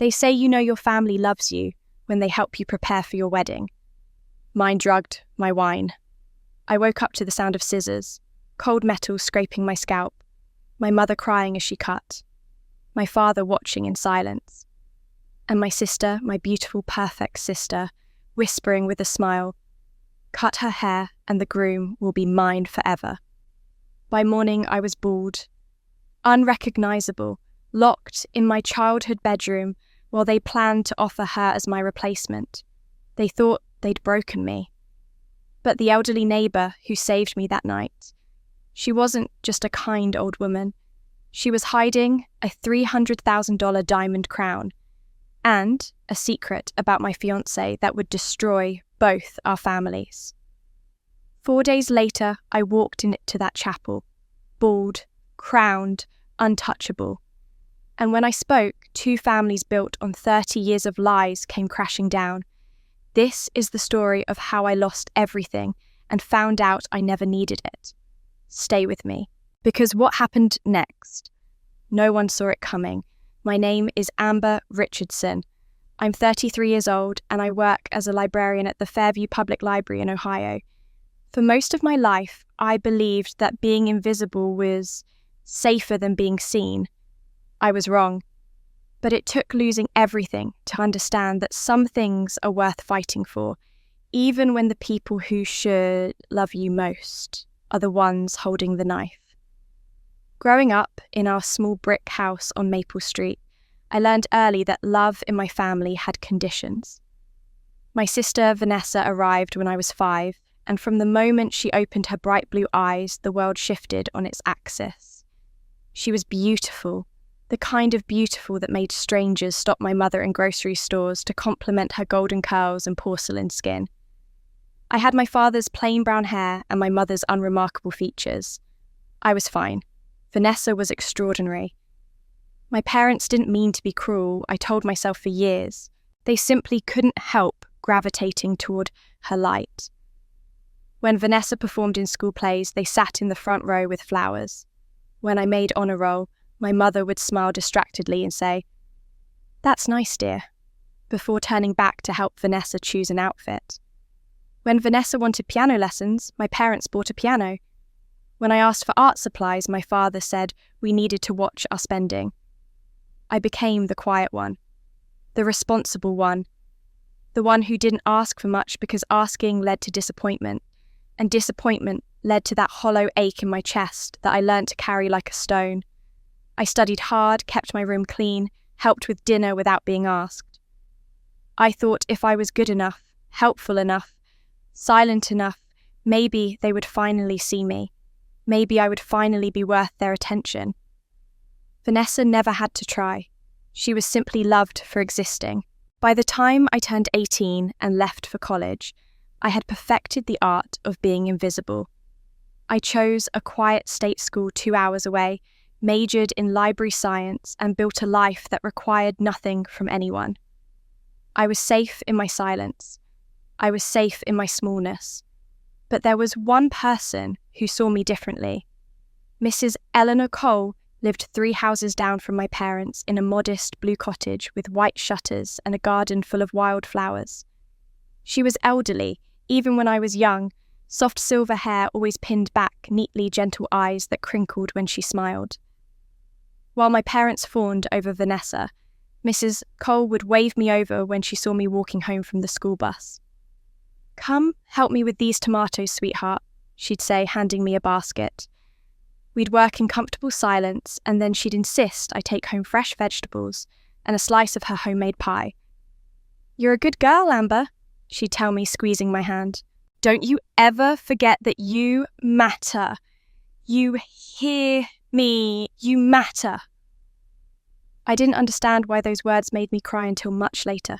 They say you know your family loves you when they help you prepare for your wedding. Mine drugged my wine. I woke up to the sound of scissors, cold metal scraping my scalp, my mother crying as she cut, my father watching in silence, and my sister, my beautiful, perfect sister, whispering with a smile, "Cut her hair and the groom will be mine forever." By morning I was bald, unrecognisable, locked in my childhood bedroom while they planned to offer her as my replacement. They thought they'd broken me. But the elderly neighbour who saved me that night, she wasn't just a kind old woman. She was hiding a $300,000 diamond crown and a secret about my fiancé that would destroy both our families. 4 days later, I walked into that chapel, bald, crowned, untouchable. And when I spoke, 2 families built on 30 years of lies came crashing down. This is the story of how I lost everything and found out I never needed it. Stay with me, because what happened next? No one saw it coming. My name is Amber Richardson. I'm 33 years old and I work as a librarian at the Fairview Public Library in Ohio. For most of my life, I believed that being invisible was safer than being seen. I was wrong. But it took losing everything to understand that some things are worth fighting for, even when the people who should love you most are the ones holding the knife. Growing up in our small brick house on Maple Street, I learned early that love in my family had conditions. My sister Vanessa arrived when I was 5, and from the moment she opened her bright blue eyes, the world shifted on its axis. She was beautiful, the kind of beautiful that made strangers stop my mother in grocery stores to compliment her golden curls and porcelain skin. I had my father's plain brown hair and my mother's unremarkable features. I was fine. Vanessa was extraordinary. My parents didn't mean to be cruel, I told myself for years. They simply couldn't help gravitating toward her light. When Vanessa performed in school plays, they sat in the front row with flowers. When I made honor roll, my mother would smile distractedly and say, "That's nice, dear," before turning back to help Vanessa choose an outfit. When Vanessa wanted piano lessons, my parents bought a piano. When I asked for art supplies, my father said we needed to watch our spending. I became the quiet one, the responsible one, the one who didn't ask for much because asking led to disappointment, and disappointment led to that hollow ache in my chest that I learned to carry like a stone. I studied hard, kept my room clean, helped with dinner without being asked. I thought if I was good enough, helpful enough, silent enough, maybe they would finally see me. Maybe I would finally be worth their attention. Vanessa never had to try. She was simply loved for existing. By the time I turned 18 and left for college, I had perfected the art of being invisible. I chose a quiet state school 2 hours away, majored in library science, and built a life that required nothing from anyone. I was safe in my silence. I was safe in my smallness. But there was one person who saw me differently. Mrs. Eleanor Cole lived 3 houses down from my parents in a modest blue cottage with white shutters and a garden full of wildflowers. She was elderly, even when I was young, soft silver hair always pinned back, neatly gentle eyes that crinkled when she smiled. While my parents fawned over Vanessa, Mrs. Cole would wave me over when she saw me walking home from the school bus. "Come, help me with these tomatoes, sweetheart," she'd say, handing me a basket. We'd work in comfortable silence, and then she'd insist I take home fresh vegetables and a slice of her homemade pie. "You're a good girl, Amber," she'd tell me, squeezing my hand. "Don't you ever forget that you matter. You hear me, you matter." I didn't understand why those words made me cry until much later.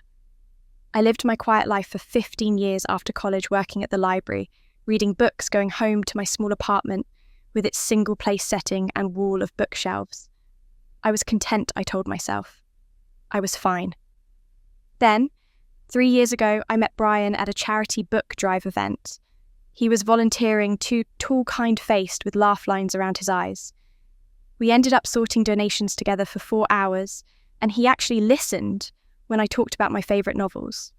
I lived my quiet life for 15 years after college, working at the library, reading books, going home to my small apartment with its single-place setting and wall of bookshelves. I was content, I told myself. I was fine. Then, 3 years ago, I met Brian at a charity book drive event. He was volunteering, too tall, kind-faced with laugh lines around his eyes. We ended up sorting donations together for 4 hours, and he actually listened when I talked about my favourite novels.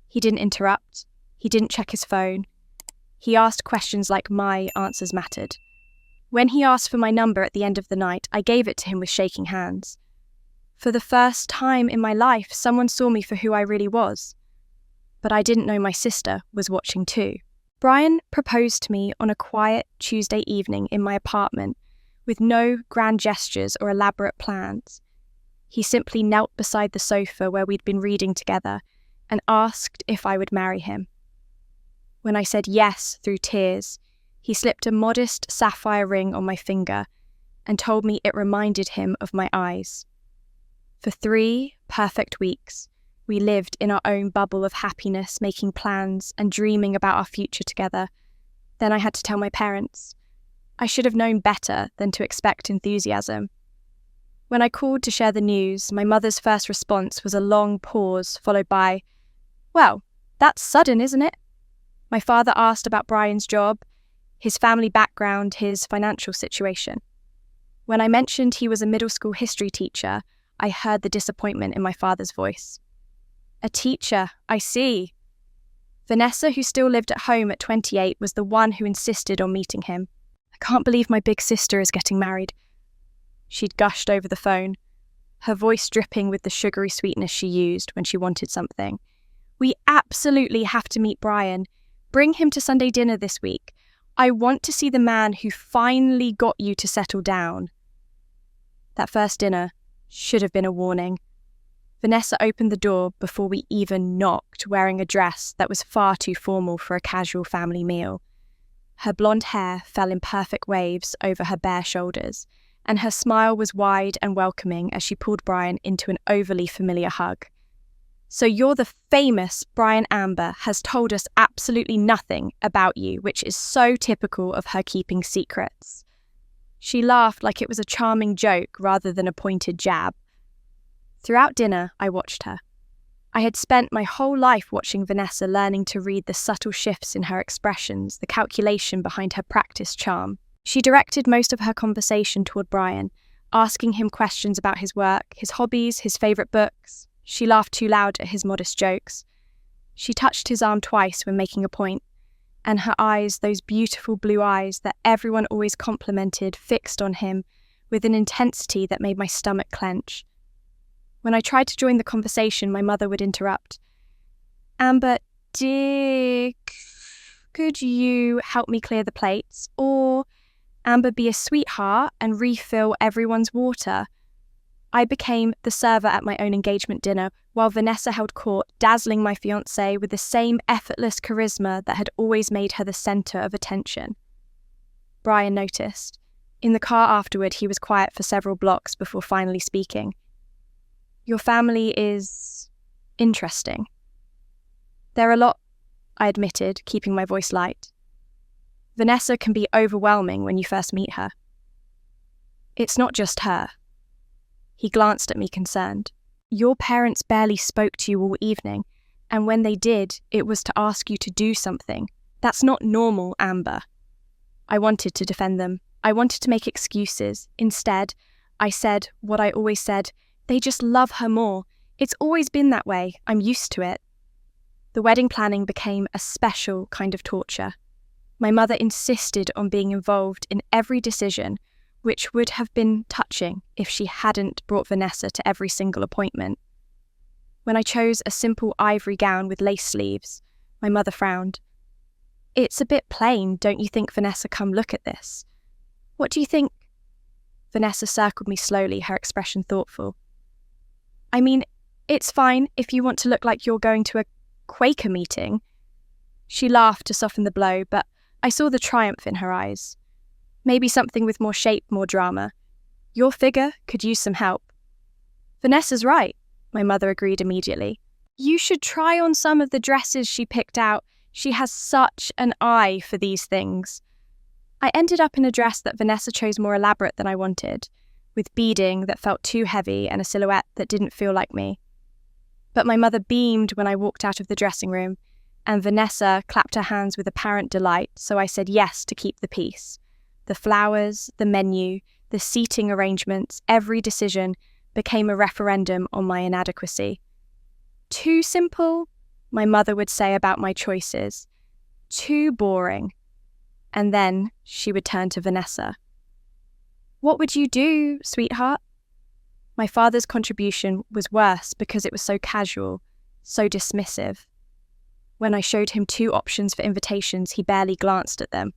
He didn't interrupt. He didn't check his phone. He asked questions like my answers mattered. When he asked for my number at the end of the night, I gave it to him with shaking hands. For the first time in my life, someone saw me for who I really was. But I didn't know my sister was watching too. Brian proposed to me on a quiet Tuesday evening in my apartment with no grand gestures or elaborate plans. He simply knelt beside the sofa where we'd been reading together and asked if I would marry him. When I said yes through tears, he slipped a modest sapphire ring on my finger and told me it reminded him of my eyes. For 3 perfect weeks, we lived in our own bubble of happiness, making plans and dreaming about our future together. Then I had to tell my parents. I should have known better than to expect enthusiasm. When I called to share the news, my mother's first response was a long pause, followed by, "Well, that's sudden, isn't it?" My father asked about Brian's job, his family background, his financial situation. When I mentioned he was a middle school history teacher, I heard the disappointment in my father's voice. "A teacher, I see." Vanessa, who still lived at home at 28, was the one who insisted on meeting him. "I can't believe my big sister is getting married," she'd gushed over the phone, her voice dripping with the sugary sweetness she used when she wanted something. "We absolutely have to meet Brian. Bring him to Sunday dinner this week. I want to see the man who finally got you to settle down." That first dinner should have been a warning. Vanessa opened the door before we even knocked, wearing a dress that was far too formal for a casual family meal. Her blonde hair fell in perfect waves over her bare shoulders, and her smile was wide and welcoming as she pulled Brian into an overly familiar hug. "So you're the famous Brian Amber has told us absolutely nothing about you, which is so typical of her keeping secrets." She laughed like it was a charming joke rather than a pointed jab. Throughout dinner, I watched her. I had spent my whole life watching Vanessa, learning to read the subtle shifts in her expressions, the calculation behind her practiced charm. She directed most of her conversation toward Brian, asking him questions about his work, his hobbies, his favourite books. She laughed too loud at his modest jokes. She touched his arm twice when making a point, and her eyes, those beautiful blue eyes that everyone always complimented, fixed on him with an intensity that made my stomach clench. When I tried to join the conversation, my mother would interrupt. "Amber, dear, could you help me clear the plates? Or, Amber, be a sweetheart and refill everyone's water." I became the server at my own engagement dinner, while Vanessa held court, dazzling my fiancé with the same effortless charisma that had always made her the centre of attention. Brian noticed. In the car afterward, he was quiet for several blocks before finally speaking. "Your family is interesting." "They're a lot," I admitted, keeping my voice light. "Vanessa can be overwhelming when you first meet her." "It's not just her." He glanced at me concerned. "Your parents barely spoke to you all evening, and when they did, it was to ask you to do something. That's not normal, Amber." I wanted to defend them. I wanted to make excuses. Instead, I said what I always said, "They just love her more. It's always been that way. I'm used to it." The wedding planning became a special kind of torture. My mother insisted on being involved in every decision, which would have been touching if she hadn't brought Vanessa to every single appointment. When I chose a simple ivory gown with lace sleeves, my mother frowned. "It's a bit plain, don't you think, Vanessa? Come look at this." "What do you think?" Vanessa circled me slowly, her expression thoughtful. "I mean, it's fine if you want to look like you're going to a Quaker meeting." She laughed to soften the blow, but I saw the triumph in her eyes. "Maybe something with more shape, more drama. Your figure could use some help." "Vanessa's right," my mother agreed immediately. "You should try on some of the dresses she picked out. She has such an eye for these things." I ended up in a dress that Vanessa chose more elaborate than I wanted, with beading that felt too heavy and a silhouette that didn't feel like me. But my mother beamed when I walked out of the dressing room, and Vanessa clapped her hands with apparent delight, so I said yes to keep the peace. The flowers, the menu, the seating arrangements, every decision became a referendum on my inadequacy. Too simple, my mother would say about my choices. Too boring. And then she would turn to Vanessa. What would you do, sweetheart? My father's contribution was worse because it was so casual, so dismissive. When I showed him 2 options for invitations, he barely glanced at them.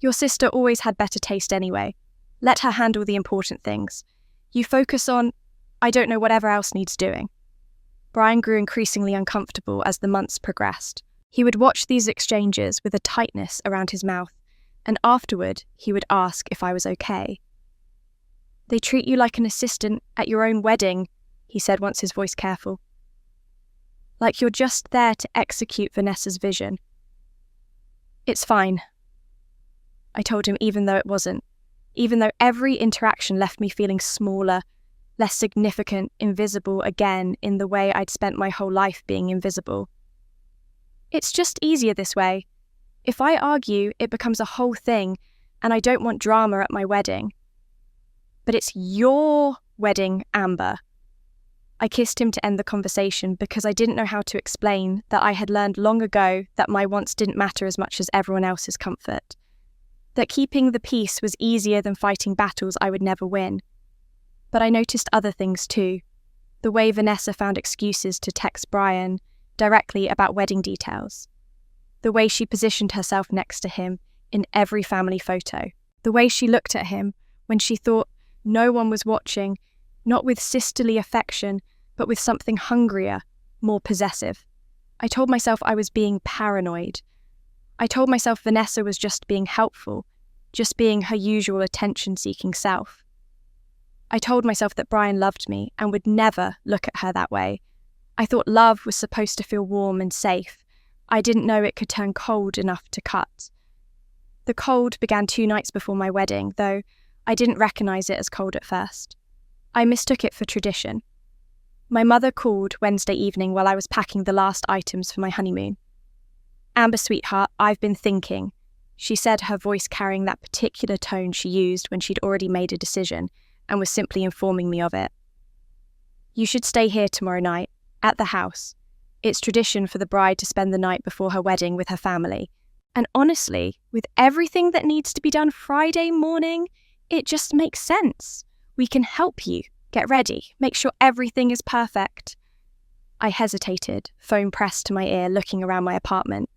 Your sister always had better taste anyway. Let her handle the important things. You focus on, I don't know, whatever else needs doing. Brian grew increasingly uncomfortable as the months progressed. He would watch these exchanges with a tightness around his mouth, and afterward he would ask if I was okay. They treat you like an assistant at your own wedding, he said once, his voice careful. Like you're just there to execute Vanessa's vision. It's fine, I told him, even though it wasn't. Even though every interaction left me feeling smaller, less significant, invisible again in the way I'd spent my whole life being invisible. It's just easier this way. If I argue, it becomes a whole thing, and I don't want drama at my wedding. But it's your wedding, Amber. I kissed him to end the conversation because I didn't know how to explain that I had learned long ago that my wants didn't matter as much as everyone else's comfort. That keeping the peace was easier than fighting battles I would never win. But I noticed other things too. The way Vanessa found excuses to text Brian directly about wedding details. The way she positioned herself next to him in every family photo. The way she looked at him when she thought no one was watching, not with sisterly affection, but with something hungrier, more possessive. I told myself I was being paranoid. I told myself Vanessa was just being helpful, just being her usual attention-seeking self. I told myself that Brian loved me and would never look at her that way. I thought love was supposed to feel warm and safe. I didn't know it could turn cold enough to cut. The cold began 2 nights before my wedding, though I didn't recognize it as cold at first. I mistook it for tradition. My mother called Wednesday evening while I was packing the last items for my honeymoon. Amber, sweetheart, I've been thinking, she said, her voice carrying that particular tone she used when she'd already made a decision and was simply informing me of it. You should stay here tomorrow night, at the house. It's tradition for the bride to spend the night before her wedding with her family. And honestly, with everything that needs to be done Friday morning, it just makes sense. We can help you. Get ready. Make sure everything is perfect. I hesitated, phone pressed to my ear, looking around my apartment,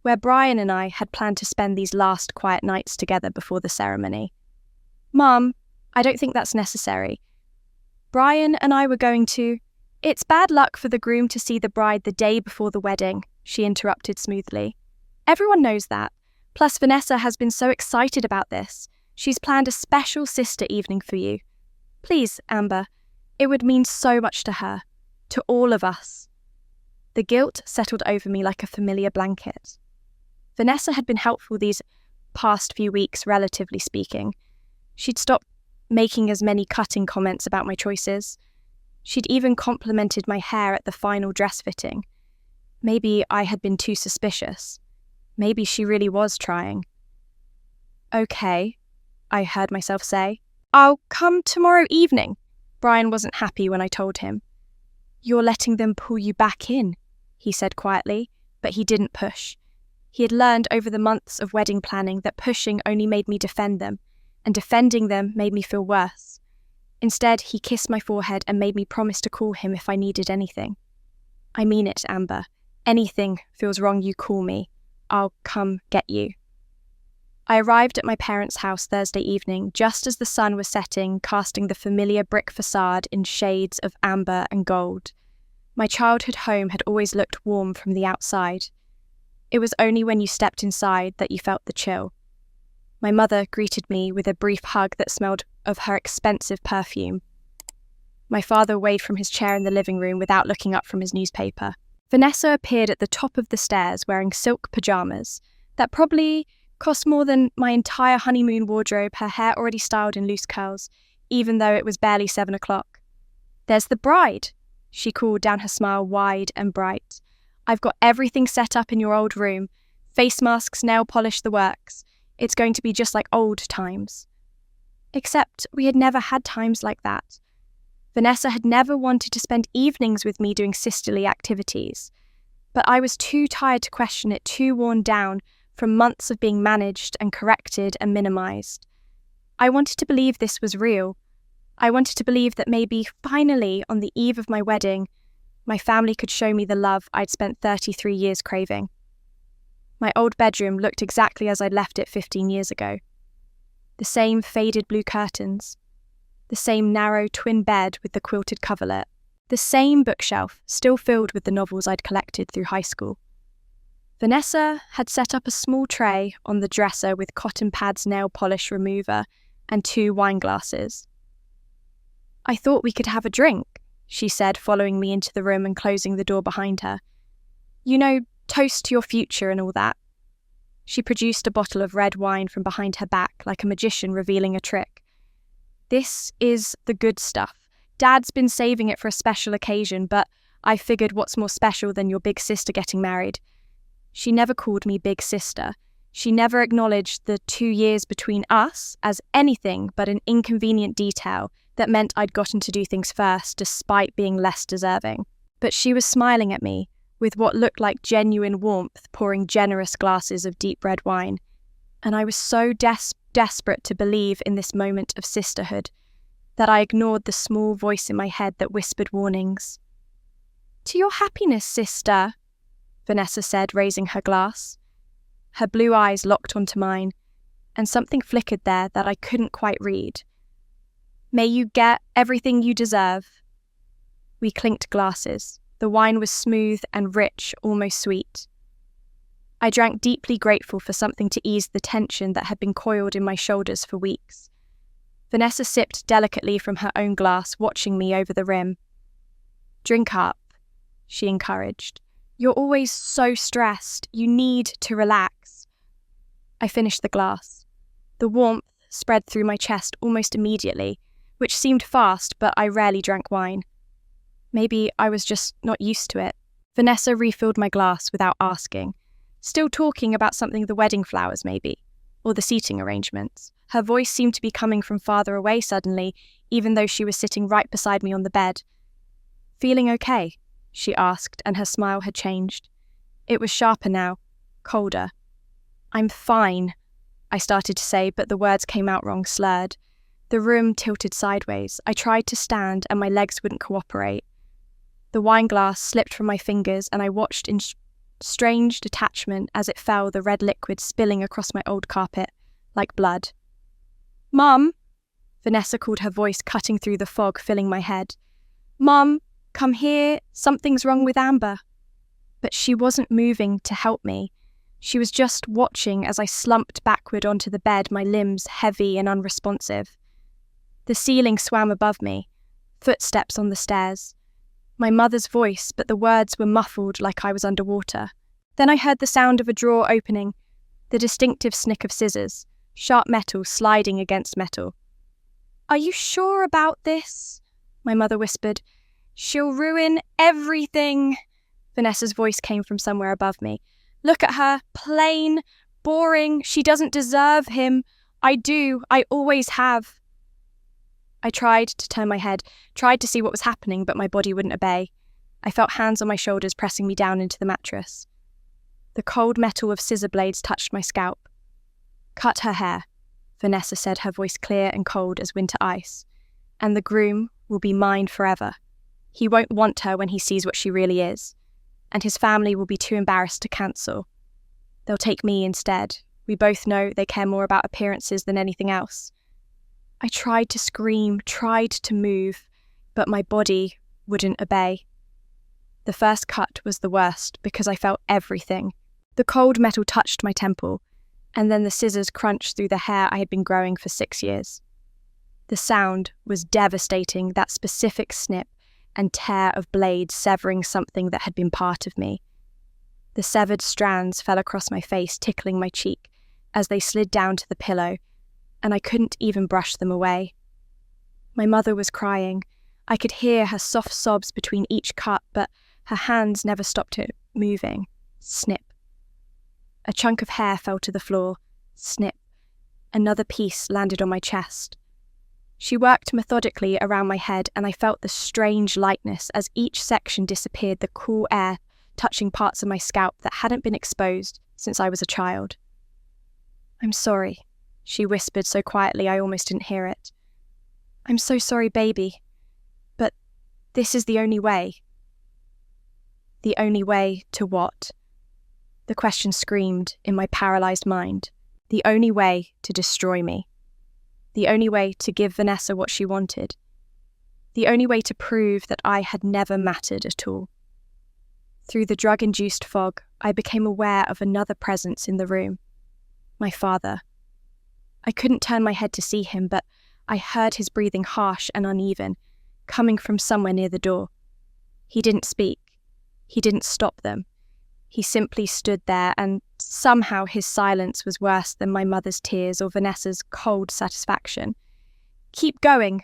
where Brian and I had planned to spend these last quiet nights together before the ceremony. Mum, I don't think that's necessary. Brian and I were going to... It's bad luck for the groom to see the bride the day before the wedding, she interrupted smoothly. Everyone knows that. Plus, Vanessa has been so excited about this. She's planned a special sister evening for you. Please, Amber, it would mean so much to her, to all of us. The guilt settled over me like a familiar blanket. Vanessa had been helpful these past few weeks, relatively speaking. She'd stopped making as many cutting comments about my choices. She'd even complimented my hair at the final dress fitting. Maybe I had been too suspicious. Maybe she really was trying. Okay, I heard myself say. I'll come tomorrow evening. Brian wasn't happy when I told him. You're letting them pull you back in, he said quietly, but he didn't push. He had learned over the months of wedding planning that pushing only made me defend them, and defending them made me feel worse. Instead, he kissed my forehead and made me promise to call him if I needed anything. I mean it, Amber. Anything feels wrong, you call me. I'll come get you. I arrived at my parents' house Thursday evening, just as the sun was setting, casting the familiar brick facade in shades of amber and gold. My childhood home had always looked warm from the outside. It was only when you stepped inside that you felt the chill. My mother greeted me with a brief hug that smelled of her expensive perfume. My father waved from his chair in the living room without looking up from his newspaper. Vanessa appeared at the top of the stairs wearing silk pajamas that probably cost more than my entire honeymoon wardrobe, her hair already styled in loose curls, even though it was barely 7 o'clock. There's the bride, she called, down her smile wide and bright. I've got everything set up in your old room. Face masks, nail polish, the works. It's going to be just like old times. Except we had never had times like that. Vanessa had never wanted to spend evenings with me doing sisterly activities, but I was too tired to question it, too worn down from months of being managed and corrected and minimized. I wanted to believe this was real. I wanted to believe that maybe, finally, on the eve of my wedding, my family could show me the love I'd spent 33 years craving. My old bedroom looked exactly as I'd left it 15 years ago. The same faded blue curtains, the same narrow twin bed with the quilted coverlet, the same bookshelf still filled with the novels I'd collected through high school. Vanessa had set up a small tray on the dresser with cotton pads, nail polish remover, and 2 wine glasses. "I thought we could have a drink," she said, following me into the room and closing the door behind her. "You know, toast to your future and all that." She produced a bottle of red wine from behind her back, like a magician revealing a trick. "This is the good stuff. Dad's been saving it for a special occasion, but I figured what's more special than your big sister getting married." She never called me big sister. She never acknowledged the 2 years between us as anything but an inconvenient detail that meant I'd gotten to do things first despite being less deserving. But she was smiling at me, with what looked like genuine warmth, pouring generous glasses of deep red wine. And I was so desperate to believe in this moment of sisterhood that I ignored the small voice in my head that whispered warnings. "To your happiness, sister," Vanessa said, raising her glass. Her blue eyes locked onto mine, and something flickered there that I couldn't quite read. "May you get everything you deserve." We clinked glasses. The wine was smooth and rich, almost sweet. I drank, deeply grateful for something to ease the tension that had been coiled in my shoulders for weeks. Vanessa sipped delicately from her own glass, watching me over the rim. "Drink up," she encouraged. "You're always so stressed. You need to relax." I finished the glass. The warmth spread through my chest almost immediately, which seemed fast, but I rarely drank wine. Maybe I was just not used to it. Vanessa refilled my glass without asking, still talking about something, the wedding flowers maybe, or the seating arrangements. Her voice seemed to be coming from farther away suddenly, even though she was sitting right beside me on the bed. "Feeling okay?" she asked, and her smile had changed. It was sharper now, colder. "I'm fine," I started to say, but the words came out wrong, slurred. The room tilted sideways. I tried to stand, and my legs wouldn't cooperate. The wine glass slipped from my fingers, and I watched in strange detachment as it fell, the red liquid spilling across my old carpet, like blood. "Mum," Vanessa called, her voice cutting through the fog filling my head. "Mum, come here, something's wrong with Amber." But she wasn't moving to help me. She was just watching as I slumped backward onto the bed, my limbs heavy and unresponsive. The ceiling swam above me, footsteps on the stairs. My mother's voice, but the words were muffled like I was underwater. Then I heard the sound of a drawer opening, the distinctive snick of scissors, sharp metal sliding against metal. "Are you sure about this?" my mother whispered. "She'll ruin everything." Vanessa's voice came from somewhere above me. "Look at her, plain, boring, she doesn't deserve him. I do, I always have." I tried to turn my head, tried to see what was happening, but my body wouldn't obey. I felt hands on my shoulders pressing me down into the mattress. The cold metal of scissor blades touched my scalp. "Cut her hair," Vanessa said, her voice clear and cold as winter ice. "And the groom will be mine forever. He won't want her when he sees what she really is. And his family will be too embarrassed to cancel. They'll take me instead. We both know they care more about appearances than anything else." I tried to scream, tried to move, but my body wouldn't obey. The first cut was the worst because I felt everything. The cold metal touched my temple, and then the scissors crunched through the hair I had been growing for 6 years. The sound was devastating, that specific snip and tear of blades severing something that had been part of me. The severed strands fell across my face, tickling my cheek as they slid down to the pillow, and I couldn't even brush them away. My mother was crying. I could hear her soft sobs between each cut, but her hands never stopped moving. Snip. A chunk of hair fell to the floor. Snip. Another piece landed on my chest. She worked methodically around my head, and I felt the strange lightness as each section disappeared, the cool air touching parts of my scalp that hadn't been exposed since I was a child. "I'm sorry," she whispered so quietly I almost didn't hear it. "I'm so sorry, baby. But this is the only way." The only way to what? The question screamed in my paralyzed mind. The only way to destroy me. The only way to give Vanessa what she wanted. The only way to prove that I had never mattered at all. Through the drug-induced fog, I became aware of another presence in the room. My father. I couldn't turn my head to see him, but I heard his breathing harsh and uneven, coming from somewhere near the door. He didn't speak. He didn't stop them. He simply stood there, and somehow his silence was worse than my mother's tears or Vanessa's cold satisfaction. "Keep going,"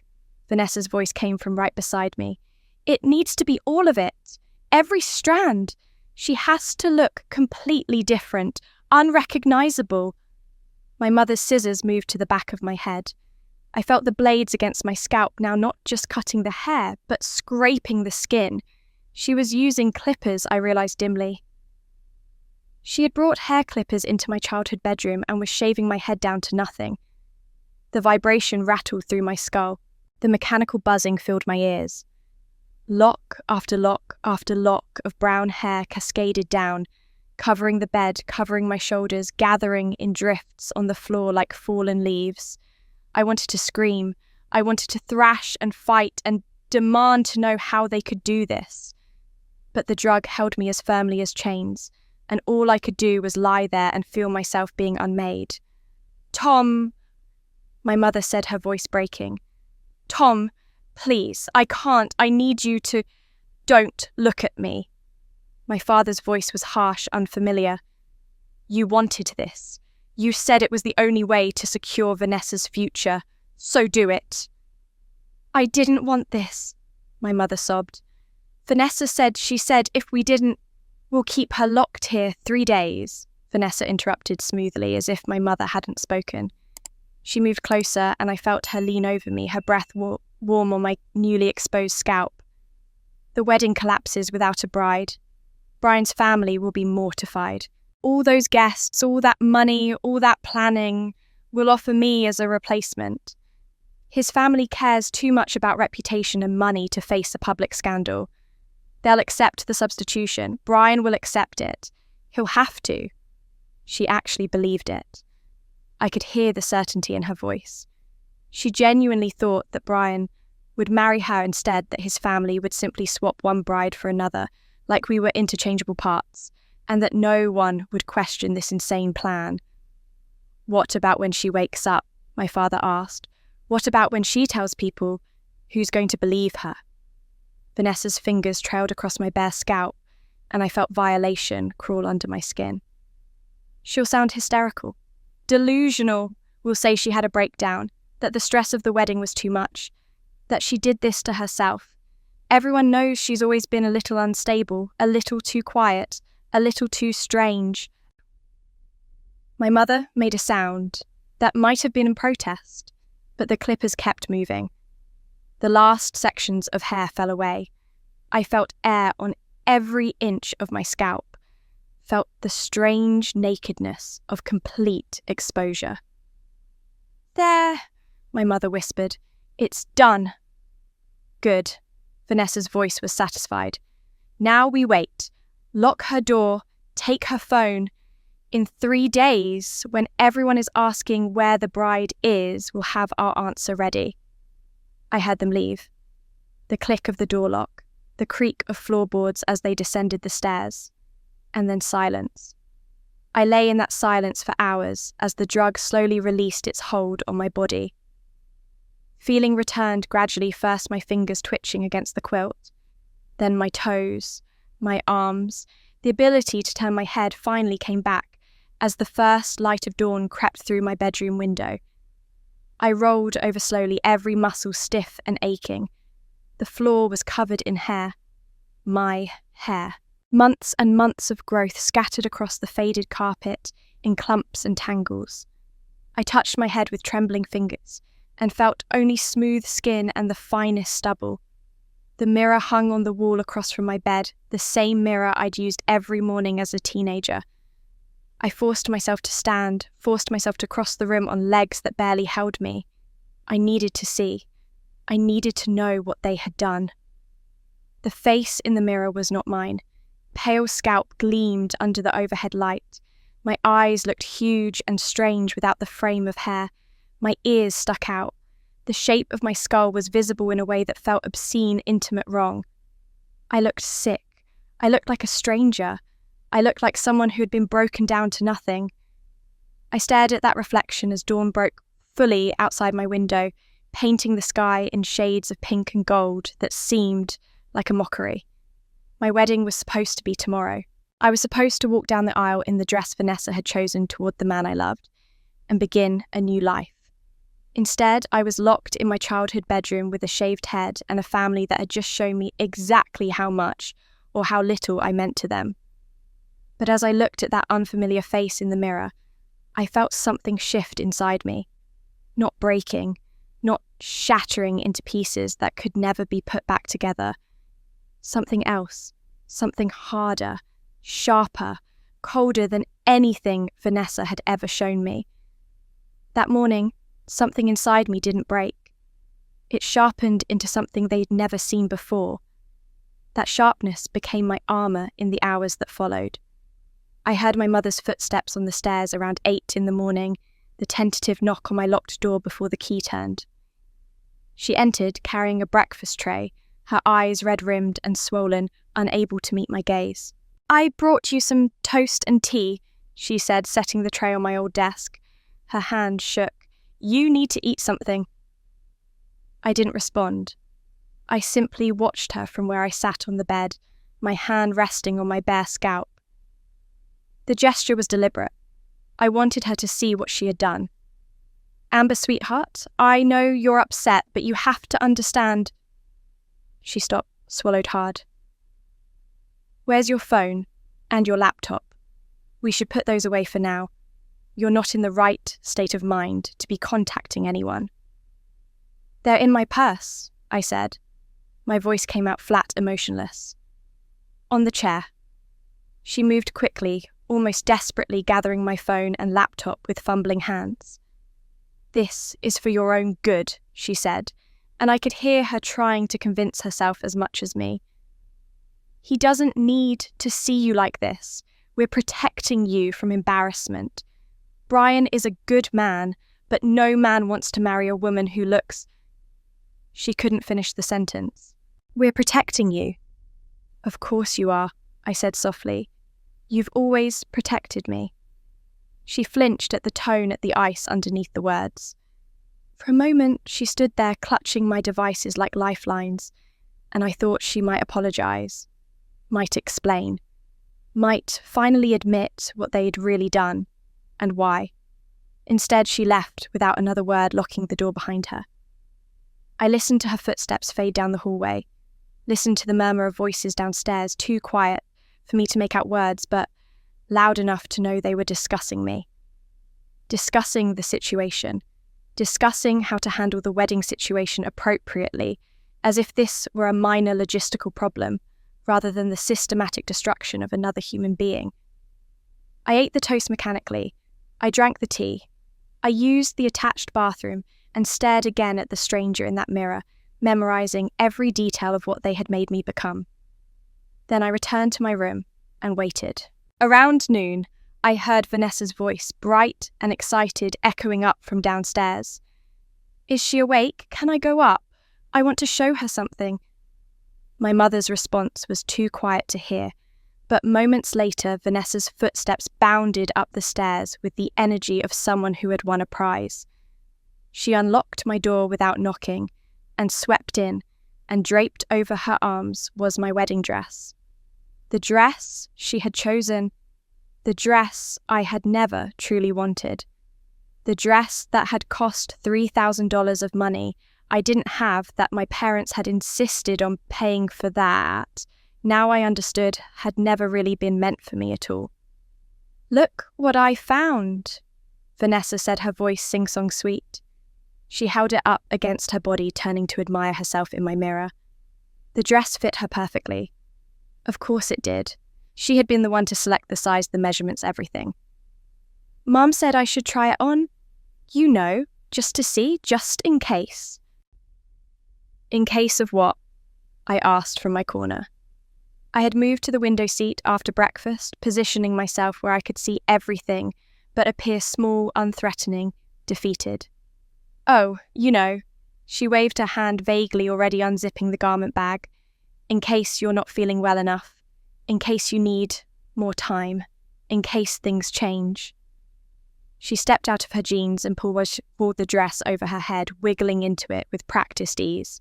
Vanessa's voice came from right beside me. "It needs to be all of it. Every strand. She has to look completely different, unrecognizable." My mother's scissors moved to the back of my head. I felt the blades against my scalp now, not just cutting the hair, but scraping the skin. She was using clippers, I realized dimly. She had brought hair clippers into my childhood bedroom and was shaving my head down to nothing. The vibration rattled through my skull. The mechanical buzzing filled my ears. Lock after lock after lock of brown hair cascaded down, covering the bed, covering my shoulders, gathering in drifts on the floor like fallen leaves. I wanted to scream. I wanted to thrash and fight and demand to know how they could do this. But the drug held me as firmly as chains, and all I could do was lie there and feel myself being unmade. "Tom," my mother said, her voice breaking. "Tom, please, I can't. I need you to... Don't look at me." My father's voice was harsh, unfamiliar. "You wanted this. You said it was the only way to secure Vanessa's future, so do it." "I didn't want this," my mother sobbed. "Vanessa said if we didn't, we'll keep her locked here 3 days, Vanessa interrupted smoothly, as if my mother hadn't spoken. She moved closer, and I felt her lean over me, her breath warm on my newly exposed scalp. "The wedding collapses without a bride. Brian's family will be mortified. All those guests, all that money, all that planning will offer me as a replacement. His family cares too much about reputation and money to face a public scandal. They'll accept the substitution. Brian will accept it. He'll have to." She actually believed it. I could hear the certainty in her voice. She genuinely thought that Brian would marry her instead, that his family would simply swap one bride for another, like we were interchangeable parts, and that no one would question this insane plan. "What about when she wakes up?" my father asked. "What about when she tells people? Who's going to believe her?" Vanessa's fingers trailed across my bare scalp, and I felt violation crawl under my skin. "She'll sound hysterical. Delusional. Will say she had a breakdown, that the stress of the wedding was too much, that she did this to herself. Everyone knows she's always been a little unstable, a little too quiet, a little too strange." My mother made a sound that might have been in protest, but the clippers kept moving. The last sections of hair fell away. I felt air on every inch of my scalp, felt the strange nakedness of complete exposure. "There," my mother whispered. "It's done." "Good." Vanessa's voice was satisfied. "Now we wait. Lock her door, take her phone. In 3 days, when everyone is asking where the bride is, we'll have our answer ready." I heard them leave. The click of the door lock, the creak of floorboards as they descended the stairs, and then silence. I lay in that silence for hours as the drug slowly released its hold on my body. Feeling returned gradually, first my fingers twitching against the quilt, then my toes, my arms. The ability to turn my head finally came back as the first light of dawn crept through my bedroom window. I rolled over slowly, every muscle stiff and aching. The floor was covered in hair. My hair. Months and months of growth scattered across the faded carpet in clumps and tangles. I touched my head with trembling fingers, and felt only smooth skin and the finest stubble. The mirror hung on the wall across from my bed, the same mirror I'd used every morning as a teenager. I forced myself to stand, forced myself to cross the room on legs that barely held me. I needed to see. I needed to know what they had done. The face in the mirror was not mine. Pale scalp gleamed under the overhead light. My eyes looked huge and strange without the frame of hair. My ears stuck out. The shape of my skull was visible in a way that felt obscene, intimate wrong. I looked sick. I looked like a stranger. I looked like someone who had been broken down to nothing. I stared at that reflection as dawn broke fully outside my window, painting the sky in shades of pink and gold that seemed like a mockery. My wedding was supposed to be tomorrow. I was supposed to walk down the aisle in the dress Vanessa had chosen toward the man I loved and begin a new life. Instead, I was locked in my childhood bedroom with a shaved head and a family that had just shown me exactly how much or how little I meant to them. But as I looked at that unfamiliar face in the mirror, I felt something shift inside me. Not breaking, not shattering into pieces that could never be put back together. Something else, something harder, sharper, colder than anything Vanessa had ever shown me. That morning, something inside me didn't break. It sharpened into something they'd never seen before. That sharpness became my armor in the hours that followed. I heard my mother's footsteps on the stairs around 8 in the morning, the tentative knock on my locked door before the key turned. She entered carrying a breakfast tray, her eyes red-rimmed and swollen, unable to meet my gaze. "I brought you some toast and tea," she said, setting the tray on my old desk. Her hand shook. "You need to eat something." I didn't respond. I simply watched her from where I sat on the bed, my hand resting on my bare scalp. The gesture was deliberate. I wanted her to see what she had done. "Amber, sweetheart, I know you're upset, but you have to understand." She stopped, swallowed hard. "Where's your phone and your laptop? We should put those away for now. You're not in the right state of mind to be contacting anyone." "They're in my purse," I said. My voice came out flat, emotionless. "On the chair." She moved quickly, almost desperately gathering my phone and laptop with fumbling hands. "This is for your own good," she said, and I could hear her trying to convince herself as much as me. "He doesn't need to see you like this. We're protecting you from embarrassment. Brian is a good man, but no man wants to marry a woman who looks..." She couldn't finish the sentence. "We're protecting you." "Of course you are," I said softly. "You've always protected me." She flinched at the tone at the ice underneath the words. For a moment, she stood there clutching my devices like lifelines, and I thought she might apologize, might explain, might finally admit what they'd really done. And why. Instead, she left without another word, locking the door behind her. I listened to her footsteps fade down the hallway, listened to the murmur of voices downstairs, too quiet for me to make out words, but loud enough to know they were discussing me. Discussing the situation, discussing how to handle the wedding situation appropriately, as if this were a minor logistical problem, rather than the systematic destruction of another human being. I ate the toast mechanically. I drank the tea. I used the attached bathroom and stared again at the stranger in that mirror, memorizing every detail of what they had made me become. Then I returned to my room and waited. Around noon, I heard Vanessa's voice, bright and excited, echoing up from downstairs. "Is she awake? Can I go up? I want to show her something." My mother's response was too quiet to hear, but moments later, Vanessa's footsteps bounded up the stairs with the energy of someone who had won a prize. She unlocked my door without knocking and swept in, and draped over her arms was my wedding dress. The dress she had chosen, the dress I had never truly wanted. The dress that had cost $3,000 of money I didn't have, that my parents had insisted on paying for that, now I understood had never really been meant for me at all. "Look what I found," Vanessa said, her voice sing-song sweet. She held it up against her body, turning to admire herself in my mirror. The dress fit her perfectly. Of course it did. She had been the one to select the size, the measurements, everything. Mum said I should try it on. You know, just to see, just in case. In case of what? I asked from my corner. I had moved to the window seat after breakfast, positioning myself where I could see everything, but appear small, unthreatening, defeated. Oh, you know. She waved her hand vaguely, already unzipping the garment bag. In case you're not feeling well enough. In case you need more time. In case things change. She stepped out of her jeans and pulled the dress over her head, wiggling into it with practiced ease.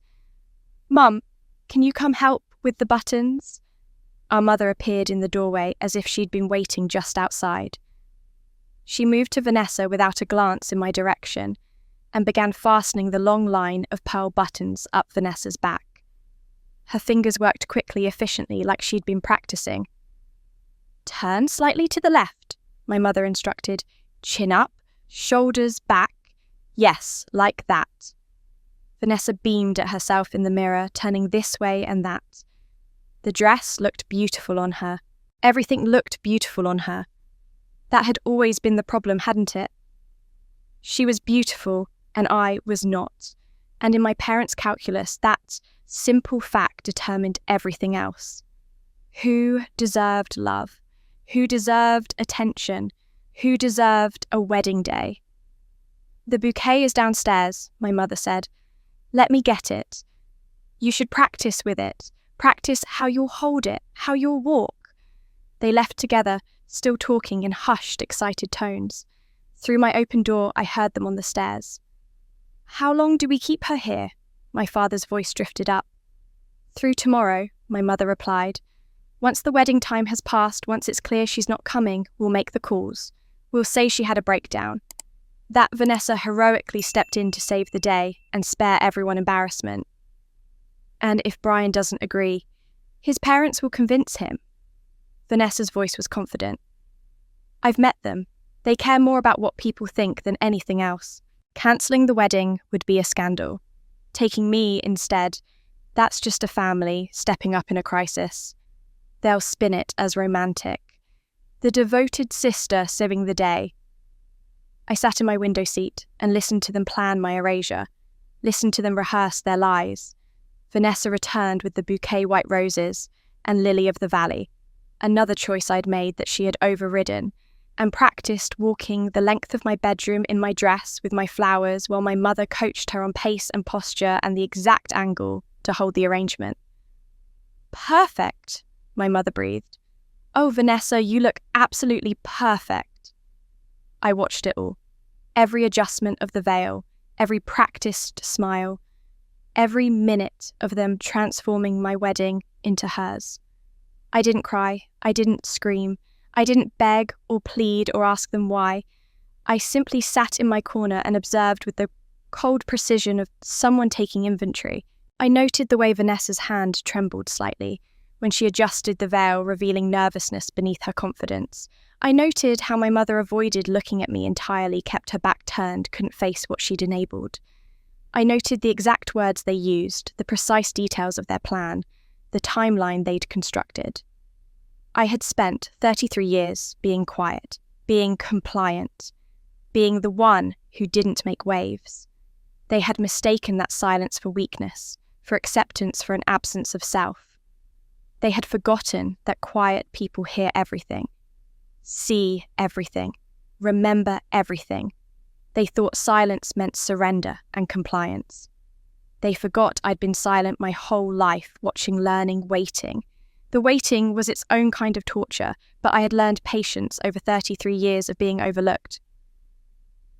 Mum, can you come help with the buttons? Our mother appeared in the doorway as if she'd been waiting just outside. She moved to Vanessa without a glance in my direction and began fastening the long line of pearl buttons up Vanessa's back. Her fingers worked quickly, efficiently, like she'd been practicing. Turn slightly to the left, my mother instructed. Chin up, shoulders back. Yes, like that. Vanessa beamed at herself in the mirror, turning this way and that. The dress looked beautiful on her. Everything looked beautiful on her. That had always been the problem, hadn't it? She was beautiful, and I was not. And in my parents' calculus, that simple fact determined everything else. Who deserved love? Who deserved attention? Who deserved a wedding day? The bouquet is downstairs, my mother said. Let me get it. You should practice with it. Practice how you'll hold it, how you'll walk. They left together, still talking in hushed, excited tones. Through my open door, I heard them on the stairs. How long do we keep her here? My father's voice drifted up. Through tomorrow, my mother replied. Once the wedding time has passed, once it's clear she's not coming, we'll make the calls. We'll say she had a breakdown. That Vanessa heroically stepped in to save the day and spare everyone embarrassment. And if Brian doesn't agree, his parents will convince him. Vanessa's voice was confident. I've met them. They care more about what people think than anything else. Cancelling the wedding would be a scandal. Taking me instead, that's just a family stepping up in a crisis. They'll spin it as romantic. The devoted sister saving the day. I sat in my window seat and listened to them plan my erasure, listened to them rehearse their lies. Vanessa returned with the bouquet white roses and lily of the valley, another choice I'd made that she had overridden, and practiced walking the length of my bedroom in my dress with my flowers while my mother coached her on pace and posture and the exact angle to hold the arrangement. Perfect, my mother breathed. Oh, Vanessa, you look absolutely perfect. I watched it all. Every adjustment of the veil, every practiced smile, every minute of them transforming my wedding into hers. I didn't cry, I didn't scream, I didn't beg or plead or ask them why. I simply sat in my corner and observed with the cold precision of someone taking inventory. I noted the way Vanessa's hand trembled slightly when she adjusted the veil, revealing nervousness beneath her confidence. I noted how my mother avoided looking at me entirely, kept her back turned, couldn't face what she'd enabled. I noted the exact words they used, the precise details of their plan, the timeline they'd constructed. I had spent 33 years being quiet, being compliant, being the one who didn't make waves. They had mistaken that silence for weakness, for acceptance, for an absence of self. They had forgotten that quiet people hear everything, see everything, remember everything. They thought silence meant surrender and compliance. They forgot I'd been silent my whole life, watching, learning, waiting. The waiting was its own kind of torture, but I had learned patience over 33 years of being overlooked.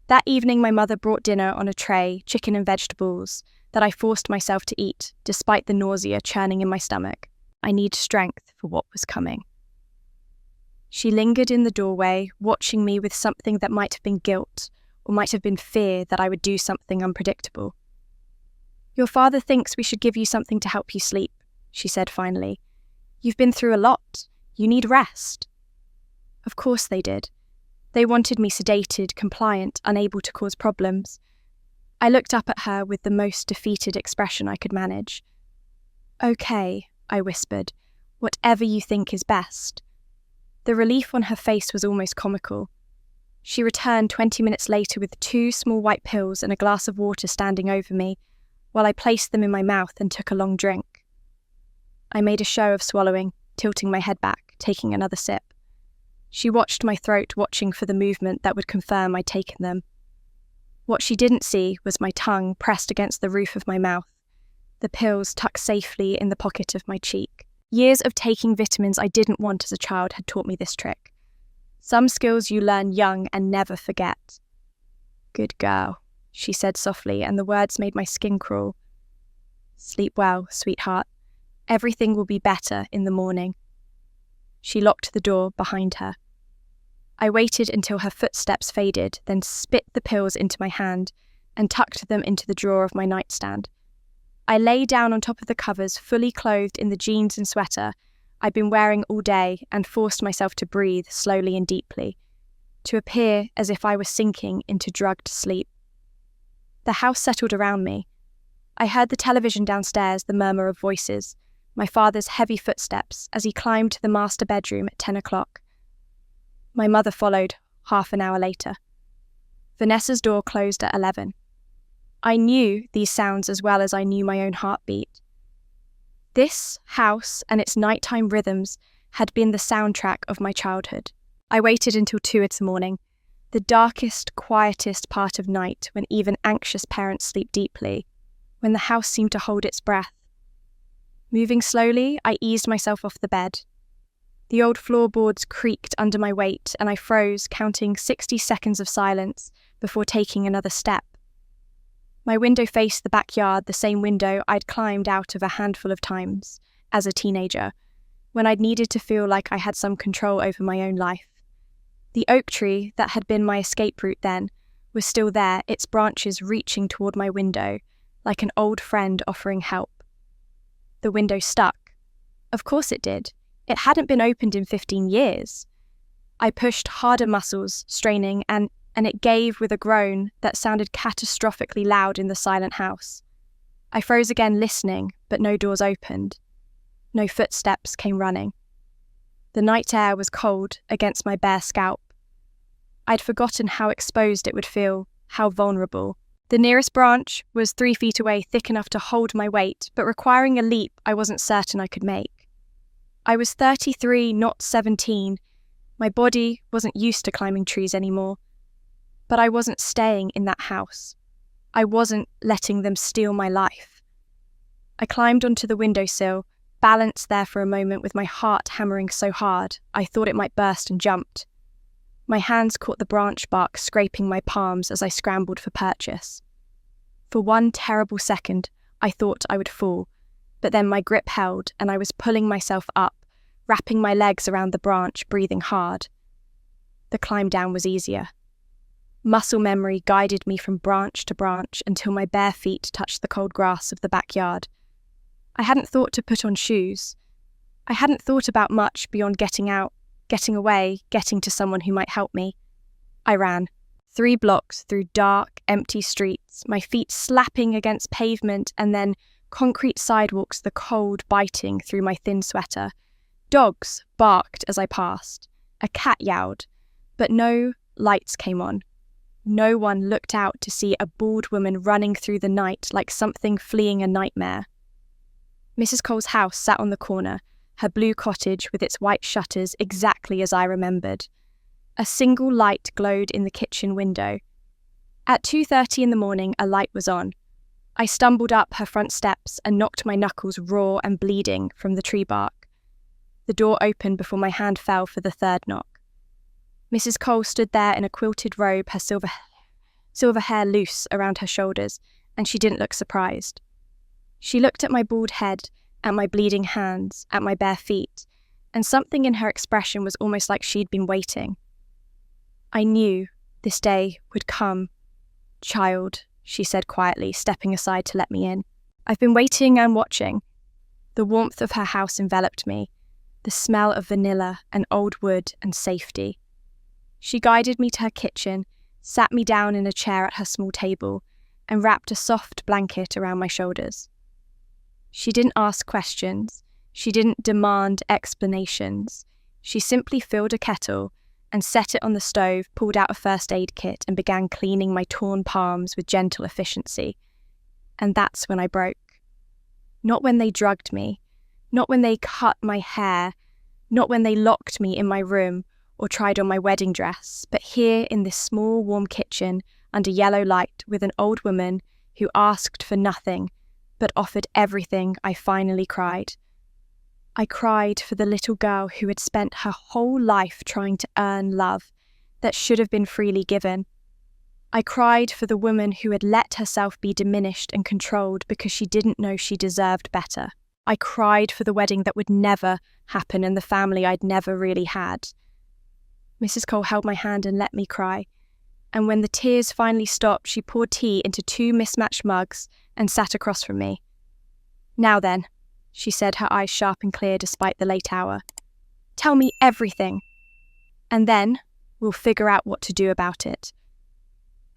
That evening, my mother brought dinner on a tray, chicken and vegetables, that I forced myself to eat, despite the nausea churning in my stomach. I need strength for what was coming. She lingered in the doorway, watching me with something that might have been guilt, or might have been fear that I would do something unpredictable. Your father thinks we should give you something to help you sleep, she said finally. You've been through a lot. You need rest. Of course they did. They wanted me sedated, compliant, unable to cause problems. I looked up at her with the most defeated expression I could manage. "Okay," I whispered, "whatever you think is best." The relief on her face was almost comical. She returned 20 minutes later with 2 small white pills and a glass of water standing over me, while I placed them in my mouth and took a long drink. I made a show of swallowing, tilting my head back, taking another sip. She watched my throat, watching for the movement that would confirm I'd taken them. What she didn't see was my tongue pressed against the roof of my mouth, the pills tucked safely in the pocket of my cheek. Years of taking vitamins I didn't want as a child had taught me this trick. Some skills you learn young and never forget. "Good girl," she said softly, and the words made my skin crawl. "Sleep well, sweetheart. Everything will be better in the morning." She locked the door behind her. I waited until her footsteps faded, then spit the pills into my hand and tucked them into the drawer of my nightstand. I lay down on top of the covers, fully clothed in the jeans and sweater I'd been wearing all day, and forced myself to breathe slowly and deeply, to appear as if I was sinking into drugged sleep. The house settled around me. I heard the television downstairs, the murmur of voices, my father's heavy footsteps as he climbed to the master bedroom at 10 o'clock. My mother followed half an hour later. Vanessa's door closed at 11. I knew these sounds as well as I knew my own heartbeat. This house and its nighttime rhythms had been the soundtrack of my childhood. I waited until 2 in the morning, the darkest, quietest part of night when even anxious parents sleep deeply, when the house seemed to hold its breath. Moving slowly, I eased myself off the bed. The old floorboards creaked under my weight, and I froze, counting 60 seconds of silence before taking another step. My window faced the backyard, the same window I'd climbed out of a handful of times as a teenager, when I'd needed to feel like I had some control over my own life. The oak tree that had been my escape route then was still there, its branches reaching toward my window, like an old friend offering help. The window stuck. Of course it did. It hadn't been opened in 15 years. I pushed harder muscles, straining, and it gave with a groan that sounded catastrophically loud in the silent house. I froze again, listening, but no doors opened. No footsteps came running. The night air was cold against my bare scalp. I'd forgotten how exposed it would feel, how vulnerable. The nearest branch was 3 feet away, thick enough to hold my weight, but requiring a leap I wasn't certain I could make. I was 33, not 17. My body wasn't used to climbing trees anymore. But I wasn't staying in that house. I wasn't letting them steal my life. I climbed onto the windowsill, balanced there for a moment with my heart hammering so hard I thought it might burst, and jumped. My hands caught the branch bark scraping my palms as I scrambled for purchase. For one terrible second, I thought I would fall, but then my grip held and I was pulling myself up, wrapping my legs around the branch, breathing hard. The climb down was easier. Muscle memory guided me from branch to branch until my bare feet touched the cold grass of the backyard. I hadn't thought to put on shoes. I hadn't thought about much beyond getting out, getting away, getting to someone who might help me. I ran. 3 blocks through dark, empty streets, my feet slapping against pavement and then concrete sidewalks, the cold biting through my thin sweater. Dogs barked as I passed. A cat yowled, but no lights came on. No one looked out to see a bald woman running through the night like something fleeing a nightmare. Mrs. Cole's house sat on the corner, her blue cottage with its white shutters exactly as I remembered. A single light glowed in the kitchen window. At 2:30 in the morning, a light was on. I stumbled up her front steps and knocked my knuckles raw and bleeding from the tree bark. The door opened before my hand fell for the 3rd knock. Mrs. Cole stood there in a quilted robe, her silver hair loose around her shoulders, and she didn't look surprised. She looked at my bald head, at my bleeding hands, at my bare feet, and something in her expression was almost like she'd been waiting. I knew this day would come. "Child," she said quietly, stepping aside to let me in. "I've been waiting and watching." The warmth of her house enveloped me, the smell of vanilla and old wood and safety. She guided me to her kitchen, sat me down in a chair at her small table, and wrapped a soft blanket around my shoulders. She didn't ask questions. She didn't demand explanations. She simply filled a kettle and set it on the stove, pulled out a first aid kit, and began cleaning my torn palms with gentle efficiency. And that's when I broke. Not when they drugged me, not when they cut my hair, not when they locked me in my room or tried on my wedding dress, but here in this small, warm kitchen under yellow light with an old woman who asked for nothing but offered everything. I finally cried. I cried for the little girl who had spent her whole life trying to earn love that should have been freely given. I cried for the woman who had let herself be diminished and controlled because she didn't know she deserved better. I cried for the wedding that would never happen and the family I'd never really had. Mrs. Cole held my hand and let me cry, and when the tears finally stopped, she poured tea into 2 mismatched mugs and sat across from me. "Now then," she said, her eyes sharp and clear despite the late hour. "Tell me everything, and then we'll figure out what to do about it."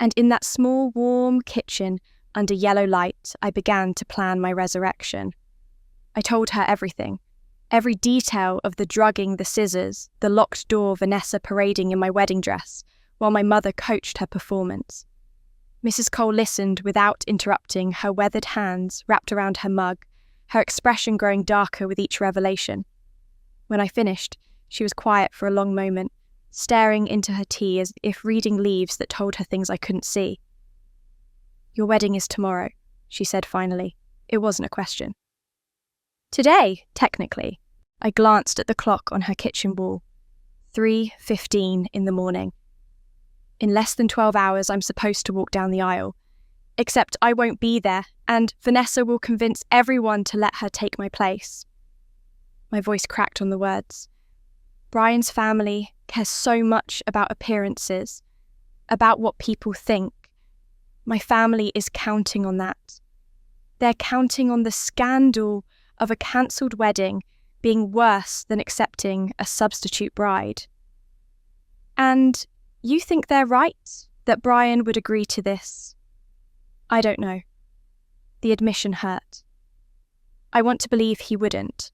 And in that small, warm kitchen under yellow light, I began to plan my resurrection. I told her everything, every detail of the drugging, the scissors, the locked door, Vanessa parading in my wedding dress, while my mother coached her performance. Mrs. Cole listened without interrupting, her weathered hands wrapped around her mug, her expression growing darker with each revelation. When I finished, she was quiet for a long moment, staring into her tea as if reading leaves that told her things I couldn't see. "Your wedding is tomorrow," she said finally. It wasn't a question. "Today, technically." I glanced at the clock on her kitchen wall. 3:15 in the morning. In less than 12 hours, I'm supposed to walk down the aisle. Except I won't be there, and Vanessa will convince everyone to let her take my place. My voice cracked on the words. Brian's family cares so much about appearances, about what people think. My family is counting on that. They're counting on the scandal of a cancelled wedding being worse than accepting a substitute bride. And you think they're right, that Brian would agree to this? I don't know. The admission hurt. I want to believe he wouldn't,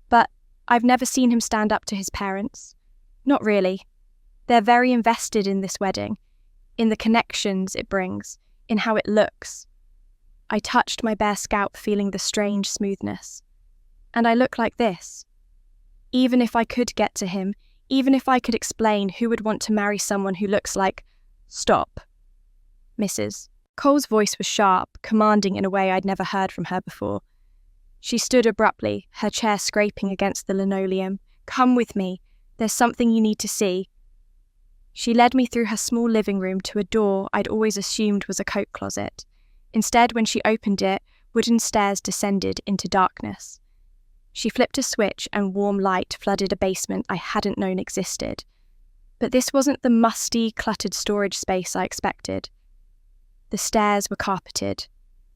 but I've never seen him stand up to his parents. Not really. They're very invested in this wedding, in the connections it brings, in how it looks. I touched my bare scalp, feeling the strange smoothness. And I look like this. Even if I could get to him, even if I could explain, who would want to marry someone who looks like... Stop. Mrs. Cole's voice was sharp, commanding in a way I'd never heard from her before. She stood abruptly, her chair scraping against the linoleum. "Come with me. There's something you need to see." She led me through her small living room to a door I'd always assumed was a coat closet. Instead, when she opened it, wooden stairs descended into darkness. She flipped a switch and warm light flooded a basement I hadn't known existed. But this wasn't the musty, cluttered storage space I expected. The stairs were carpeted.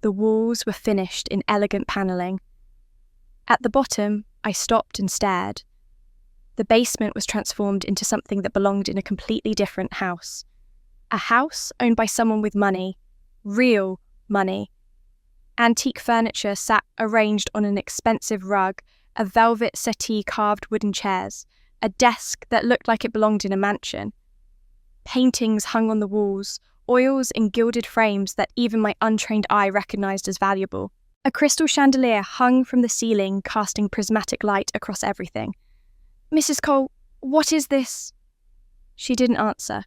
The walls were finished in elegant panelling. At the bottom, I stopped and stared. The basement was transformed into something that belonged in a completely different house. A house owned by someone with money. Real money. Antique furniture sat arranged on an expensive rug, a velvet settee, carved wooden chairs, a desk that looked like it belonged in a mansion. Paintings hung on the walls, oils in gilded frames that even my untrained eye recognized as valuable. A crystal chandelier hung from the ceiling, casting prismatic light across everything. "Mrs. Cole, what is this?" She didn't answer.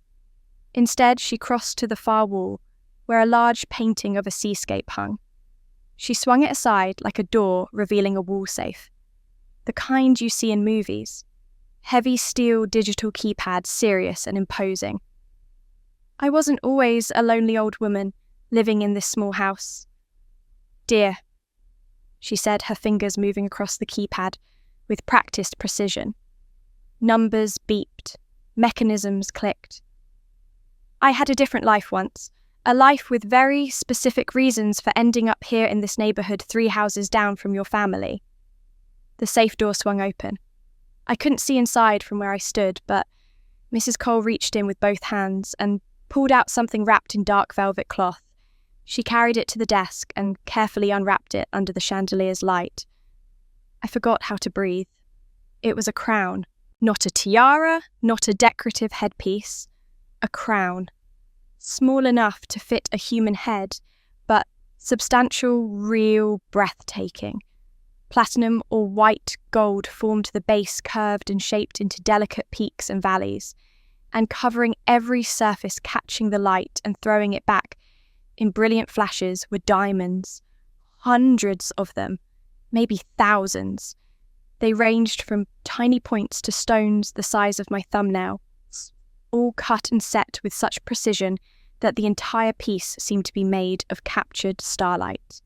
Instead, she crossed to the far wall, where a large painting of a seascape hung. She swung it aside like a door, revealing a wall safe. The kind you see in movies. Heavy steel digital keypad, serious and imposing. I wasn't always a lonely old woman living in this small house. "Dear," she said, her fingers moving across the keypad with practiced precision. Numbers beeped. Mechanisms clicked. "I had a different life once. A life with very specific reasons for ending up here in this neighborhood 3 houses down from your family." The safe door swung open. I couldn't see inside from where I stood, but Mrs. Cole reached in with both hands and pulled out something wrapped in dark velvet cloth, She carried it to the desk and carefully unwrapped it under the chandelier's light. I forgot how to breathe. It was a crown, not a tiara, not a decorative headpiece. A crown. Small enough to fit a human head, but substantial, real, breathtaking. Platinum or white gold formed the base, curved and shaped into delicate peaks and valleys, and covering every surface, catching the light and throwing it back in brilliant flashes, were diamonds. Hundreds of them, maybe thousands. They ranged from tiny points to stones the size of my thumbnail, all cut and set with such precision that the entire piece seemed to be made of captured starlight.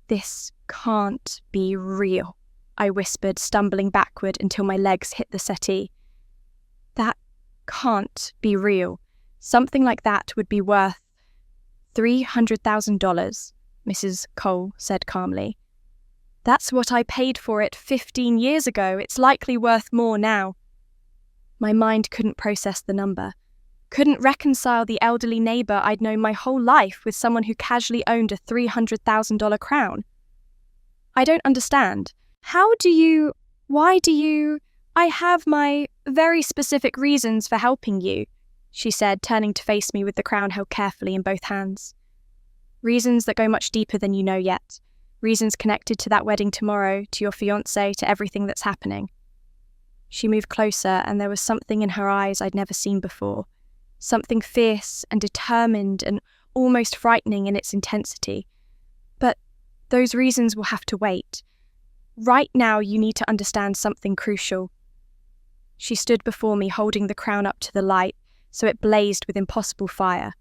"This can't be real," I whispered, stumbling backward until my legs hit the settee. "That can't be real. Something like that would be worth $300,000, Mrs. Cole said calmly. "That's what I paid for it 15 years ago. It's likely worth more now." My mind couldn't process the number, couldn't reconcile the elderly neighbour I'd known my whole life with someone who casually owned a $300,000 crown. "I don't understand. Why do you... I have my very specific reasons for helping you," she said, turning to face me with the crown held carefully in both hands. "Reasons that go much deeper than you know yet. Reasons connected to that wedding tomorrow, to your fiancé, to everything that's happening." She moved closer, and there was something in her eyes I'd never seen before. Something fierce and determined and almost frightening in its intensity. "But those reasons will have to wait. Right now you need to understand something crucial." She stood before me, holding the crown up to the light so it blazed with impossible fire.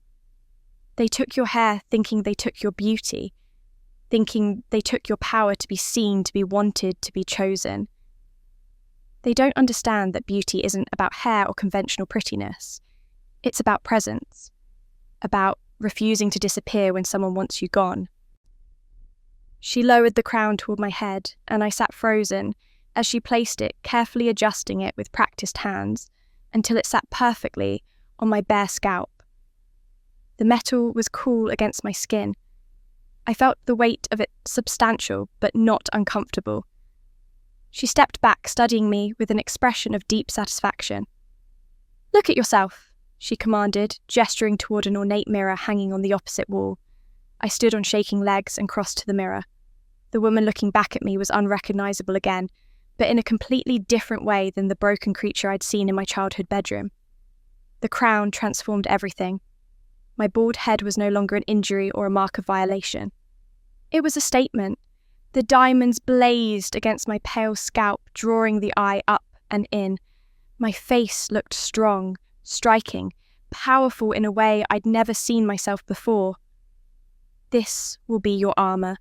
"They took your hair thinking they took your beauty, thinking they took your power to be seen, to be wanted, to be chosen. They don't understand that beauty isn't about hair or conventional prettiness. It's about presence, about refusing to disappear when someone wants you gone." She lowered the crown toward my head, and I sat frozen as she placed it, carefully adjusting it with practiced hands until it sat perfectly on my bare scalp. The metal was cool against my skin. I felt the weight of it substantial, but not uncomfortable. She stepped back, studying me with an expression of deep satisfaction. "Look at yourself," she commanded, gesturing toward an ornate mirror hanging on the opposite wall. I stood on shaking legs and crossed to the mirror. The woman looking back at me was unrecognizable again, but in a completely different way than the broken creature I'd seen in my childhood bedroom. The crown transformed everything. My bald head was no longer an injury or a mark of violation. It was a statement. The diamonds blazed against my pale scalp, drawing the eye up and in. My face looked strong, striking, powerful in a way I'd never seen myself before. "This will be your armour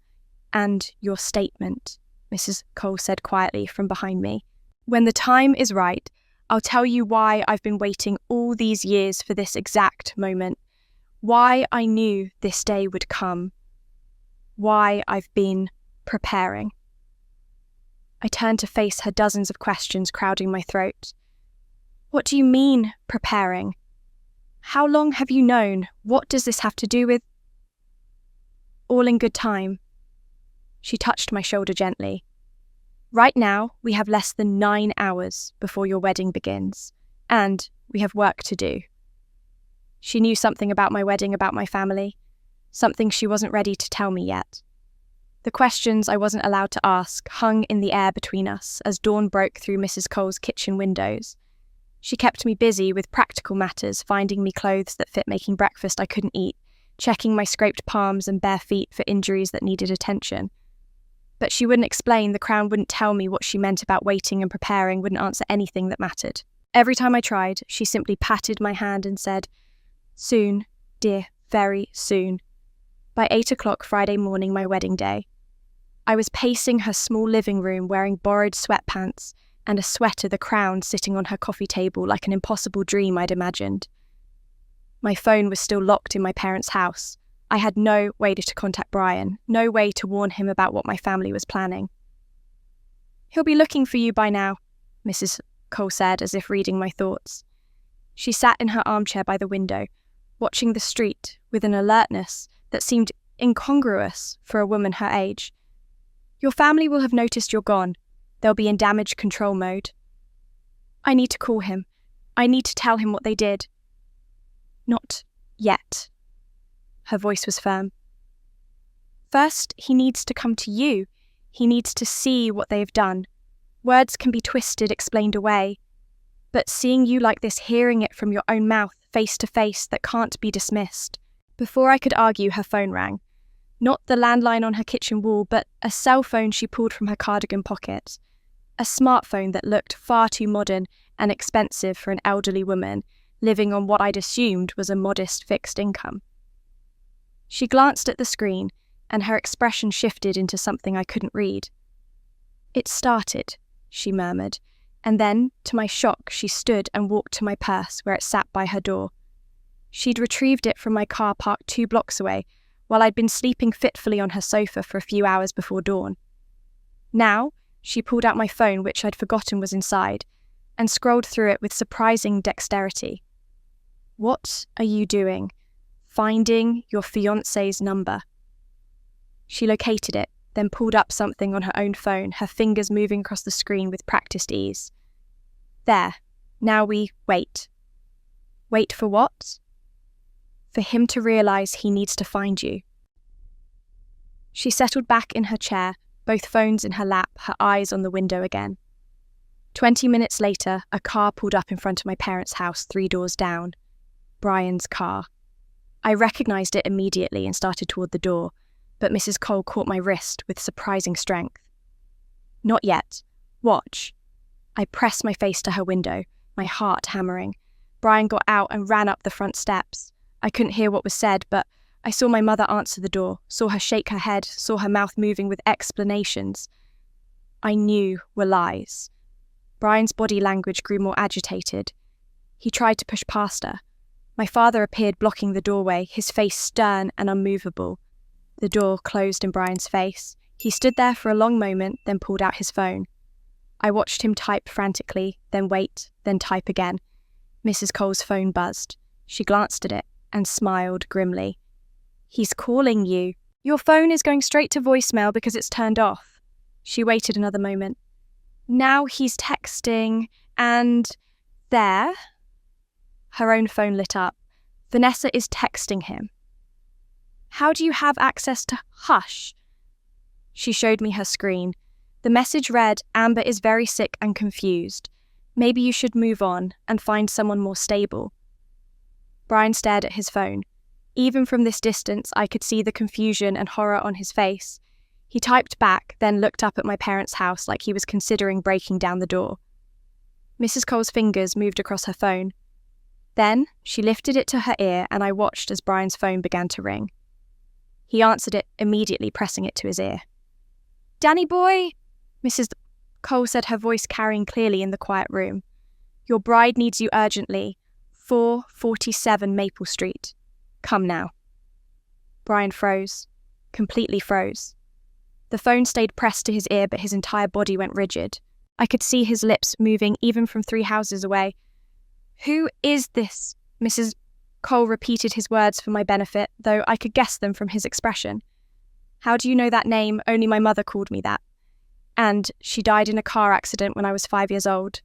and your statement," Mrs. Cole said quietly from behind me. "When the time is right, I'll tell you why I've been waiting all these years for this exact moment, why I knew this day would come, why I've been preparing." I turned to face her dozens of questions crowding my throat. "What do you mean, preparing? How long have you known? What does this have to do with—" "All in good time." She touched my shoulder gently. "Right now, we have less than 9 hours before your wedding begins, and we have work to do." She knew something about my wedding, about my family, something she wasn't ready to tell me yet. The questions I wasn't allowed to ask hung in the air between us as dawn broke through Mrs. Cole's kitchen windows. She kept me busy with practical matters, finding me clothes that fit making breakfast I couldn't eat, checking my scraped palms and bare feet for injuries that needed attention. But she wouldn't explain, the crown wouldn't tell me what she meant about waiting and preparing, wouldn't answer anything that mattered. Every time I tried, she simply patted my hand and said, "Soon, dear, very soon." By 8 o'clock Friday morning, my wedding day, I was pacing her small living room wearing borrowed sweatpants and a sweater the crown sitting on her coffee table like an impossible dream I'd imagined. My phone was still locked in my parents' house. I had no way to contact Brian, no way to warn him about what my family was planning. "He'll be looking for you by now," Mrs. Cole said, as if reading my thoughts. She sat in her armchair by the window, watching the street with an alertness that seemed incongruous for a woman her age. "Your family will have noticed you're gone. They'll be in damage control mode." "I need to call him. I need to tell him what they did." "Not yet." Her voice was firm. "First, he needs to come to you. He needs to see what they've done. Words can be twisted, explained away. But seeing you like this, hearing it from your own mouth, face to face, that can't be dismissed." Before I could argue, her phone rang. Not the landline on her kitchen wall, but a cell phone she pulled from her cardigan pocket. A smartphone that looked far too modern and expensive for an elderly woman living on what I'd assumed was a modest fixed income. She glanced at the screen, and her expression shifted into something I couldn't read. "It started," she murmured, and then, to my shock, she stood and walked to my purse where it sat by her door. She'd retrieved it from my car parked 2 blocks away, while I'd been sleeping fitfully on her sofa for a few hours before dawn. Now, she pulled out my phone, which I'd forgotten was inside, and scrolled through it with surprising dexterity. "What are you doing? Finding your fiancé's number." She located it, then pulled up something on her own phone, her fingers moving across the screen with practiced ease. "There. Now we wait." "Wait for what?" "For him to realise he needs to find you." She settled back in her chair, both phones in her lap, her eyes on the window again. 20 minutes later, a car pulled up in front of my parents' house 3 doors down. Brian's car. I recognised it immediately and started toward the door, but Mrs. Cole caught my wrist with surprising strength. "Not yet. Watch." I pressed my face to her window, my heart hammering. Brian got out and ran up the front steps. I couldn't hear what was said, but I saw my mother answer the door, saw her shake her head, saw her mouth moving with explanations I knew were lies. Brian's body language grew more agitated. He tried to push past her. My father appeared blocking the doorway, his face stern and unmovable. The door closed in Brian's face. He stood there for a long moment, then pulled out his phone. I watched him type frantically, then wait, then type again. Mrs. Cole's phone buzzed. She glanced at it and smiled grimly. "He's calling you. Your phone is going straight to voicemail because it's turned off." She waited another moment. "Now he's texting, and there." Her own phone lit up. "Vanessa is texting him." "How do you have access to—" "Hush." She showed me her screen. The message read, "Amber is very sick and confused. Maybe you should move on and find someone more stable." Brian stared at his phone. Even from this distance, I could see the confusion and horror on his face. He typed back, then looked up at my parents' house like he was considering breaking down the door. Mrs. Cole's fingers moved across her phone. Then, she lifted it to her ear, and I watched as Brian's phone began to ring. He answered it, immediately pressing it to his ear. "Danny boy," Mrs. Cole said, her voice carrying clearly in the quiet room. "Your bride needs you urgently. 447 Maple Street. Come now." Brian froze. Completely froze. The phone stayed pressed to his ear, but his entire body went rigid. I could see his lips moving even from 3 houses away. "Who is this?" Mrs. Cole repeated his words for my benefit, though I could guess them from his expression. "How do you know that name? Only my mother called me that. And she died in a car accident when I was 5 years old."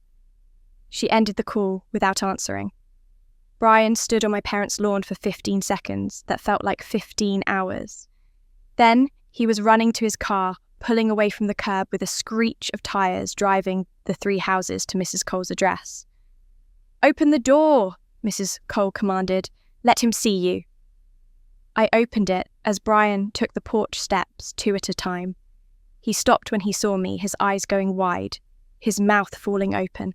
She ended the call without answering. Brian stood on my parents' lawn for 15 seconds that felt like 15 hours. Then he was running to his car, pulling away from the curb with a screech of tyres, driving the 3 houses to Mrs. Cole's address. "Open the door," Mrs. Cole commanded. "Let him see you." I opened it as Brian took the porch steps 2 at a time. He stopped when he saw me, his eyes going wide, his mouth falling open.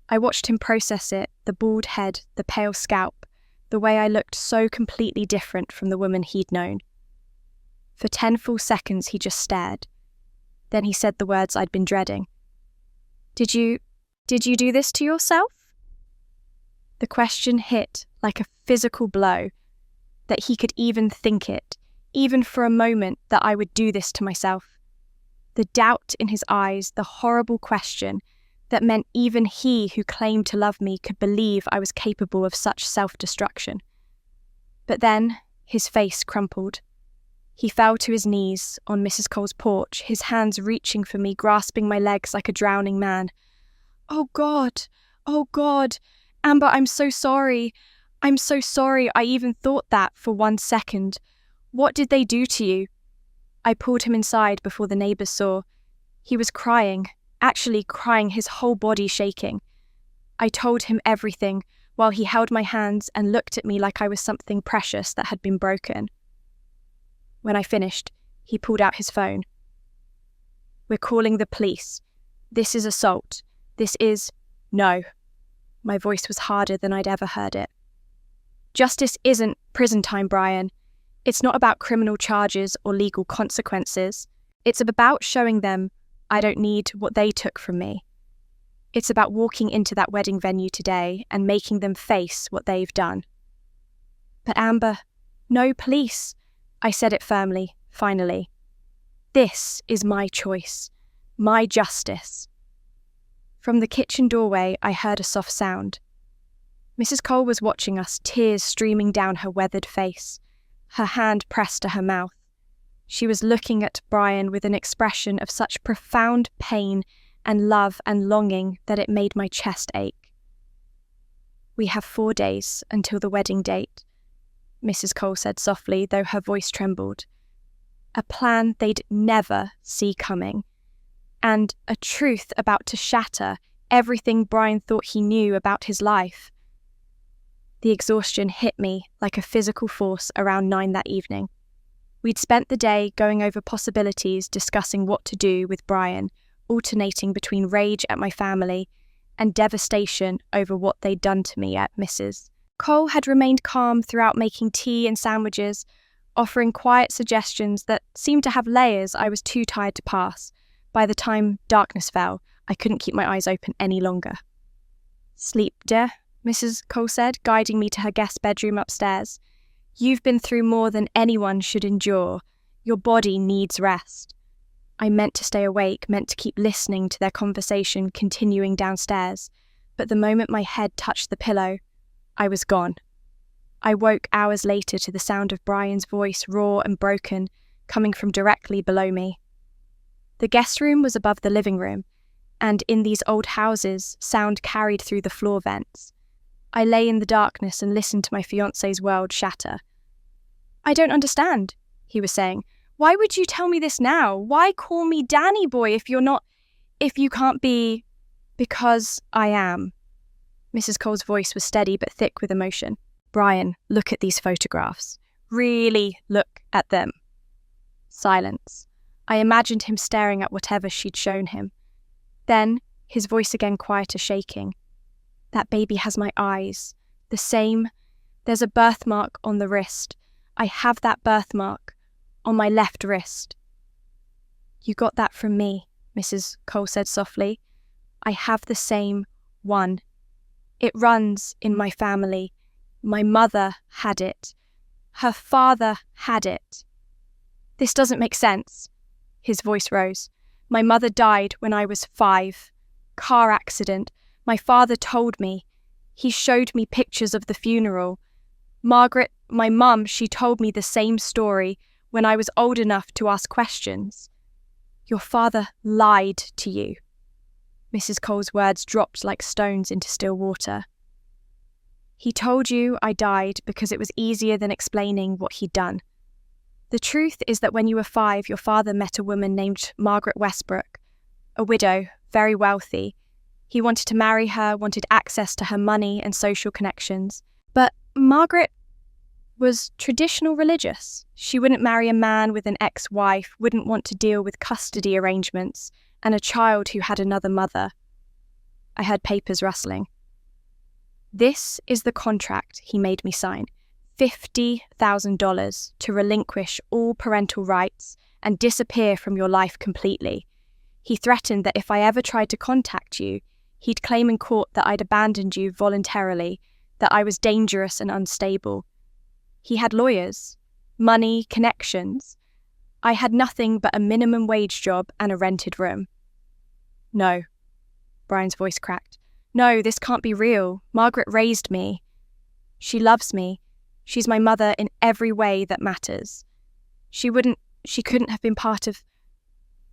I watched him process it, the bald head, the pale scalp, the way I looked so completely different from the woman he'd known. For 10 full seconds he just stared. Then he said the words I'd been dreading. Did you do this to yourself?" The question hit like a physical blow, that he could even think it, even for a moment, that I would do this to myself. The doubt in his eyes, the horrible question, that meant even he who claimed to love me could believe I was capable of such self-destruction. But then, His face crumpled. He fell to his knees on Mrs. Cole's porch, his hands reaching for me, grasping my legs like a drowning man. "Oh God! Oh God! Amber, I'm so sorry. I'm so sorry I even thought that for 1 second. What did they do to you?" I pulled him inside before the neighbours saw. He was crying, actually crying, his whole body shaking. I told him everything while he held my hands and looked at me like I was something precious that had been broken. When I finished, he pulled out his phone. "We're calling the police. This is assault. This is..." "No." My voice was harder than I'd ever heard it. "Justice isn't prison time, Brian. It's not about criminal charges or legal consequences. It's about showing them I don't need what they took from me. It's about walking into that wedding venue today and making them face what they've done." "But Amber..." "No police." I said it firmly, finally. "This is my choice. My justice." From the kitchen doorway, I heard a soft sound. Mrs. Cole was watching us, tears streaming down her weathered face, her hand pressed to her mouth. She was looking at Brian with an expression of such profound pain and love and longing that it made my chest ache. "We have 4 days until the wedding date," Mrs. Cole said softly, though her voice trembled. A plan they'd never see coming, and a truth about to shatter everything Brian thought he knew about his life. The exhaustion hit me like a physical force around 9 that evening. We'd spent the day going over possibilities, discussing what to do with Brian, alternating between rage at my family and devastation over what they'd done to me at Mrs. Cole had remained calm throughout, making tea and sandwiches, offering quiet suggestions that seemed to have layers I was too tired to pass. By the time darkness fell, I couldn't keep my eyes open any longer. "Sleep, dear," Mrs. Cole said, guiding me to her guest bedroom upstairs. "You've been through more than anyone should endure. Your body needs rest." I meant to stay awake, meant to keep listening to their conversation continuing downstairs, but the moment my head touched the pillow, I was gone. I woke hours later to the sound of Brian's voice, raw and broken, coming from directly below me. The guest room was above the living room, and in these old houses, sound carried through the floor vents. I lay in the darkness and listened to my fiancé's world shatter. "I don't understand," he was saying. "Why would you tell me this now? Why call me Danny boy if you can't be..." "Because I am." Mrs. Cole's voice was steady but thick with emotion. "Brian, look at these photographs. Really look at them." Silence. I imagined him staring at whatever she'd shown him. Then, his voice again quieter, shaking. "That baby has my eyes. The same. There's a birthmark on the wrist. I have that birthmark on my left wrist." "You got that from me," Mrs. Cole said softly. "I have the same one. It runs in my family. My mother had it. Her father had it." "This doesn't make sense." His voice rose. "My mother died when I was 5. Car accident. My father told me. He showed me pictures of the funeral. Margaret, my mum, she told me the same story when I was old enough to ask questions. Your father lied to you." Mrs. Cole's words dropped like stones into still water. "He told you I died because it was easier than explaining what he'd done. The truth is that when you were 5, your father met a woman named Margaret Westbrook, a widow, very wealthy. He wanted to marry her, wanted access to her money and social connections. But Margaret was traditional religious. She wouldn't marry a man with an ex-wife, wouldn't want to deal with custody arrangements, and a child who had another mother." I heard papers rustling. "This is the contract he made me sign. $50,000 to relinquish all parental rights and disappear from your life completely. He threatened that if I ever tried to contact you, he'd claim in court that I'd abandoned you voluntarily, that I was dangerous and unstable. He had lawyers, money, connections. I had nothing but a minimum wage job and a rented room." "No." Brian's voice cracked. "No, this can't be real. Margaret raised me. She loves me. She's my mother in every way that matters. She couldn't have been part of...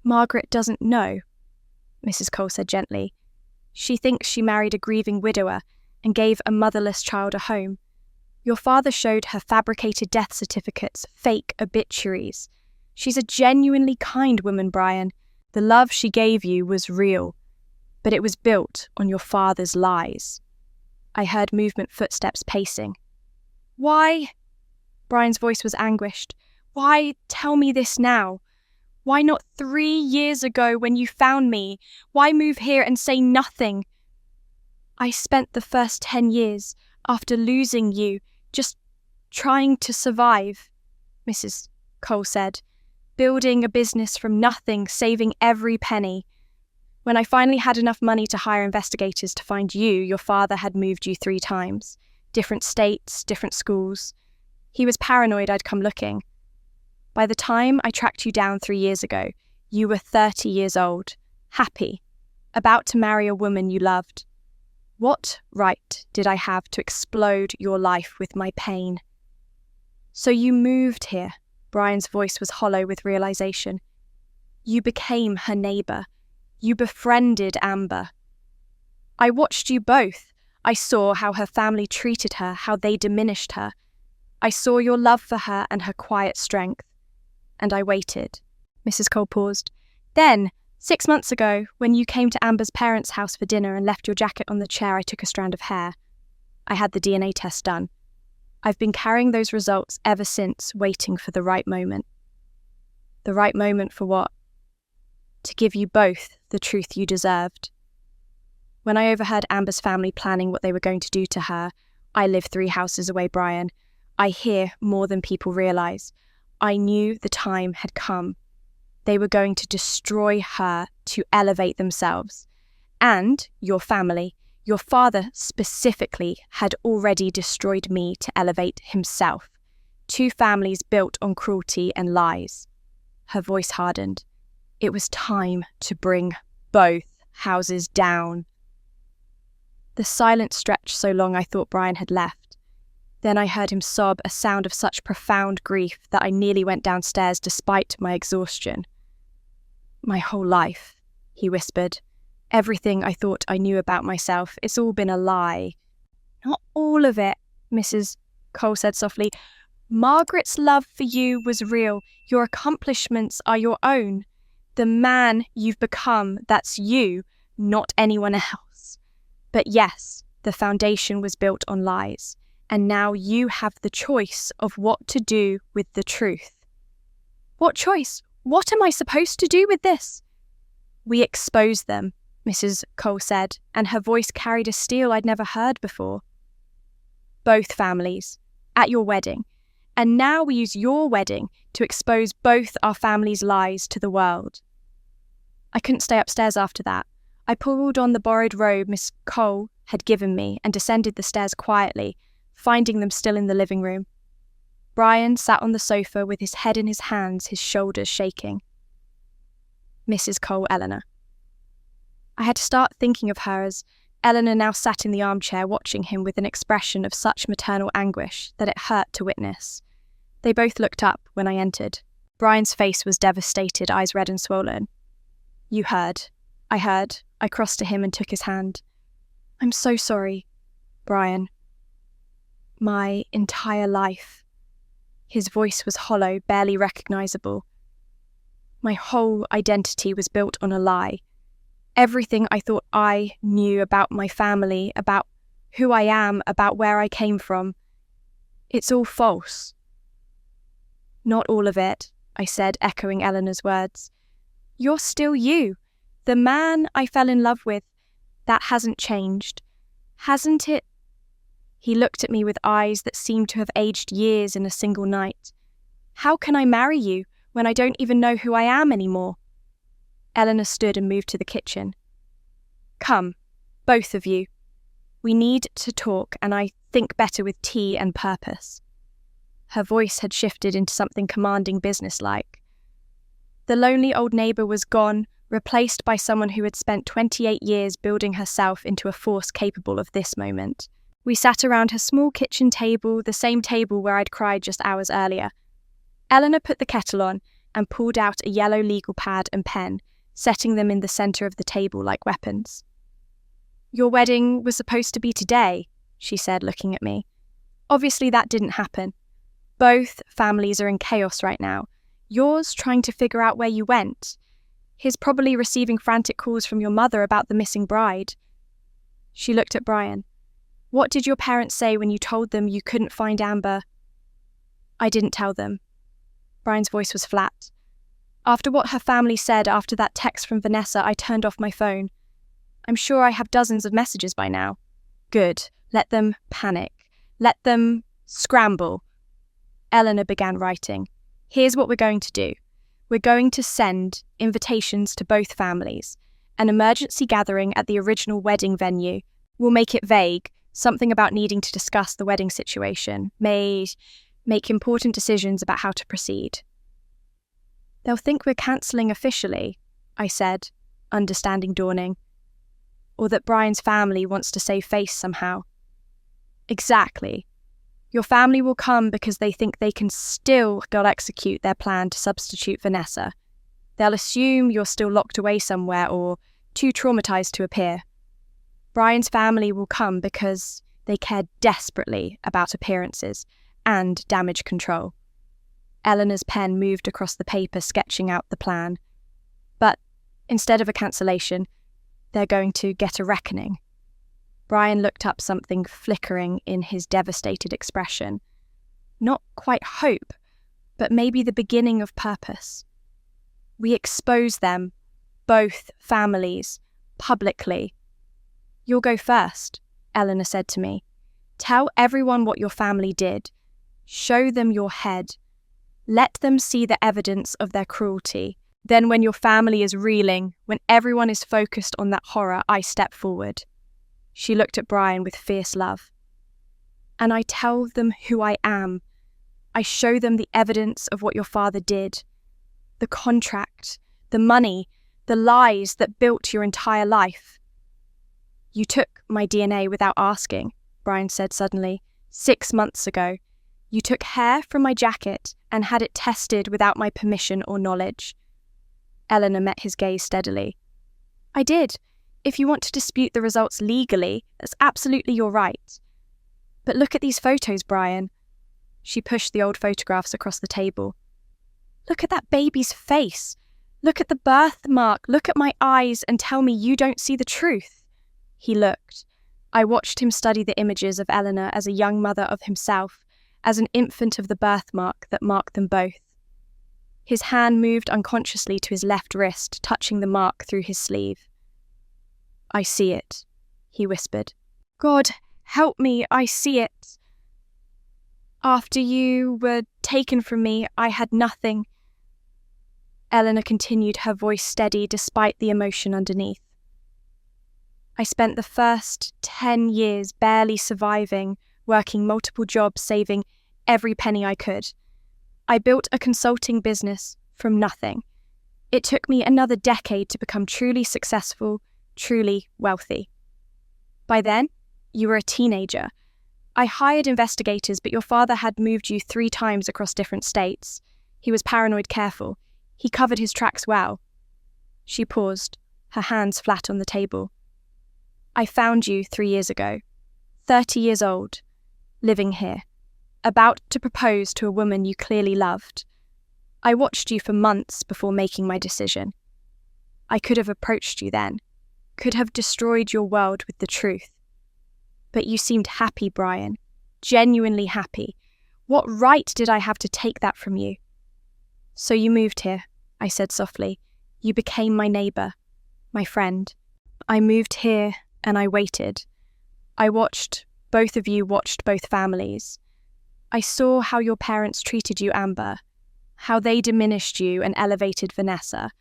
Margaret doesn't know, Mrs. Cole said gently. She thinks she married a grieving widower and gave a motherless child a home. Your father showed her fabricated death certificates, fake obituaries. She's a genuinely kind woman, Brian. The love she gave you was real, but it was built on your father's lies. I heard movement, footsteps pacing. Why? Brian's voice was anguished. Why tell me this now? Why not 3 years ago when you found me? Why move here and say nothing? I spent the first 10 years, after losing you, just trying to survive, Mrs. Cole said, building a business from nothing, saving every penny. When I finally had enough money to hire investigators to find you, your father had moved you 3 times. Different states, different schools. He was paranoid I'd come looking. By the time I tracked you down 3 years ago, you were 30 years old, happy, about to marry a woman you loved. What right did I have to explode your life with my pain? So you moved here. Brian's voice was hollow with realization. You became her neighbour. You befriended Amber. I watched you both. I saw how her family treated her, how they diminished her. I saw your love for her and her quiet strength. And I waited. Mrs. Cole paused. Then, 6 months ago, when you came to Amber's parents' house for dinner and left your jacket on the chair, I took a strand of hair. I had the DNA test done. I've been carrying those results ever since, waiting for the right moment. The right moment for what? To give you both the truth you deserved. When I overheard Amber's family planning what they were going to do to her, I live 3 houses away, Brian. I hear more than people realise. I knew the time had come. They were going to destroy her to elevate themselves. And your family, your father specifically, had already destroyed me to elevate himself. 2 families built on cruelty and lies. Her voice hardened. It was time to bring both houses down. The silence stretched so long I thought Brian had left. Then I heard him sob, a sound of such profound grief that I nearly went downstairs despite my exhaustion. My whole life, he whispered. Everything I thought I knew about myself, it's all been a lie. Not all of it, Mrs. Cole said softly. Margaret's love for you was real. Your accomplishments are your own. The man you've become, that's you, not anyone else. But yes, the foundation was built on lies. And now you have the choice of what to do with the truth. What choice? What am I supposed to do with this? We expose them, Mrs. Cole said, and her voice carried a steel I'd never heard before. Both families, at your wedding. And now we use your wedding to expose both our families' lies to the world. I couldn't stay upstairs after that. I pulled on the borrowed robe Miss Cole had given me and descended the stairs quietly, finding them still in the living room. Brian sat on the sofa with his head in his hands, his shoulders shaking. Mrs. Cole Eleanor. I had to start thinking of her as Eleanor now sat in the armchair watching him with an expression of such maternal anguish that it hurt to witness. They both looked up when I entered. Brian's face was devastated, eyes red and swollen. You heard. I heard. I crossed to him and took his hand. I'm so sorry, Brian. My entire life. His voice was hollow, barely recognisable. My whole identity was built on a lie. Everything I thought I knew about my family, about who I am, about where I came from, it's all false. Not all of it, I said, echoing Eleanor's words. You're still you. The man I fell in love with, that hasn't changed. Hasn't it? He looked at me with eyes that seemed to have aged years in a single night. How can I marry you when I don't even know who I am anymore? Eleanor stood and moved to the kitchen. Come, both of you. We need to talk, and I think better with tea and purpose. Her voice had shifted into something commanding, businesslike. The lonely old neighbour was gone, replaced by someone who had spent 28 years building herself into a force capable of this moment. We sat around her small kitchen table, the same table where I'd cried just hours earlier. Eleanor put the kettle on and pulled out a yellow legal pad and pen, setting them in the centre of the table like weapons. "Your wedding was supposed to be today," she said, looking at me. "Obviously that didn't happen. Both families are in chaos right now. Yours trying to figure out where you went. His probably receiving frantic calls from your mother about the missing bride." She looked at Brian. "What did your parents say when you told them you couldn't find Amber?" "I didn't tell them." Brian's voice was flat. "After what her family said after that text from Vanessa, I turned off my phone. I'm sure I have dozens of messages by now." "Good. Let them panic. Let them scramble." Eleanor began writing. "Here's what we're going to do. We're going to send invitations to both families. An emergency gathering at the original wedding venue. We'll make it vague, something about needing to discuss the wedding situation, make important decisions about how to proceed." "They'll think we're cancelling officially," I said, understanding dawning. "Or that Brian's family wants to save face somehow." "Exactly. Your family will come because they think they can still go execute their plan to substitute Vanessa. They'll assume you're still locked away somewhere or too traumatized to appear. Brian's family will come because they care desperately about appearances and damage control." Eleanor's pen moved across the paper, sketching out the plan. "But instead of a cancellation, they're going to get a reckoning." Brian looked up, something flickering in his devastated expression. Not quite hope, but maybe the beginning of purpose. "We expose them, both families, publicly." "You'll go first," Eleanor said to me. "Tell everyone what your family did. Show them your head. Let them see the evidence of their cruelty. Then when your family is reeling, when everyone is focused on that horror, I step forward." She looked at Brian with fierce love. "And I tell them who I am. I show them the evidence of what your father did. The contract, the money, the lies that built your entire life." "You took my DNA without asking," Brian said suddenly. 6 months ago. You took hair from my jacket and had it tested without my permission or knowledge." Eleanor met his gaze steadily. "I did. If you want to dispute the results legally, that's absolutely your right. But look at these photos, Brian." She pushed the old photographs across the table. "Look at that baby's face. Look at the birthmark. Look at my eyes and tell me you don't see the truth." He looked. I watched him study the images of Eleanor as a young mother of himself, as an infant of the birthmark that marked them both. His hand moved unconsciously to his left wrist, touching the mark through his sleeve. "I see it," he whispered. "God, help me, I see it. After you were taken from me, I had nothing." Eleanor continued, her voice steady despite the emotion underneath. "I spent the first 10 years barely surviving, working multiple jobs, saving every penny I could. I built a consulting business from nothing. It took me another decade to become truly successful, truly wealthy. By then, you were a teenager. I hired investigators, but your father had moved you 3 times across different states. He was paranoid careful. He covered his tracks well." She paused, her hands flat on the table. "I found you 3 years ago, 30 years old, living here, about to propose to a woman you clearly loved. I watched you for months before making my decision. I could have approached you then, could have destroyed your world with the truth. But you seemed happy, Brian, genuinely happy. What right did I have to take that from you?" "So you moved here," I said softly. "You became my neighbour, my friend. I moved here and I waited. I watched, both of you watched both families. I saw how your parents treated you, Amber, how they diminished you and elevated Vanessa.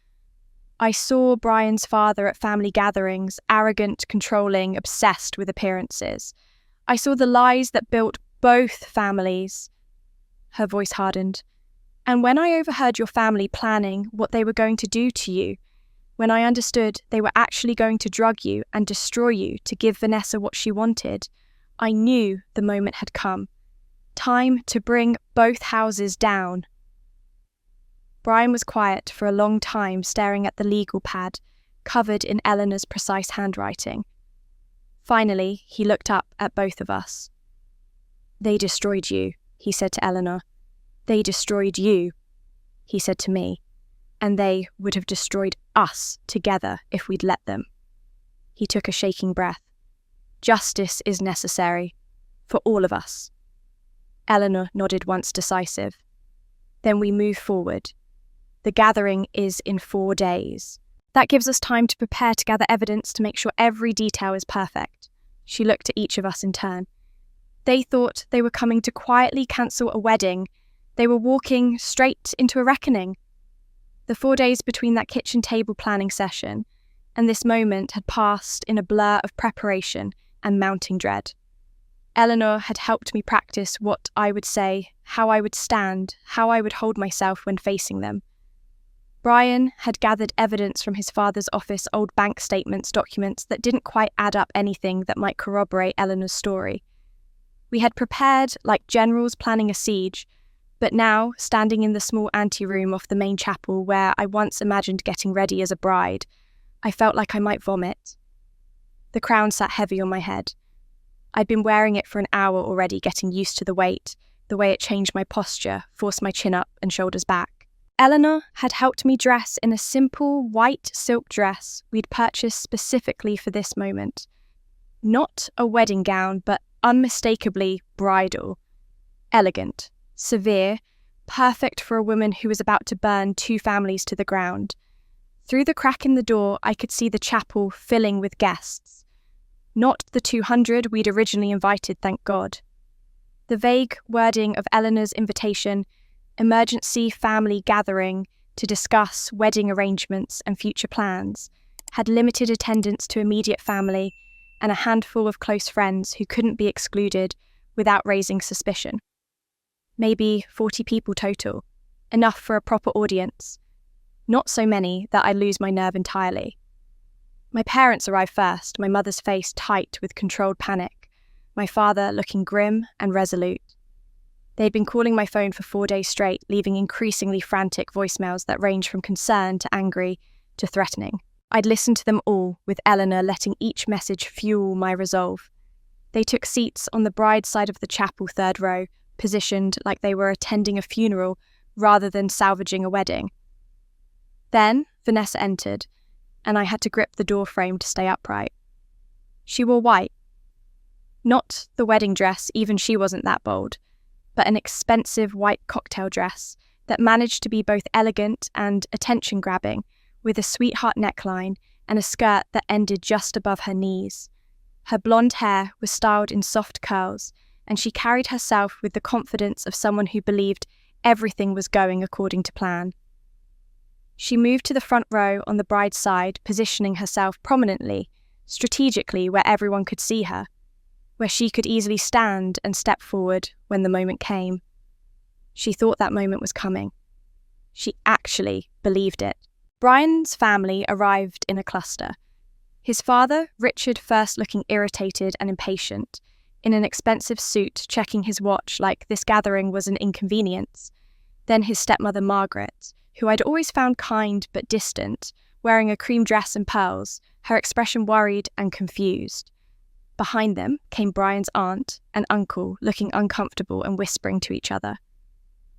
I saw Brian's father at family gatherings, arrogant, controlling, obsessed with appearances. I saw the lies that built both families." Her voice hardened. "And when I overheard your family planning what they were going to do to you, when I understood they were actually going to drug you and destroy you to give Vanessa what she wanted, I knew the moment had come. Time to bring both houses down. Brian was quiet for a long time, staring at the legal pad, covered in Eleanor's precise handwriting. Finally, he looked up at both of us. "They destroyed you," he said to Eleanor. "They destroyed you," he said to me. "And they would have destroyed us together if we'd let them." He took a shaking breath. "Justice is necessary. For all of us." Eleanor nodded once, decisive. "Then we move forward. The gathering is in 4 days. That gives us time to prepare to gather evidence to make sure every detail is perfect." She looked at each of us in turn. They thought they were coming to quietly cancel a wedding. They were walking straight into a reckoning. The 4 days between that kitchen table planning session and this moment had passed in a blur of preparation and mounting dread. Eleanor had helped me practice what I would say, how I would stand, how I would hold myself when facing them. Brian had gathered evidence from his father's office, old bank statements, documents that didn't quite add up anything that might corroborate Eleanor's story. We had prepared like generals planning a siege, but now, standing in the small anteroom off the main chapel where I once imagined getting ready as a bride, I felt like I might vomit. The crown sat heavy on my head. I'd been wearing it for an hour already, getting used to the weight, the way it changed my posture, forced my chin up and shoulders back. Eleanor had helped me dress in a simple white silk dress we'd purchased specifically for this moment. Not a wedding gown, but unmistakably bridal. Elegant, severe, perfect for a woman who was about to burn 2 families to the ground. Through the crack in the door, I could see the chapel filling with guests. Not the 200 we'd originally invited, thank God. The vague wording of Eleanor's invitation, emergency family gathering to discuss wedding arrangements and future plans, had limited attendance to immediate family and a handful of close friends who couldn't be excluded without raising suspicion. Maybe 40 people total, enough for a proper audience. Not so many that I lose my nerve entirely. My parents arrived first, my mother's face tight with controlled panic, my father looking grim and resolute. They'd been calling my phone for 4 days straight, leaving increasingly frantic voicemails that ranged from concerned to angry to threatening. I'd listened to them all, with Eleanor letting each message fuel my resolve. They took seats on the bride's side of the chapel, 3rd row, positioned like they were attending a funeral rather than salvaging a wedding. Then Vanessa entered, and I had to grip the door frame to stay upright. She wore white. Not the wedding dress, even she wasn't that bold, but an expensive white cocktail dress that managed to be both elegant and attention-grabbing, with a sweetheart neckline and a skirt that ended just above her knees. Her blonde hair was styled in soft curls, and she carried herself with the confidence of someone who believed everything was going according to plan. She moved to the front row on the bride's side, positioning herself prominently, strategically where everyone could see her, where she could easily stand and step forward when the moment came. She thought that moment was coming. She actually believed it. Brian's family arrived in a cluster. His father, Richard, first looking irritated and impatient, in an expensive suit, checking his watch like this gathering was an inconvenience. Then his stepmother, Margaret, who I'd always found kind but distant, wearing a cream dress and pearls, her expression worried and confused. Behind them came Brian's aunt and uncle, looking uncomfortable and whispering to each other.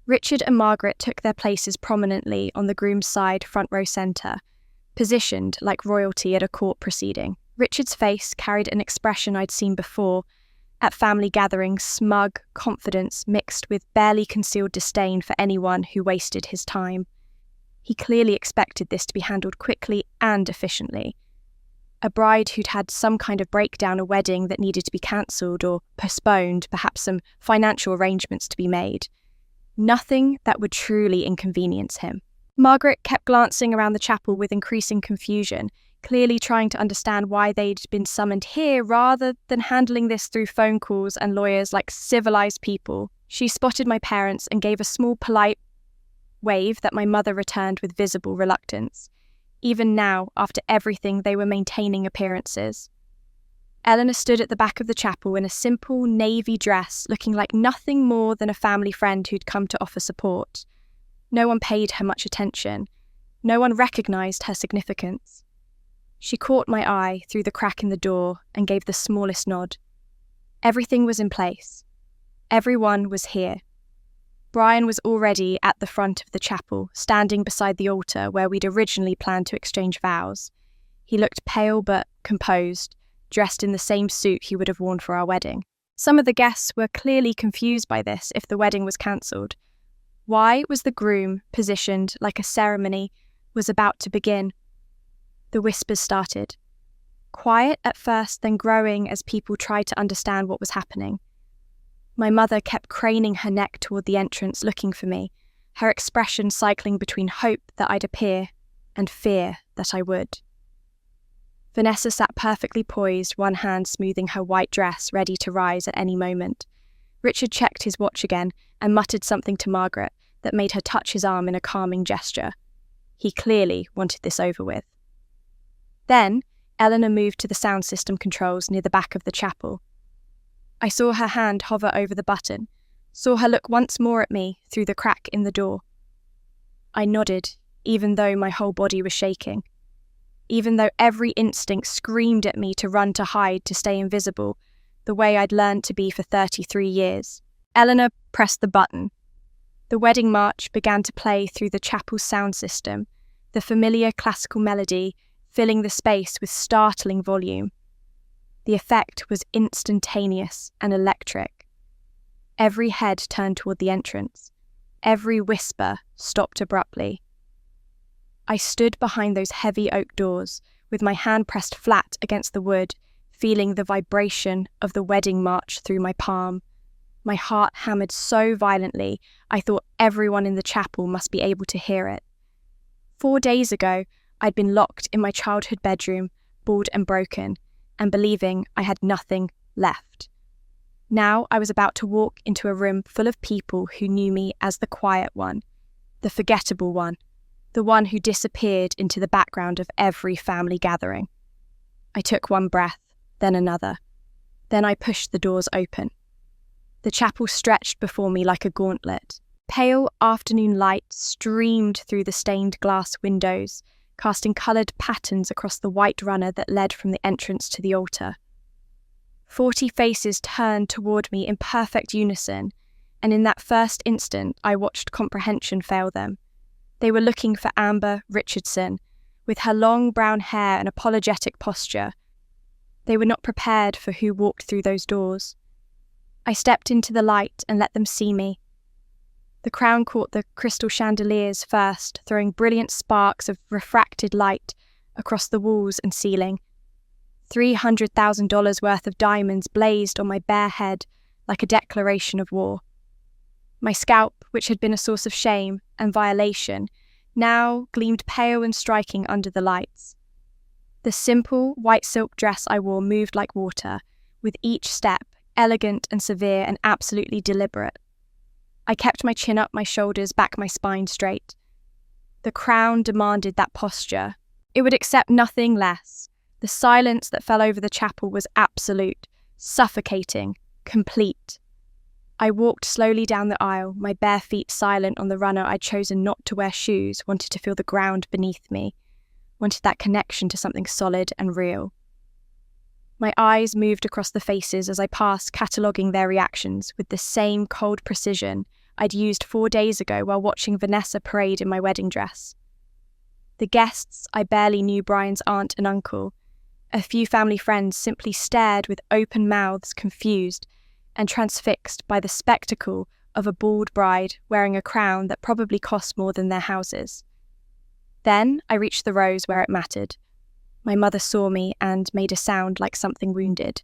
Richard and Margaret took their places prominently on the groom's side, front row centre, positioned like royalty at a court proceeding. Richard's face carried an expression I'd seen before at family gatherings, smug confidence mixed with barely concealed disdain for anyone who wasted his time. He clearly expected this to be handled quickly and efficiently. A bride who'd had some kind of breakdown, a wedding that needed to be cancelled or postponed, perhaps some financial arrangements to be made. Nothing that would truly inconvenience him. Margaret kept glancing around the chapel with increasing confusion, clearly trying to understand why they'd been summoned here rather than handling this through phone calls and lawyers like civilized people. She spotted my parents and gave a small polite wave that my mother returned with visible reluctance. Even now, after everything, they were maintaining appearances. Eleanor stood at the back of the chapel in a simple navy dress, looking like nothing more than a family friend who'd come to offer support. No one paid her much attention. No one recognised her significance. She caught my eye through the crack in the door and gave the smallest nod. Everything was in place. Everyone was here. Brian was already at the front of the chapel, standing beside the altar where we'd originally planned to exchange vows. He looked pale but composed, dressed in the same suit he would have worn for our wedding. Some of the guests were clearly confused by this if the wedding was cancelled. Why was the groom positioned like a ceremony was about to begin? The whispers started. Quiet at first, then growing as people tried to understand what was happening. My mother kept craning her neck toward the entrance, looking for me, her expression cycling between hope that I'd appear and fear that I would. Vanessa sat perfectly poised, one hand smoothing her white dress, ready to rise at any moment. Richard checked his watch again and muttered something to Margaret that made her touch his arm in a calming gesture. He clearly wanted this over with. Then, Eleanor moved to the sound system controls near the back of the chapel. I saw her hand hover over the button, saw her look once more at me through the crack in the door. I nodded, even though my whole body was shaking. Even though every instinct screamed at me to run, to hide, to stay invisible, the way I'd learned to be for 33 years. Eleanor pressed the button. The wedding march began to play through the chapel's sound system, the familiar classical melody filling the space with startling volume. The effect was instantaneous and electric. Every head turned toward the entrance. Every whisper stopped abruptly. I stood behind those heavy oak doors, with my hand pressed flat against the wood, feeling the vibration of the wedding march through my palm. My heart hammered so violently, I thought everyone in the chapel must be able to hear it. 4 days ago, I'd been locked in my childhood bedroom, bald and broken, and believing I had nothing left. Now I was about to walk into a room full of people who knew me as the quiet one, the forgettable one, the one who disappeared into the background of every family gathering. I took one breath, then another. Then I pushed the doors open. The chapel stretched before me like a gauntlet. Pale afternoon light streamed through the stained glass windows, casting coloured patterns across the white runner that led from the entrance to the altar. 40 faces turned toward me in perfect unison, and in that first instant I watched comprehension fail them. They were looking for Amber Richardson, with her long brown hair and apologetic posture. They were not prepared for who walked through those doors. I stepped into the light and let them see me. The crown caught the crystal chandeliers first, throwing brilliant sparks of refracted light across the walls and ceiling. $300,000 worth of diamonds blazed on my bare head like a declaration of war. My scalp, which had been a source of shame and violation, now gleamed pale and striking under the lights. The simple white silk dress I wore moved like water, with each step elegant and severe and absolutely deliberate. I kept my chin up, my shoulders back, my spine straight. The crown demanded that posture. It would accept nothing less. The silence that fell over the chapel was absolute, suffocating, complete. I walked slowly down the aisle, my bare feet silent on the runner I'd chosen not to wear shoes, wanted to feel the ground beneath me, wanted that connection to something solid and real. My eyes moved across the faces as I passed, cataloguing their reactions with the same cold precision I'd used 4 days ago while watching Vanessa parade in my wedding dress. The guests I barely knew Brian's aunt and uncle. A few family friends simply stared with open mouths, confused and transfixed by the spectacle of a bald bride wearing a crown that probably cost more than their houses. Then I reached the rows where it mattered. My mother saw me and made a sound like something wounded.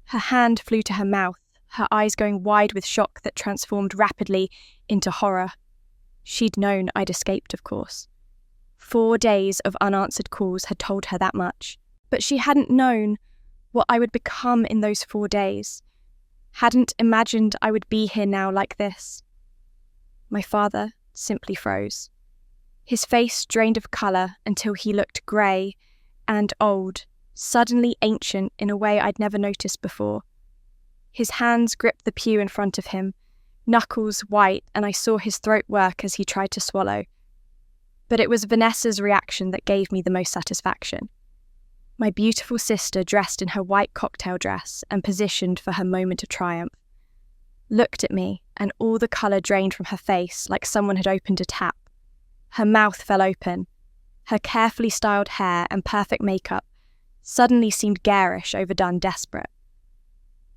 Her hand flew to her mouth, her eyes going wide with shock that transformed rapidly into horror. She'd known I'd escaped, of course. 4 days of unanswered calls had told her that much, but she hadn't known what I would become in those 4 days. Hadn't imagined I would be here now like this. My father simply froze. His face drained of colour until he looked grey and old, suddenly ancient in a way I'd never noticed before. His hands gripped the pew in front of him, knuckles white, and I saw his throat work as he tried to swallow. But it was Vanessa's reaction that gave me the most satisfaction. My beautiful sister, dressed in her white cocktail dress and positioned for her moment of triumph, looked at me, and all the colour drained from her face like someone had opened a tap. Her mouth fell open. Her carefully styled hair and perfect makeup suddenly seemed garish, overdone, desperate.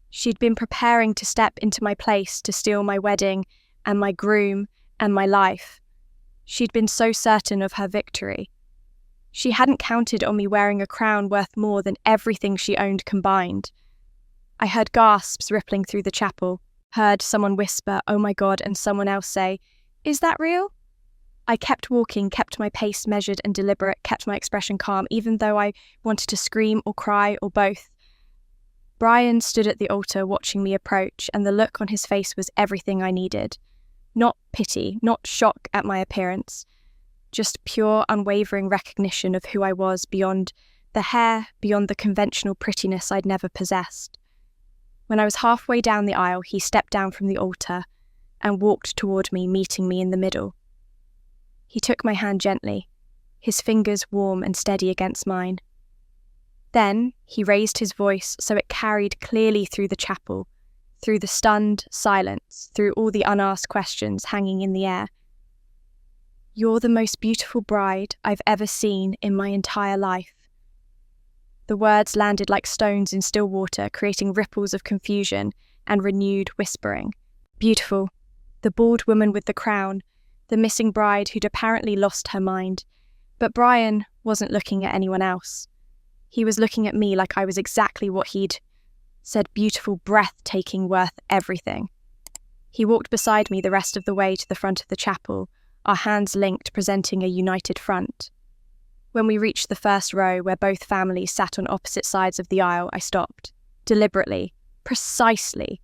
She'd been preparing to step into my place to steal my wedding and my groom and my life. She'd been so certain of her victory. She hadn't counted on me wearing a crown worth more than everything she owned combined. I heard gasps rippling through the chapel, heard someone whisper, "Oh my God," and someone else say, "Is that real?" I kept walking, kept my pace measured and deliberate, kept my expression calm, even though I wanted to scream or cry or both. Brian stood at the altar watching me approach, and the look on his face was everything I needed. Not pity, not shock at my appearance, just pure, unwavering recognition of who I was beyond the hair, beyond the conventional prettiness I'd never possessed. When I was halfway down the aisle, he stepped down from the altar and walked toward me, meeting me in the middle. He took my hand gently, his fingers warm and steady against mine. Then he raised his voice so it carried clearly through the chapel, through the stunned silence, through all the unasked questions hanging in the air. "You're the most beautiful bride I've ever seen in my entire life." The words landed like stones in still water, creating ripples of confusion and renewed whispering. Beautiful, the bald woman with the crown, the missing bride who'd apparently lost her mind. But Brian wasn't looking at anyone else. He was looking at me like I was exactly what he'd said: beautiful, breathtaking, worth everything. He walked beside me the rest of the way to the front of the chapel, our hands linked, presenting a united front. When we reached the first row, where both families sat on opposite sides of the aisle, I stopped, deliberately, precisely.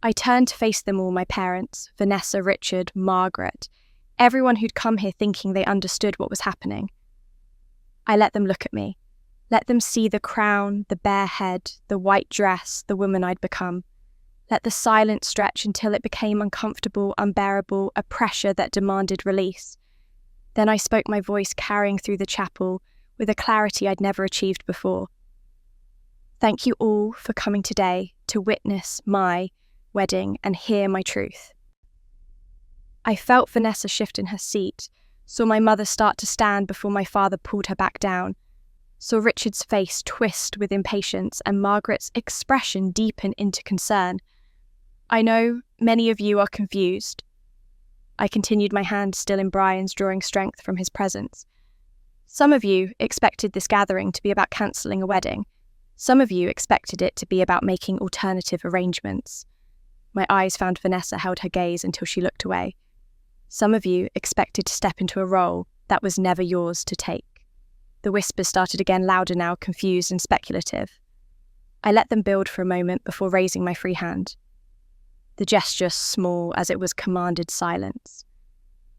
I turned to face them all, my parents, Vanessa, Richard, Margaret, everyone who'd come here thinking they understood what was happening. I let them look at me. Let them see the crown, the bare head, the white dress, the woman I'd become. Let the silence stretch until it became uncomfortable, unbearable, a pressure that demanded release. Then I spoke, my voice carrying through the chapel with a clarity I'd never achieved before. Thank you all for coming today to witness my wedding and hear my truth. I felt Vanessa shift in her seat, saw my mother start to stand before my father pulled her back down, saw Richard's face twist with impatience and Margaret's expression deepen into concern. I know many of you are confused. I continued, my hand still in Brian's, drawing strength from his presence. Some of you expected this gathering to be about cancelling a wedding. Some of you expected it to be about making alternative arrangements. My eyes found Vanessa, held her gaze until she looked away. Some of you expected to step into a role that was never yours to take. The whispers started again, louder now, confused and speculative. I let them build for a moment before raising my free hand. The gesture small as it was commanded silence.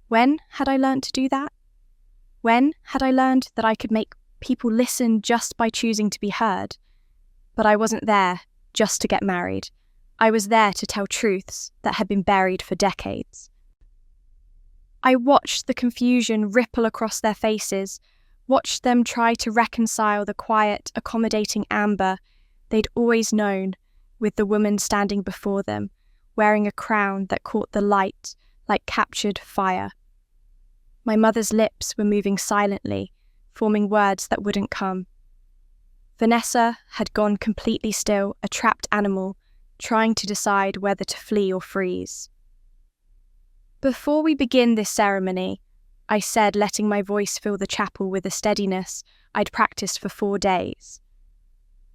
When had I learned to do that? When had I learned that I could make people listen just by choosing to be heard? But I wasn't there just to get married. I was there to tell truths that had been buried for decades. I watched the confusion ripple across their faces, watched them try to reconcile the quiet, accommodating amber they'd always known with the woman standing before them, wearing a crown that caught the light like captured fire. My mother's lips were moving silently, forming words that wouldn't come. Vanessa had gone completely still, a trapped animal, trying to decide whether to flee or freeze. Before we begin this ceremony, I said, letting my voice fill the chapel with a steadiness I'd practiced for 4 days.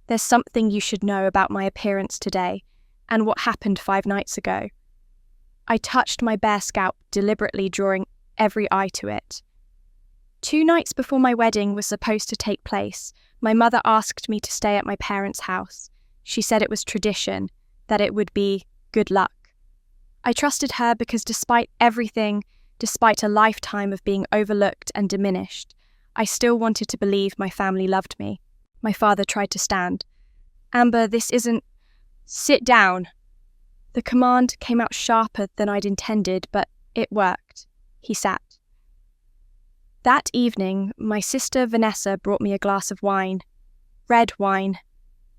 There's something you should know about my appearance today and what happened 5 nights ago. I touched my bare scalp, deliberately drawing every eye to it. 2 nights before my wedding was supposed to take place, my mother asked me to stay at my parents' house. She said it was tradition, that it would be good luck. I trusted her because despite everything, despite a lifetime of being overlooked and diminished, I still wanted to believe my family loved me. My father tried to stand. Amber, this isn't... Sit down. The command came out sharper than I'd intended, but it worked. He sat. That evening, my sister Vanessa brought me a glass of wine. Red wine.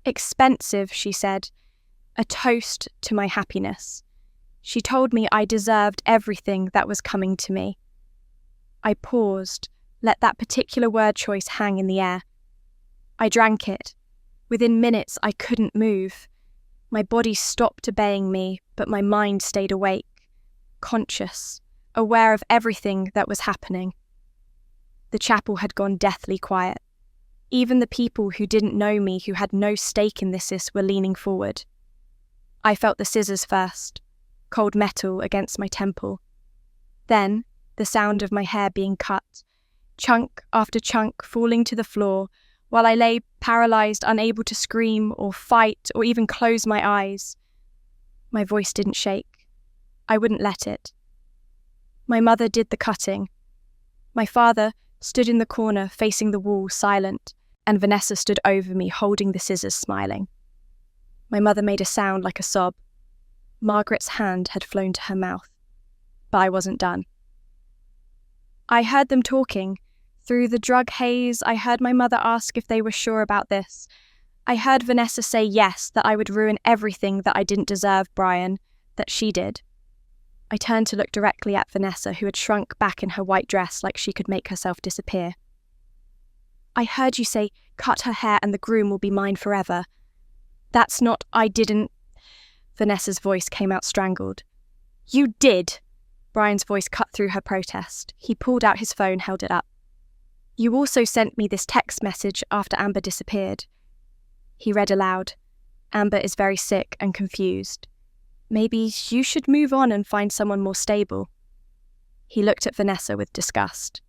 Expensive, she said. A toast to my happiness. She told me I deserved everything that was coming to me. I paused, let that particular word choice hang in the air. I drank it. Within minutes, I couldn't move. My body stopped obeying me, but my mind stayed awake, conscious, aware of everything that was happening. The chapel had gone deathly quiet. Even the people who didn't know me, who had no stake in this, were leaning forward. I felt the scissors first, cold metal against my temple. Then, the sound of my hair being cut, chunk after chunk falling to the floor, while I lay paralysed, unable to scream or fight or even close my eyes. My voice didn't shake. I wouldn't let it. My mother did the cutting. My father stood in the corner facing the wall, silent, and Vanessa stood over me holding the scissors, smiling. My mother made a sound like a sob. Margaret's hand had flown to her mouth. But I wasn't done. I heard them talking. Through the drug haze, I heard my mother ask if they were sure about this. I heard Vanessa say yes, that I would ruin everything that I didn't deserve, Brian, that she did. I turned to look directly at Vanessa, who had shrunk back in her white dress like she could make herself disappear. I heard you say, cut her hair and the groom will be mine forever. That's not, I didn't... Vanessa's voice came out strangled. You did! Brian's voice cut through her protest. He pulled out his phone, held it up. You also sent me this text message after Amber disappeared. He read aloud. Amber is very sick and confused. Maybe you should move on and find someone more stable. He looked at Vanessa with disgust.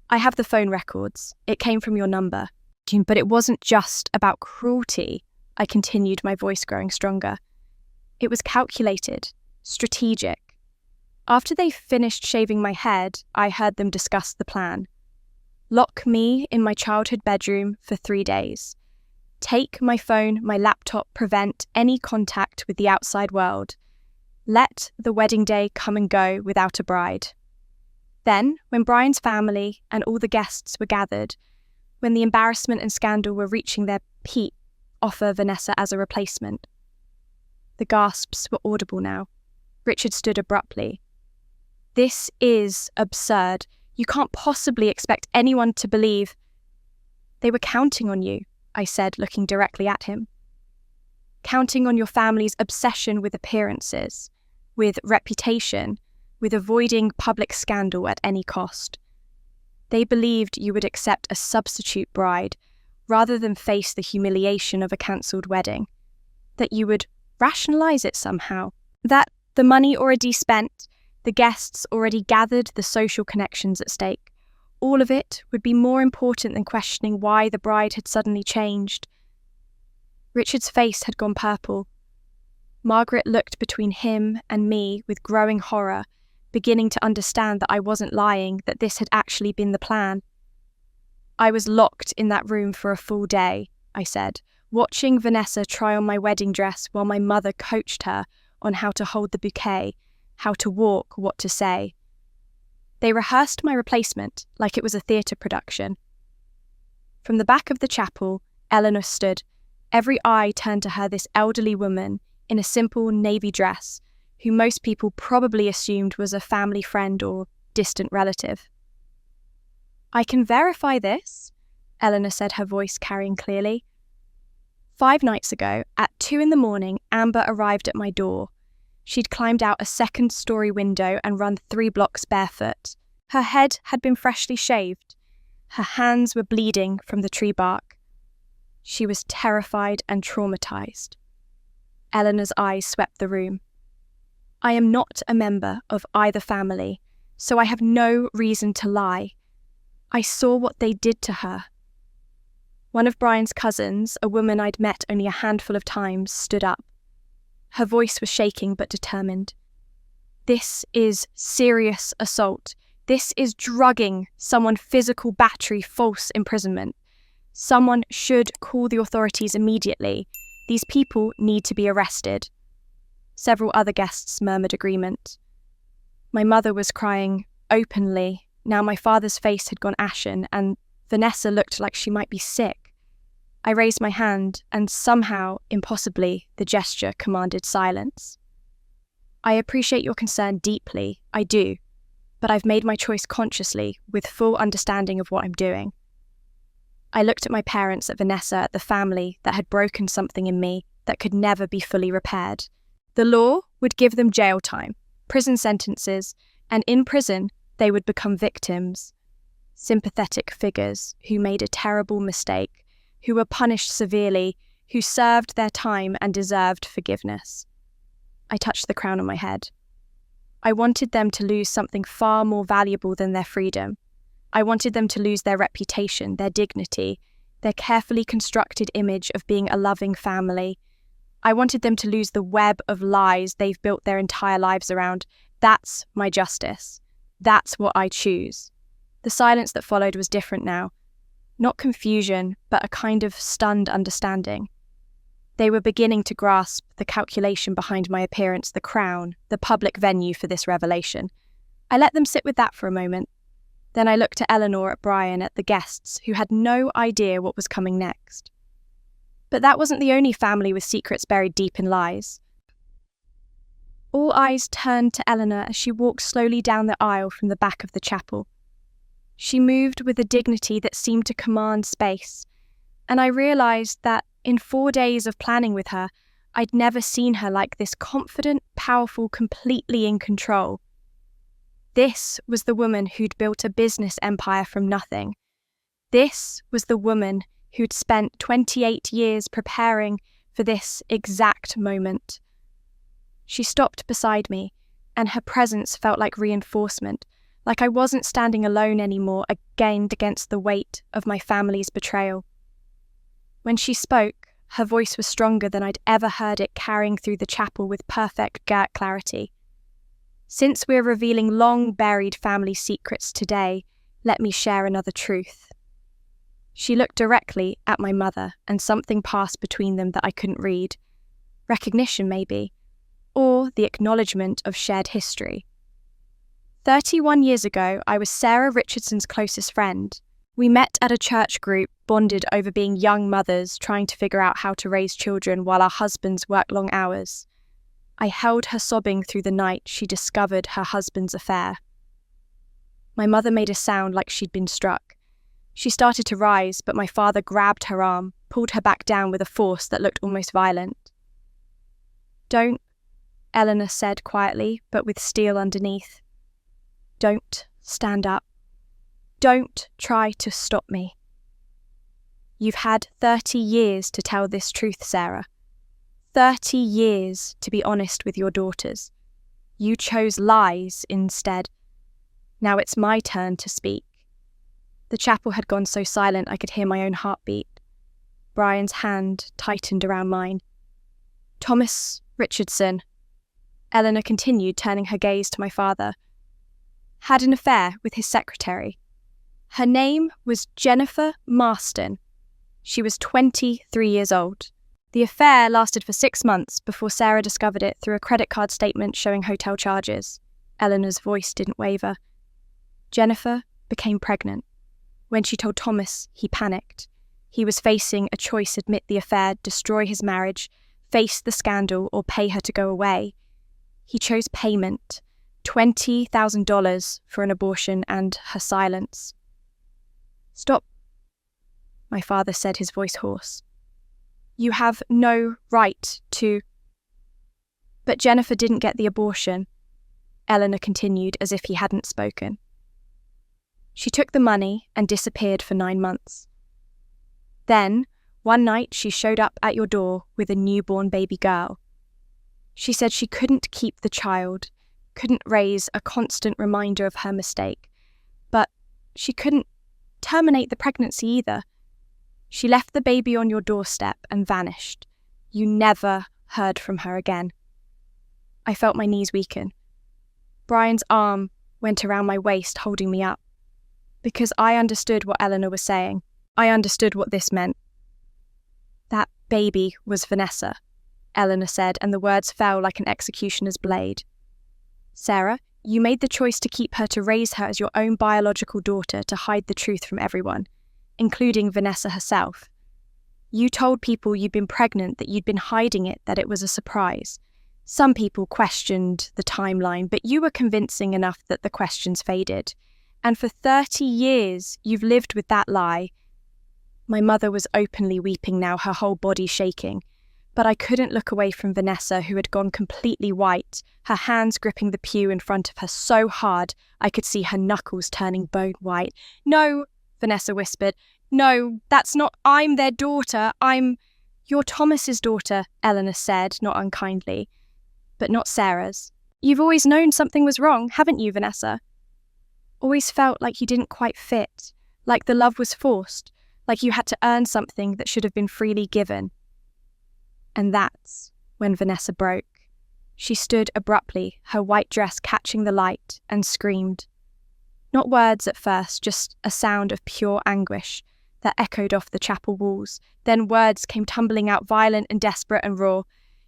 I have the phone records. It came from your number. But it wasn't just about cruelty, I continued, my voice growing stronger. It was calculated, strategic. After they finished shaving my head, I heard them discuss the plan. Lock me in my childhood bedroom for 3 days. Take my phone, my laptop, prevent any contact with the outside world. Let the wedding day come and go without a bride. Then, when Brian's family and all the guests were gathered, when the embarrassment and scandal were reaching their peak, offer Vanessa as a replacement. The gasps were audible now. Richard stood abruptly. This is absurd. You can't possibly expect anyone to believe. They were counting on you, I said, looking directly at him. Counting on your family's obsession with appearances, with reputation, with avoiding public scandal at any cost. They believed you would accept a substitute bride rather than face the humiliation of a cancelled wedding, that you would rationalise it somehow, that the money already spent, the guests already gathered, the social connections at stake, all of it would be more important than questioning why the bride had suddenly changed. Richard's face had gone purple. Margaret looked between him and me with growing horror, beginning to understand that I wasn't lying, that this had actually been the plan. I was locked in that room for a full day, I said, watching Vanessa try on my wedding dress while my mother coached her on how to hold the bouquet, how to walk, what to say. They rehearsed my replacement like it was a theatre production. From the back of the chapel, Eleanor stood. Every eye turned to her, this elderly woman in a simple navy dress, who most people probably assumed was a family friend or distant relative. I can verify this, Eleanor said, her voice carrying clearly. 5 nights ago, at 2 a.m, Amber arrived at my door. She'd climbed out a 2nd-story window and run 3 blocks barefoot. Her head had been freshly shaved. Her hands were bleeding from the tree bark. She was terrified and traumatized. Eleanor's eyes swept the room. I am not a member of either family, so I have no reason to lie. I saw what they did to her. One of Brian's cousins, a woman I'd met only a handful of times, stood up. Her voice was shaking but determined. This is serious assault. This is drugging, someone, physical battery, false imprisonment. Someone should call the authorities immediately. These people need to be arrested. Several other guests murmured agreement. My mother was crying openly. Now my father's face had gone ashen, and Vanessa looked like she might be sick. I raised my hand, and somehow, impossibly, the gesture commanded silence. I appreciate your concern deeply, I do, but I've made my choice consciously, with full understanding of what I'm doing. I looked at my parents, at Vanessa, at the family that had broken something in me that could never be fully repaired. The law would give them jail time, prison sentences, and in prison, they would become victims. Sympathetic figures who made a terrible mistake, who were punished severely, who served their time and deserved forgiveness. I touched the crown on my head. I wanted them to lose something far more valuable than their freedom. I wanted them to lose their reputation, their dignity, their carefully constructed image of being a loving family. I wanted them to lose the web of lies they've built their entire lives around. That's my justice. That's what I choose. The silence that followed was different now. Not confusion, but a kind of stunned understanding. They were beginning to grasp the calculation behind my appearance, the crown, the public venue for this revelation. I let them sit with that for a moment. Then I looked at Eleanor, at Brian, at the guests, who had no idea what was coming next. But that wasn't the only family with secrets buried deep in lies. All eyes turned to Eleanor as she walked slowly down the aisle from the back of the chapel. She moved with a dignity that seemed to command space, and I realized that in 4 days of planning with her, I'd never seen her like this, confident, powerful, completely in control. This was the woman who'd built a business empire from nothing. This was the woman who'd spent 28 years preparing for this exact moment. She stopped beside me, and her presence felt like reinforcement, like I wasn't standing alone anymore, against against the weight of my family's betrayal. When she spoke, her voice was stronger than I'd ever heard it, carrying through the chapel with perfect clarity. Since we're revealing long-buried family secrets today, let me share another truth. She looked directly at my mother, and something passed between them that I couldn't read. Recognition, maybe, or the acknowledgement of shared history. 31 years ago, I was Sarah Richardson's closest friend. We met at a church group, bonded over being young mothers trying to figure out how to raise children while our husbands work long hours. I held her sobbing through the night she discovered her husband's affair. My mother made a sound like she'd been struck. She started to rise, but my father grabbed her arm, pulled her back down with a force that looked almost violent. "Don't," Eleanor said quietly, but with steel underneath. "Don't stand up. Don't try to stop me. You've had 30 years to tell this truth, Sarah. 30 years to be honest with your daughters. You chose lies instead. Now it's my turn to speak." The chapel had gone so silent I could hear my own heartbeat. Brian's hand tightened around mine. "Thomas Richardson," Eleanor continued, turning her gaze to my father, "had an affair with his secretary. Her name was Jennifer Marston. She was 23 years old. The affair lasted for 6 months before Sarah discovered it through a credit card statement showing hotel charges." Eleanor's voice didn't waver. "Jennifer became pregnant. When she told Thomas, he panicked. He was facing a choice: admit the affair, destroy his marriage, face the scandal, or pay her to go away. He chose payment, $20,000 for an abortion and her silence." "Stop," my father said, his voice hoarse. "You have no right to—" "But Jennifer didn't get the abortion," Eleanor continued as if he hadn't spoken. "She took the money and disappeared for 9 months. Then, one night she showed up at your door with a newborn baby girl. She said she couldn't keep the child, couldn't raise a constant reminder of her mistake, but she couldn't terminate the pregnancy either. She left the baby on your doorstep and vanished. You never heard from her again." I felt my knees weaken. Brian's arm went around my waist, holding me up. Because I understood what Eleanor was saying. I understood what this meant. That baby was Vanessa, Eleanor said, and the words fell like an executioner's blade. Sarah, you made the choice to keep her, to raise her as your own biological daughter, to hide the truth from everyone, including Vanessa herself. You told people you'd been pregnant, that you'd been hiding it, that it was a surprise. Some people questioned the timeline, but you were convincing enough that the questions faded. And for 30 years, you've lived with that lie. My mother was openly weeping now, her whole body shaking. But I couldn't look away from Vanessa, who had gone completely white, her hands gripping the pew in front of her so hard I could see her knuckles turning bone white. "No," Vanessa whispered. "No, that's not. I'm their daughter. You're Thomas's daughter," Eleanor said, not unkindly, but not Sarah's. "You've always known something was wrong, haven't you, Vanessa? Always felt like you didn't quite fit, like the love was forced, like you had to earn something that should have been freely given." And that's when Vanessa broke. She stood abruptly, her white dress catching the light, and screamed. Not words at first, just a sound of pure anguish that echoed off the chapel walls. Then words came tumbling out, violent and desperate and raw.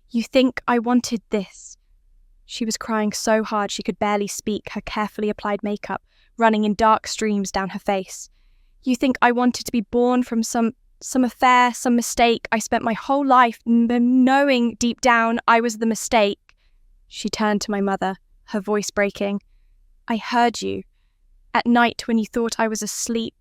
"You think I wanted this?" She was crying so hard she could barely speak, her carefully applied makeup running in dark streams down her face. "You think I wanted to be born from some affair, some mistake? I spent my whole life knowing deep down I was the mistake." She turned to my mother, her voice breaking. "I heard you. At night when you thought I was asleep,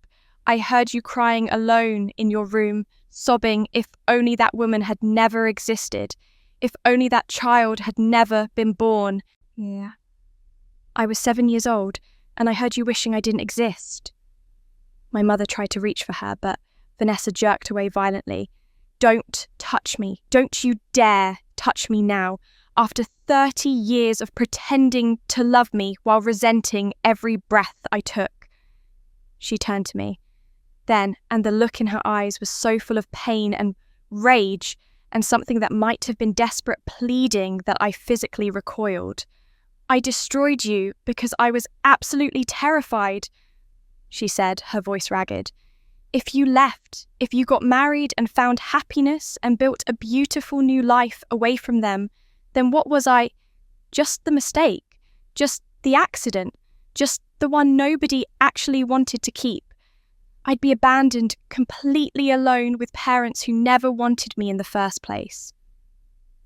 I heard you crying alone in your room, sobbing if only that woman had never existed, if only that child had never been born." "Yeah." "I was 7 years old, and I heard you wishing I didn't exist." My mother tried to reach for her, but Vanessa jerked away violently. "Don't touch me. Don't you dare touch me now, after 30 years of pretending to love me while resenting every breath I took." She turned to me. Then, and the look in her eyes was so full of pain and rage and something that might have been desperate pleading, that I physically recoiled. "I destroyed you because I was absolutely terrified," she said, her voice ragged. "If you left, if you got married and found happiness and built a beautiful new life away from them, then what was I? Just the mistake, just the accident, just the one nobody actually wanted to keep. I'd be abandoned, completely alone with parents who never wanted me in the first place."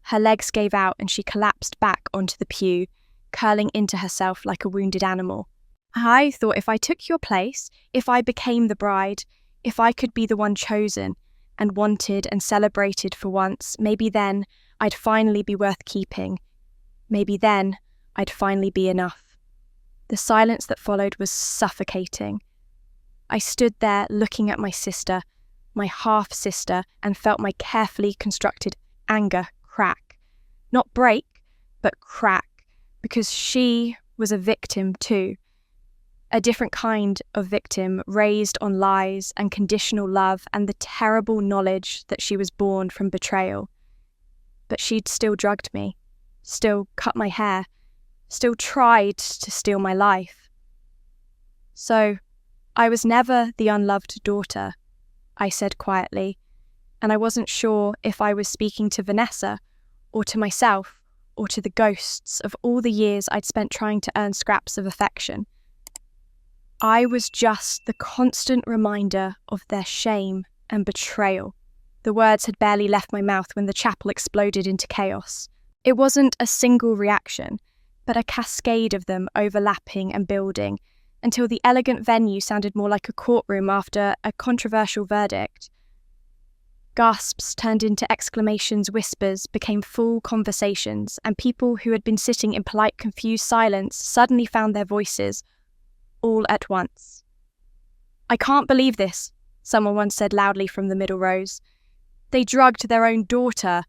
Her legs gave out and she collapsed back onto the pew, curling into herself like a wounded animal. "I thought if I took your place, if I became the bride, if I could be the one chosen and wanted and celebrated for once, maybe then I'd finally be worth keeping. Maybe then I'd finally be enough." The silence that followed was suffocating. I stood there looking at my sister, my half-sister, and felt my carefully constructed anger crack. Not break, but crack, because she was a victim too. A different kind of victim, raised on lies and conditional love and the terrible knowledge that she was born from betrayal. But she'd still drugged me, still cut my hair, still tried to steal my life. "So, I was never the unloved daughter," I said quietly, and I wasn't sure if I was speaking to Vanessa, or to myself, or to the ghosts of all the years I'd spent trying to earn scraps of affection. I was just the constant reminder of their shame and betrayal. The words had barely left my mouth when the chapel exploded into chaos. It wasn't a single reaction, but a cascade of them overlapping and building, until the elegant venue sounded more like a courtroom after a controversial verdict. Gasps turned into exclamations, whispers became full conversations, and people who had been sitting in polite, confused silence suddenly found their voices, all at once. "I can't believe this," someone once said loudly from the middle rows. "They drugged their own daughter."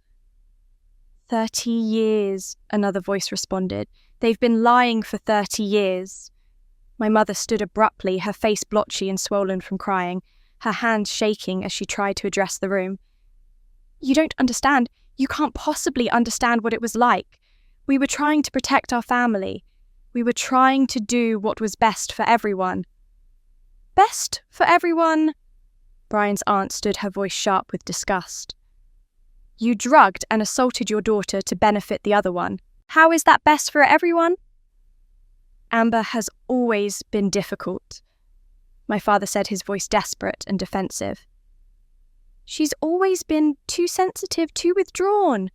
30 years, another voice responded. "They've been lying for 30 years. My mother stood abruptly, her face blotchy and swollen from crying, her hands shaking as she tried to address the room. "You don't understand. You can't possibly understand what it was like. We were trying to protect our family. We were trying to do what was best for everyone." "Best for everyone?" Brian's aunt stood, her voice sharp with disgust. You drugged and assaulted your daughter to benefit the other one. How is that best for everyone? Amber has always been difficult, my father said, his voice desperate and defensive. She's always been too sensitive, too withdrawn.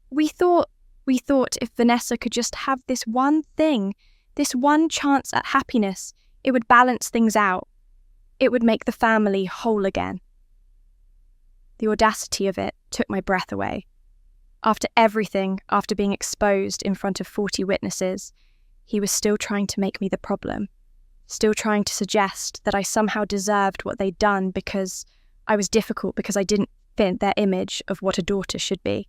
We thought if Vanessa could just have this one thing, this one chance at happiness, it would balance things out. It would make the family whole again. The audacity of it took my breath away. After everything, after being exposed in front of 40 witnesses, he was still trying to make me the problem, still trying to suggest that I somehow deserved what they'd done because I was difficult, because I didn't fit their image of what a daughter should be.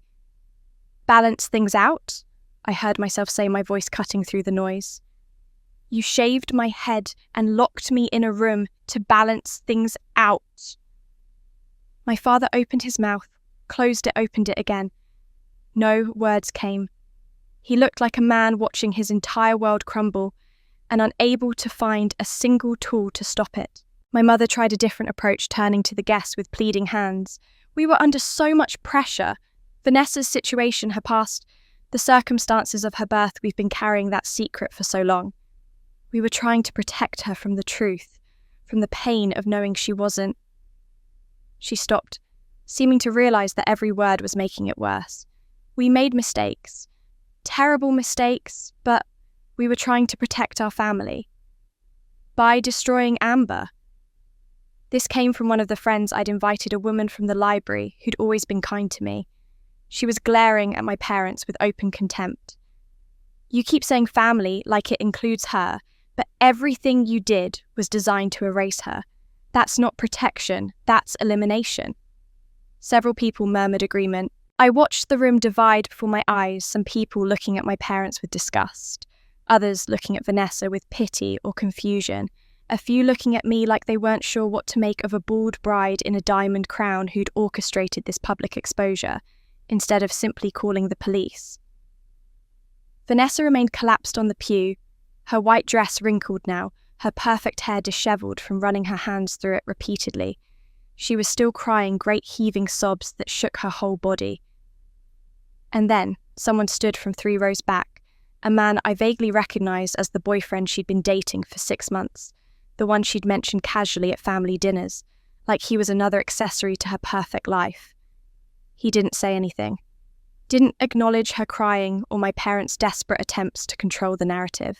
Balance things out, I heard myself say, my voice cutting through the noise. You shaved my head and locked me in a room to balance things out. My father opened his mouth, closed it, opened it again. No words came. He looked like a man watching his entire world crumble and unable to find a single tool to stop it. My mother tried a different approach, turning to the guests with pleading hands. We were under so much pressure. Vanessa's situation, her past, the circumstances of her birth, we've been carrying that secret for so long. We were trying to protect her from the truth, from the pain of knowing she wasn't. She stopped, seeming to realize that every word was making it worse. We made mistakes, terrible mistakes, but we were trying to protect our family. By destroying Amber. This came from one of the friends I'd invited, a woman from the library who'd always been kind to me. She was glaring at my parents with open contempt. You keep saying family like it includes her, but everything you did was designed to erase her. That's not protection, that's elimination. Several people murmured agreement. I watched the room divide before my eyes, some people looking at my parents with disgust, others looking at Vanessa with pity or confusion, a few looking at me like they weren't sure what to make of a bald bride in a diamond crown who'd orchestrated this public exposure, instead of simply calling the police. Vanessa remained collapsed on the pew, her white dress wrinkled now, her perfect hair dishevelled from running her hands through it repeatedly. She was still crying great heaving sobs that shook her whole body. And then someone stood from 3 rows back, a man I vaguely recognised as the boyfriend she'd been dating for 6 months, the one she'd mentioned casually at family dinners, like he was another accessory to her perfect life. He didn't say anything, didn't acknowledge her crying or my parents' desperate attempts to control the narrative.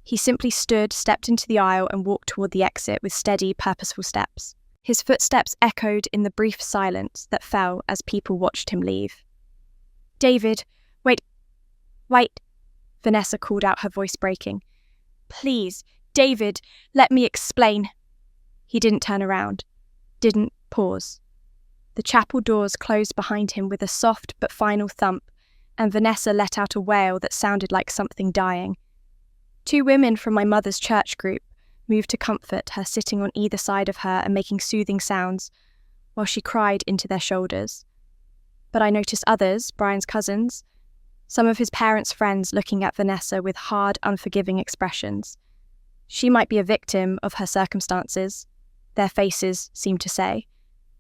He simply stood, stepped into the aisle and walked toward the exit with steady, purposeful steps. His footsteps echoed in the brief silence that fell as people watched him leave. David, wait, Vanessa called out, her voice breaking. Please, David, let me explain. He didn't turn around, didn't pause. The chapel doors closed behind him with a soft but final thump, and Vanessa let out a wail that sounded like something dying. 2 women from my mother's church group moved to comfort her, sitting on either side of her and making soothing sounds, while she cried into their shoulders. But I noticed others, Brian's cousins, some of his parents' friends, looking at Vanessa with hard, unforgiving expressions. She might be a victim of her circumstances, their faces seemed to say,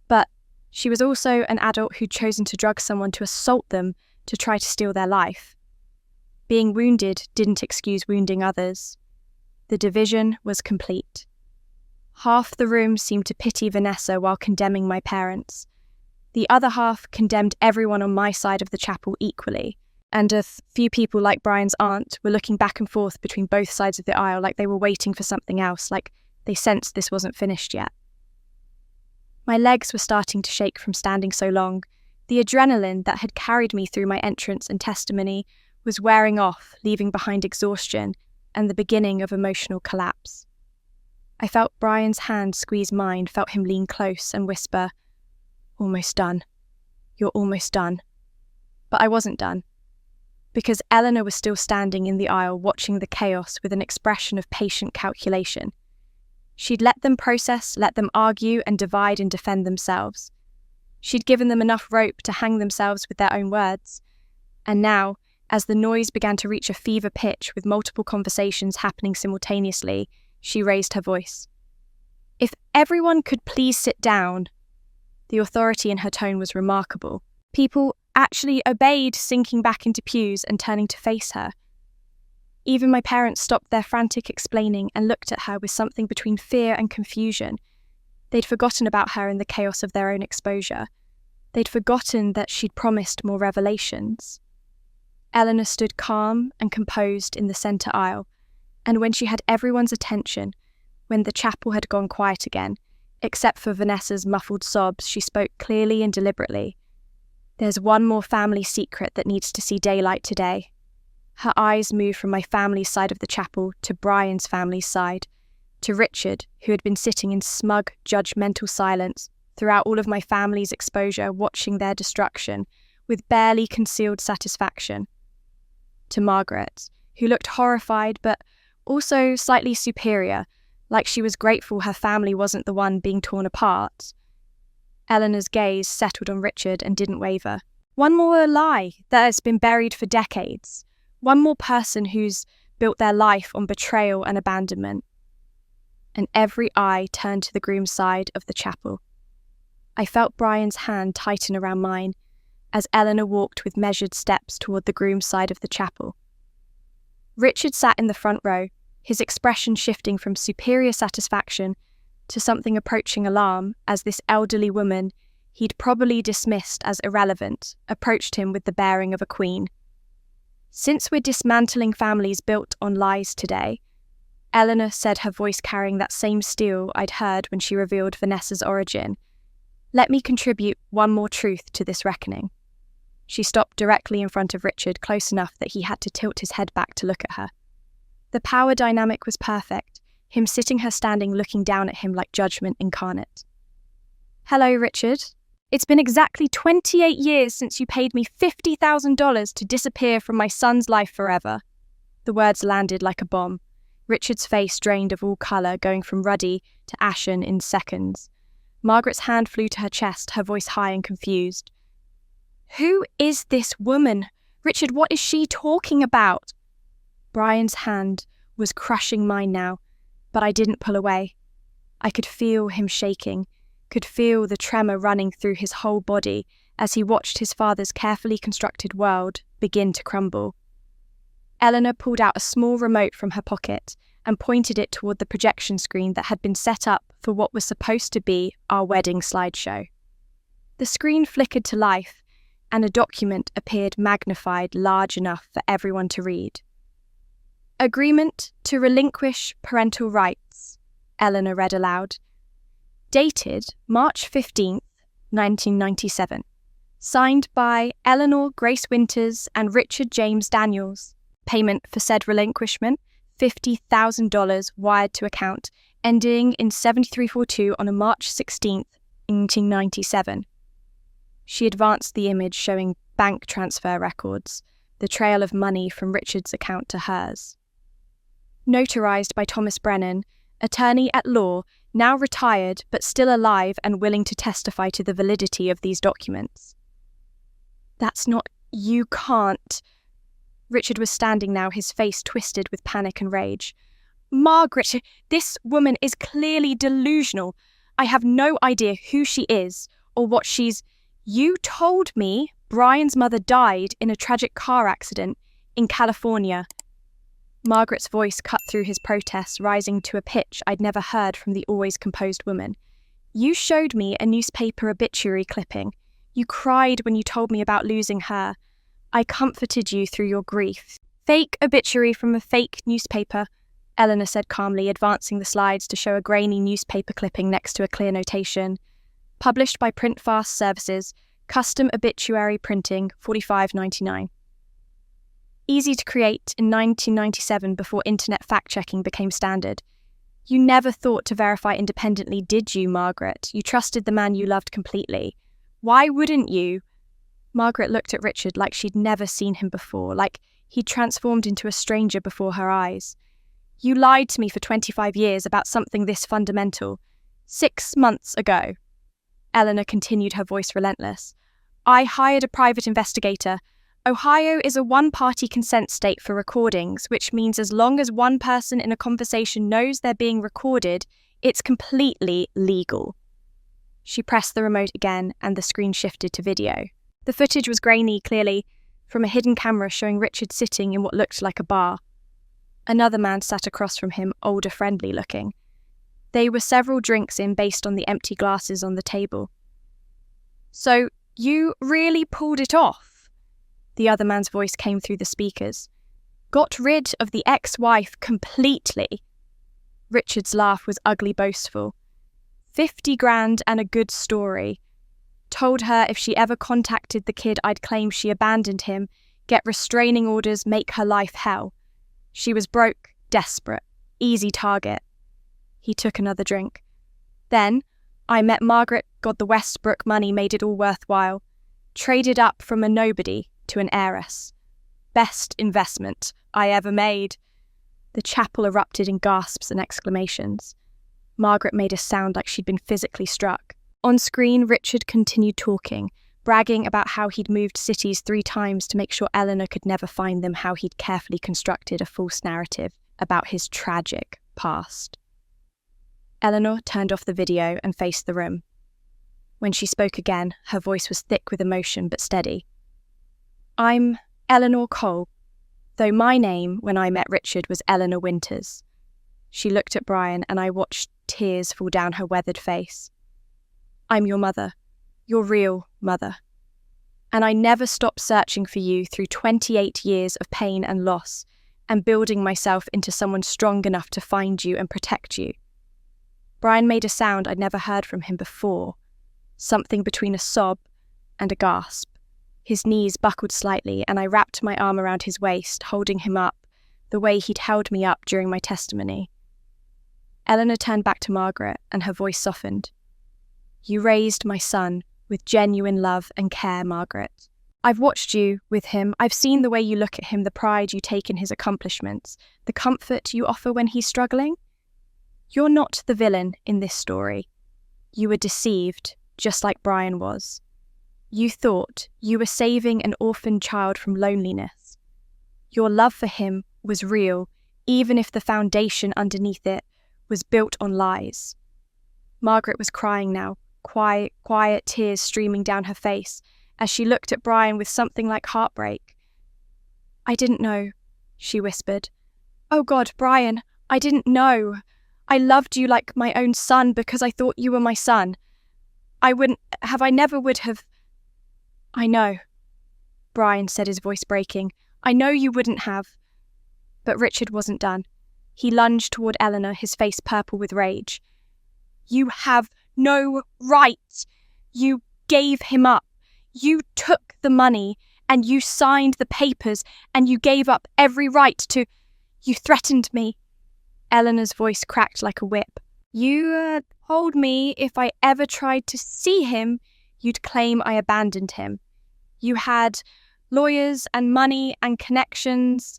but she was also an adult who'd chosen to drug someone, to assault them, to try to steal their life. Being wounded didn't excuse wounding others. The division was complete. Half the room seemed to pity Vanessa while condemning my parents. The other half condemned everyone on my side of the chapel equally, and a few people like Brian's aunt were looking back and forth between both sides of the aisle like they were waiting for something else, like they sensed this wasn't finished yet. My legs were starting to shake from standing so long. The adrenaline that had carried me through my entrance and testimony was wearing off, leaving behind exhaustion and the beginning of emotional collapse. I felt Brian's hand squeeze mine, felt him lean close and whisper, "Almost done. You're almost done." But I wasn't done, because Eleanor was still standing in the aisle watching the chaos with an expression of patient calculation. She'd let them process, let them argue and divide and defend themselves. She'd given them enough rope to hang themselves with their own words. And now, as the noise began to reach a fever pitch with multiple conversations happening simultaneously, she raised her voice. If Everyone could please sit down. The authority in her tone was remarkable. People actually obeyed, sinking back into pews and turning to face her. Even my parents stopped their frantic explaining and looked at her with something between fear and confusion. They'd forgotten about her in the chaos of their own exposure. They'd forgotten that she'd promised more revelations. Eleanor stood calm and composed in the centre aisle, and when she had everyone's attention, when the chapel had gone quiet again, except for Vanessa's muffled sobs, she spoke clearly and deliberately. There's one more family secret that needs to see daylight today. Her eyes moved from my family's side of the chapel to Brian's family's side, to Richard, who had been sitting in smug, judgmental silence throughout all of my family's exposure, watching their destruction with barely concealed satisfaction, to Margaret, who looked horrified but also slightly superior, like she was grateful her family wasn't the one being torn apart. Eleanor's gaze settled on Richard and didn't waver. One more lie that has been buried for decades. One more person who's built their life on betrayal and abandonment. And every eye turned to the groom's side of the chapel. I felt Brian's hand tighten around mine as Eleanor walked with measured steps toward the groom's side of the chapel. Richard sat in the front row, his expression shifting from superior satisfaction to something approaching alarm as this elderly woman he'd probably dismissed as irrelevant approached him with the bearing of a queen. Since we're dismantling families built on lies today, Eleanor said, her voice carrying that same steel I'd heard when she revealed Vanessa's origin, let me contribute one more truth to this reckoning. She stopped directly in front of Richard, close enough that he had to tilt his head back to look at her. The power dynamic was perfect, him sitting, her standing, looking down at him like judgment incarnate. Hello, Richard. It's been exactly 28 years since you paid me $50,000 to disappear from my son's life forever. The words landed like a bomb. Richard's face drained of all colour, going from ruddy to ashen in seconds. Margaret's hand flew to her chest, her voice high and confused. Who is this woman? Richard, what is she talking about? Brian's hand was crushing mine now, but I didn't pull away. I could feel him shaking, could feel the tremor running through his whole body as he watched his father's carefully constructed world begin to crumble. Eleanor pulled out a small remote from her pocket and pointed it toward the projection screen that had been set up for what was supposed to be our wedding slideshow. The screen flickered to life, and a document appeared magnified large enough for everyone to read. Agreement to relinquish parental rights, Eleanor read aloud. Dated March 15th, 1997. Signed by Eleanor Grace Winters and Richard James Daniels. Payment for said relinquishment, $50,000 wired to account, ending in 7342 on a March 16th, 1997. She advanced the image showing bank transfer records, the trail of money from Richard's account to hers. Notarized by Thomas Brennan, attorney at law, now retired but still alive and willing to testify to the validity of these documents. That's not... You can't... Richard was standing now, his face twisted with panic and rage. Margaret, this woman is clearly delusional. I have no idea who she is or what she's... You told me Brian's mother died in a tragic car accident in California. Margaret's voice cut through his protests, rising to a pitch I'd never heard from the always composed woman. You showed me a newspaper obituary clipping. You cried when you told me about losing her. I comforted you through your grief. Fake obituary from a fake newspaper, Eleanor said calmly, advancing the slides to show a grainy newspaper clipping next to a clear notation. Published by Printfast Services, custom obituary printing, $45.99. Easy to create in 1997 before internet fact-checking became standard. You never thought to verify independently, did you, Margaret? You trusted the man you loved completely. Why wouldn't you? Margaret looked at Richard like she'd never seen him before, like he'd transformed into a stranger before her eyes. You lied to me for 25 years about something this fundamental. 6 months ago. Eleanor continued, her voice relentless. I hired a private investigator. Ohio is a one-party consent state for recordings, which means as long as one person in a conversation knows they're being recorded, It's completely legal. She pressed the remote again and the screen shifted to video. The footage was grainy, clearly, from a hidden camera showing Richard sitting in what looked like a bar. Another man sat across from him, older, friendly looking. They were several drinks in based on the empty glasses on the table. "So, you really pulled it off?" The other man's voice came through the speakers. "Got rid of the ex-wife completely?" Richard's laugh was ugly boastful. 50 grand and a good story. Told her if she ever contacted the kid I'd claim she abandoned him, get restraining orders, make her life hell. She was broke, desperate, easy target. He took another drink. "Then, I met Margaret, got the Westbrook money, made it all worthwhile. Traded up from a nobody to an heiress. Best investment I ever made." The chapel erupted in gasps and exclamations. Margaret made a sound like she'd been physically struck. On screen, Richard continued talking, bragging about how he'd moved cities 3 times to make sure Eleanor could never find them, how he'd carefully constructed a false narrative about his tragic past. Eleanor turned off the video and faced the room. When she spoke again, her voice was thick with emotion but steady. "I'm Eleanor Cole, though my name when I met Richard was Eleanor Winters." She looked at Brian and I watched tears fall down her weathered face. "I'm your mother, your real mother. And I never stopped searching for you through 28 years of pain and loss and building myself into someone strong enough to find you and protect you." Brian made a sound I'd never heard from him before, something between a sob and a gasp. His knees buckled slightly and I wrapped my arm around his waist, holding him up, the way he'd held me up during my testimony. Eleanor turned back to Margaret and her voice softened. "You raised my son with genuine love and care, Margaret. I've watched you with him. I've seen the way you look at him, the pride you take in his accomplishments, the comfort you offer when he's struggling. You're not the villain in this story. You were deceived, just like Brian was. You thought you were saving an orphaned child from loneliness. Your love for him was real, even if the foundation underneath it was built on lies." Margaret was crying now, quiet tears streaming down her face as she looked at Brian with something like heartbreak. "I didn't know," she whispered. "Oh God, Brian, I didn't know. I loved you like my own son because I thought you were my son. I never would have." "I know," Brian said, his voice breaking. "I know you wouldn't have." But Richard wasn't done. He lunged toward Eleanor, his face purple with rage. "You have no right. You gave him up. You took the money and you signed the papers and you gave up every right to... You threatened me." Eleanor's voice cracked like a whip. "You told me if I ever tried to see him, you'd claim I abandoned him. You had lawyers and money and connections.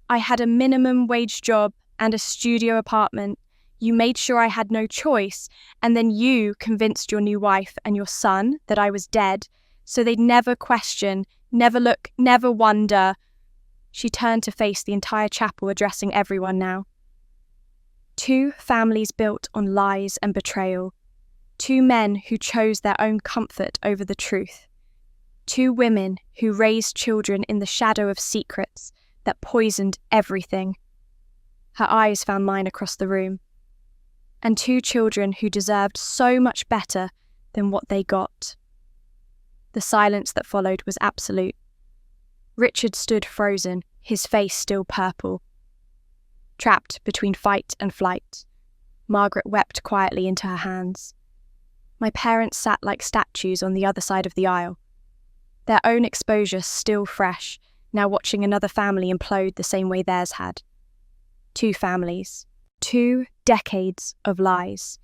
I had a minimum wage job and a studio apartment. You made sure I had no choice, and then you convinced your new wife and your son that I was dead, so they'd never question, never look, never wonder." She turned to face the entire chapel, addressing everyone now. 2 families built on lies and betrayal. 2 men who chose their own comfort over the truth. 2 women who raised children in the shadow of secrets that poisoned everything. Her eyes found mine across the room. And 2 children who deserved so much better than what they got. The silence that followed was absolute. Richard stood frozen, his face still purple. Trapped between fight and flight, Margaret wept quietly into her hands. My parents sat like statues on the other side of the aisle, their own exposure still fresh, now watching another family implode the same way theirs had. 2 families, 2 decades of lies,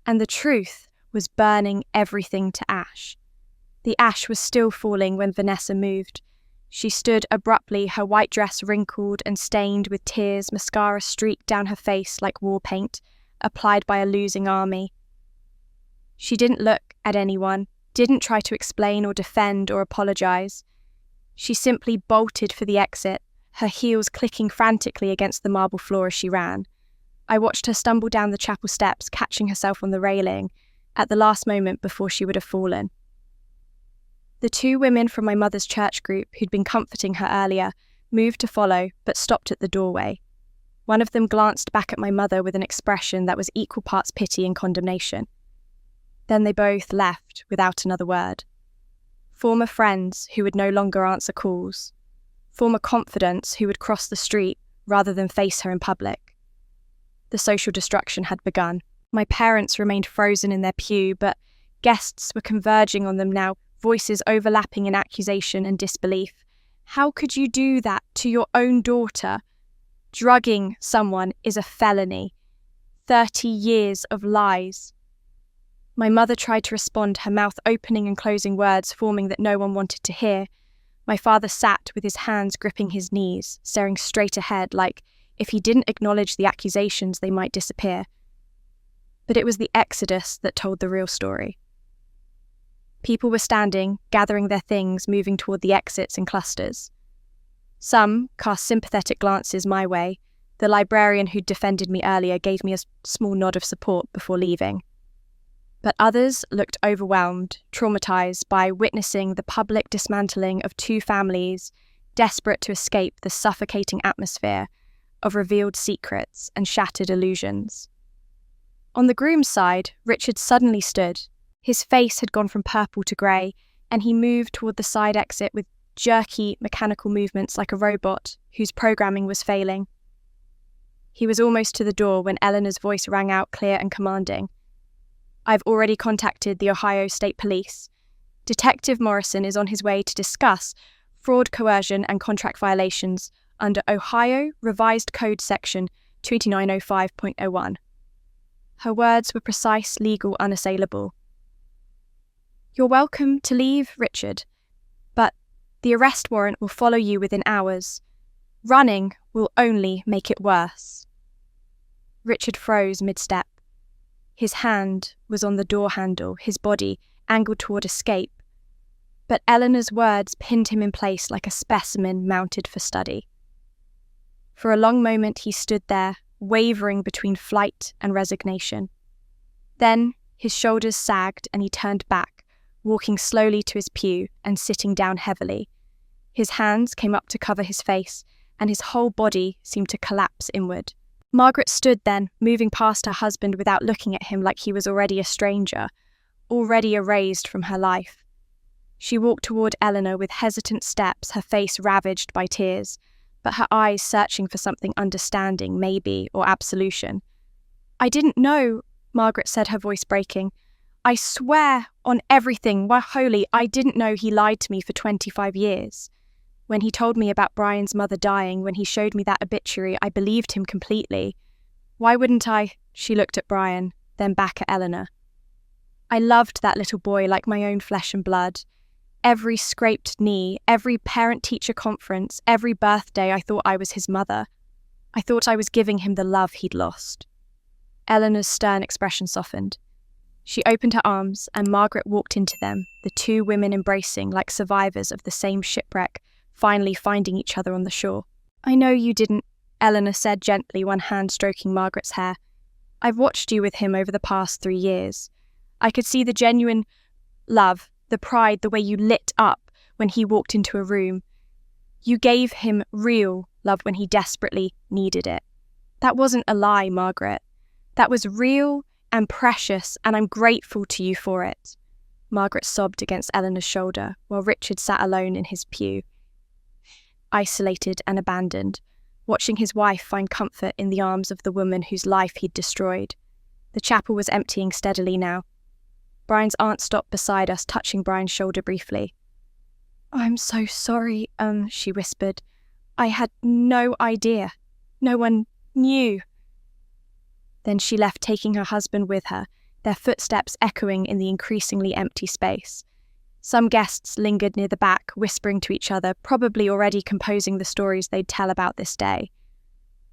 and the truth was burning everything to ash. The ash was still falling when Vanessa moved. She stood abruptly, her white dress wrinkled and stained with tears, mascara streaked down her face like war paint, applied by a losing army. She didn't look at anyone, didn't try to explain or defend or apologize. She simply bolted for the exit, her heels clicking frantically against the marble floor as she ran. I watched her stumble down the chapel steps, catching herself on the railing at the last moment before she would have fallen. The two women from my mother's church group who'd been comforting her earlier moved to follow, but stopped at the doorway. One of them glanced back at my mother with an expression that was equal parts pity and condemnation. Then they both left without another word. Former friends who would no longer answer calls. Former confidants who would cross the street rather than face her in public. The social destruction had begun. My parents remained frozen in their pew, but guests were converging on them now, voices overlapping in accusation and disbelief. How could you do that to your own daughter? Drugging someone is a felony. 30 years of lies. My mother tried to respond, her mouth opening and closing words forming that no one wanted to hear. My father sat with his hands gripping his knees, staring straight ahead like if he didn't acknowledge the accusations they might disappear. But it was the exodus that told the real story. People were standing, gathering their things, moving toward the exits in clusters. Some cast sympathetic glances my way. The librarian who'd defended me earlier gave me a small nod of support before leaving. But others looked overwhelmed, traumatized by witnessing the public dismantling of two families desperate to escape the suffocating atmosphere of revealed secrets and shattered illusions. On the groom's side, Richard suddenly stood. His face had gone from purple to grey, and he moved toward the side exit with jerky, mechanical movements like a robot whose programming was failing. He was almost to the door when Eleanor's voice rang out clear and commanding. I've already contacted the Ohio State Police. Detective Morrison is on his way to discuss fraud, coercion, and contract violations under Ohio Revised Code Section 2905.01. Her words were precise, legal, unassailable. You're welcome to leave, Richard, but the arrest warrant will follow you within hours. Running will only make it worse. Richard froze mid-step. His hand was on the door handle, his body angled toward escape. But Eleanor's words pinned him in place like a specimen mounted for study. For a long moment he stood there, wavering between flight and resignation. Then his shoulders sagged and he turned back, walking slowly to his pew and sitting down heavily. His hands came up to cover his face, and his whole body seemed to collapse inward. Margaret stood then, moving past her husband without looking at him like he was already a stranger, already erased from her life. She walked toward Eleanor with hesitant steps, her face ravaged by tears, but her eyes searching for something understanding, maybe, or absolution. I didn't know, Margaret said, her voice breaking. I swear on everything, why holy, I didn't know he lied to me for 25 years. When he told me about Brian's mother dying, when he showed me that obituary, I believed him completely. Why wouldn't I? She looked at Brian, then back at Eleanor. I loved that little boy like my own flesh and blood. Every scraped knee, every parent-teacher conference, every birthday, I thought I was his mother. I thought I was giving him the love he'd lost. Eleanor's stern expression softened. She opened her arms, and Margaret walked into them, the two women embracing like survivors of the same shipwreck, finally finding each other on the shore. I know you didn't, Eleanor said gently, one hand stroking Margaret's hair. I've watched you with him over the past 3 years. I could see the genuine love, the pride, the way you lit up when he walked into a room. You gave him real love when he desperately needed it. That wasn't a lie, Margaret. That was real and precious, and I'm grateful to you for it. Margaret sobbed against Eleanor's shoulder, while Richard sat alone in his pew, isolated and abandoned, watching his wife find comfort in the arms of the woman whose life he'd destroyed. The chapel was emptying steadily now. Brian's aunt stopped beside us, touching Brian's shoulder briefly. I'm so sorry, she whispered. I had no idea. No one knew. Then she left, taking her husband with her, their footsteps echoing in the increasingly empty space. Some guests lingered near the back, whispering to each other, probably already composing the stories they'd tell about this day.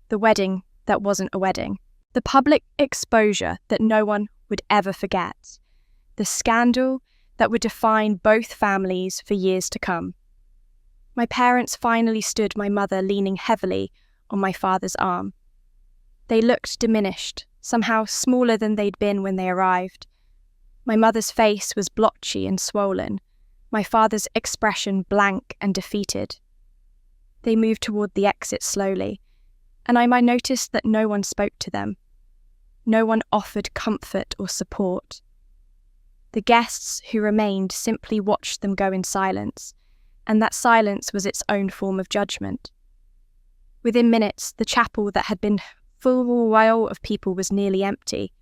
The wedding that wasn't a wedding. The public exposure that no one would ever forget. The scandal that would define both families for years to come. My parents finally stood, my mother leaning heavily on my father's arm. They looked diminished, somehow smaller than they'd been when they arrived. My mother's face was blotchy and swollen, my father's expression blank and defeated. They moved toward the exit slowly, and I might notice that no one spoke to them. No one offered comfort or support. The guests who remained simply watched them go in silence, and that silence was its own form of judgment. Within minutes, the chapel that had been full of people was nearly empty.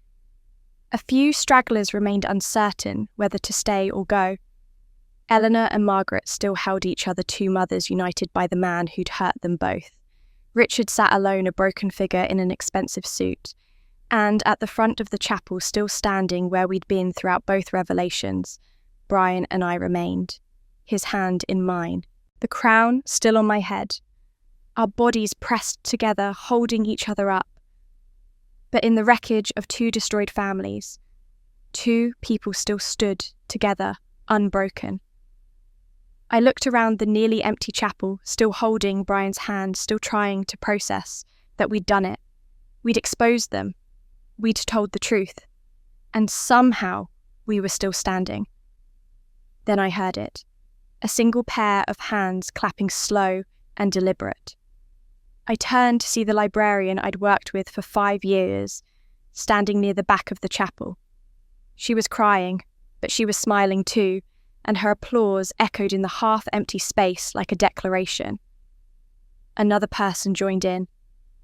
A few stragglers remained uncertain whether to stay or go. Eleanor and Margaret still held each other, two mothers united by the man who'd hurt them both. Richard sat alone, a broken figure in an expensive suit, and at the front of the chapel, still standing where we'd been throughout both revelations, Brian and I remained, his hand in mine, the crown still on my head, our bodies pressed together, holding each other up. But in the wreckage of two destroyed families, two people still stood together, unbroken. I looked around the nearly empty chapel, still holding Brian's hand, still trying to process that we'd done it. We'd exposed them. We'd told the truth. And somehow we were still standing. Then I heard it. A single pair of hands clapping slow and deliberate. I turned to see the librarian I'd worked with for 5 years, standing near the back of the chapel. She was crying, but she was smiling too, and her applause echoed in the half-empty space like a declaration. Another person joined in,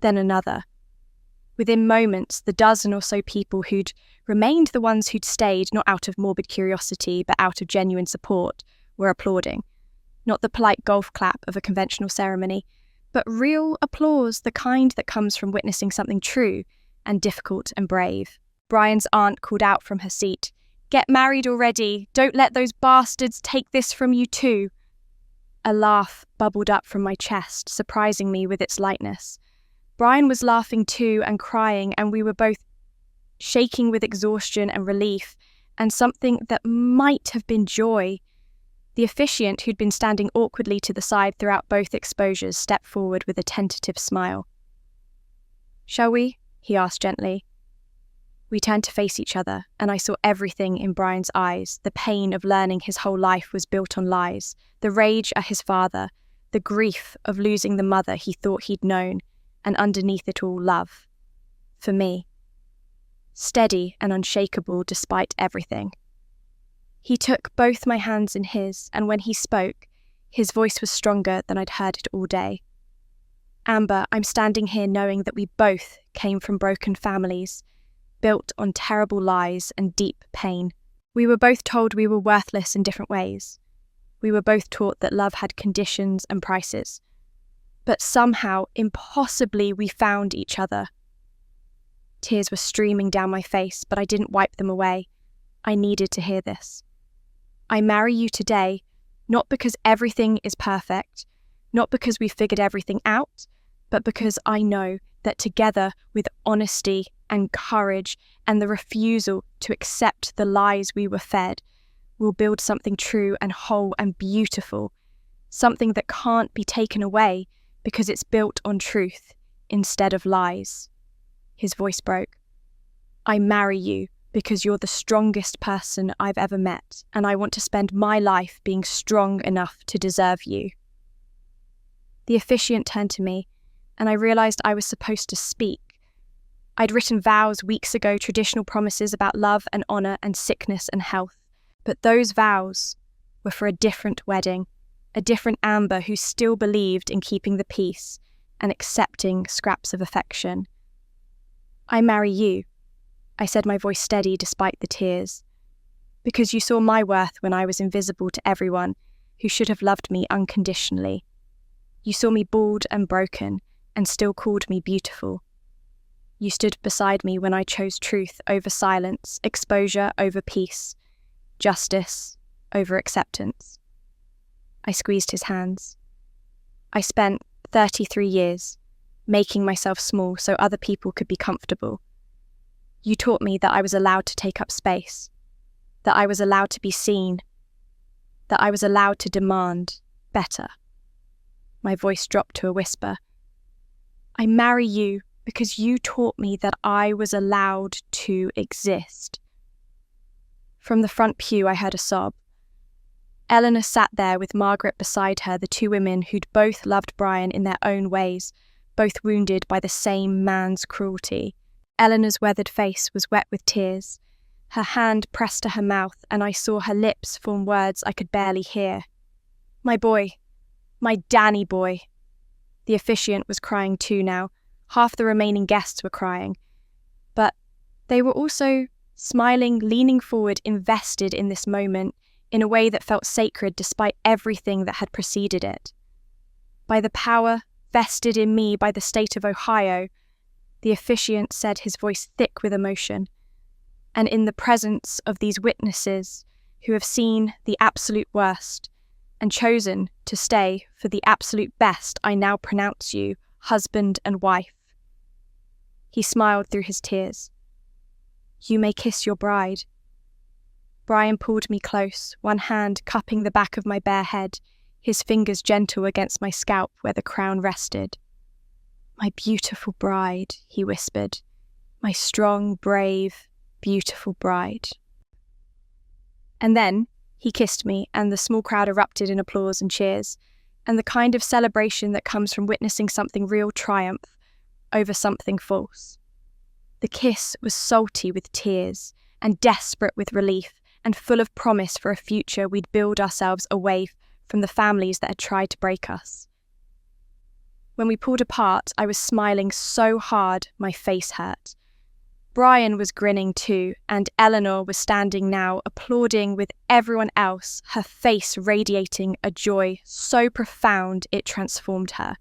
then another. Within moments, the dozen or so people who'd remained the ones who'd stayed, not out of morbid curiosity, but out of genuine support, were applauding. Not the polite golf clap of a conventional ceremony, but real applause, the kind that comes from witnessing something true and difficult and brave. Brian's aunt called out from her seat, "Get married already! Don't let those bastards take this from you too!" A laugh bubbled up from my chest, surprising me with its lightness. Brian was laughing too and crying, and we were both shaking with exhaustion and relief, and something that might have been joy. The officiant, who'd been standing awkwardly to the side throughout both exposures, stepped forward with a tentative smile. "Shall we?" he asked gently. We turned to face each other, and I saw everything in Brian's eyes, the pain of learning his whole life was built on lies, the rage at his father, the grief of losing the mother he thought he'd known, and underneath it all, love. For me. Steady and unshakable despite everything. He took both my hands in his, and when he spoke, his voice was stronger than I'd heard it all day. "Amber, I'm standing here knowing that we both came from broken families, built on terrible lies and deep pain. We were both told we were worthless in different ways. We were both taught that love had conditions and prices. But somehow, impossibly, we found each other." Tears were streaming down my face, but I didn't wipe them away. I needed to hear this. "I marry you today, not because everything is perfect, not because we figured everything out, but because I know that together with honesty and courage and the refusal to accept the lies we were fed, we'll build something true and whole and beautiful, something that can't be taken away because it's built on truth instead of lies." His voice broke. "I marry you because you're the strongest person I've ever met, and I want to spend my life being strong enough to deserve you." The officiant turned to me, and I realised I was supposed to speak. I'd written vows weeks ago, traditional promises about love and honour and sickness and health, but those vows were for a different wedding, a different Amber who still believed in keeping the peace and accepting scraps of affection. "I marry you," I said, my voice steady despite the tears, "because you saw my worth when I was invisible to everyone who should have loved me unconditionally. You saw me bald and broken and still called me beautiful. You stood beside me when I chose truth over silence, exposure over peace, justice over acceptance." I squeezed his hands. "I spent 33 years making myself small so other people could be comfortable. You taught me that I was allowed to take up space, that I was allowed to be seen, that I was allowed to demand better." My voice dropped to a whisper. "I marry you because you taught me that I was allowed to exist. From the front pew, I heard a sob. Eleanor sat there with Margaret beside her, the two women who'd both loved Brian in their own ways, both wounded by the same man's cruelty. Eleanor's weathered face was wet with tears. Her hand pressed to her mouth, and I saw her lips form words I could barely hear. My boy. My Danny boy. The officiant was crying too now. Half the remaining guests were crying. But they were also smiling, leaning forward, invested in this moment in a way that felt sacred despite everything that had preceded it. By the power vested in me by the state of Ohio, the officiant said, his voice thick with emotion, and in the presence of these witnesses who have seen the absolute worst and chosen to stay for the absolute best, I now pronounce you husband and wife. He smiled through his tears. You may kiss your bride. Brian pulled me close, one hand cupping the back of my bare head, his fingers gentle against my scalp where the crown rested. My beautiful bride, he whispered. My strong, brave, beautiful bride. And then he kissed me, and the small crowd erupted in applause and cheers, and the kind of celebration that comes from witnessing something real triumph over something false. The kiss was salty with tears, and desperate with relief, and full of promise for a future we'd build ourselves away from the families that had tried to break us. When we pulled apart, I was smiling so hard my face hurt. Brian was grinning too, and Eleanor was standing now, applauding with everyone else, her face radiating a joy so profound it transformed her.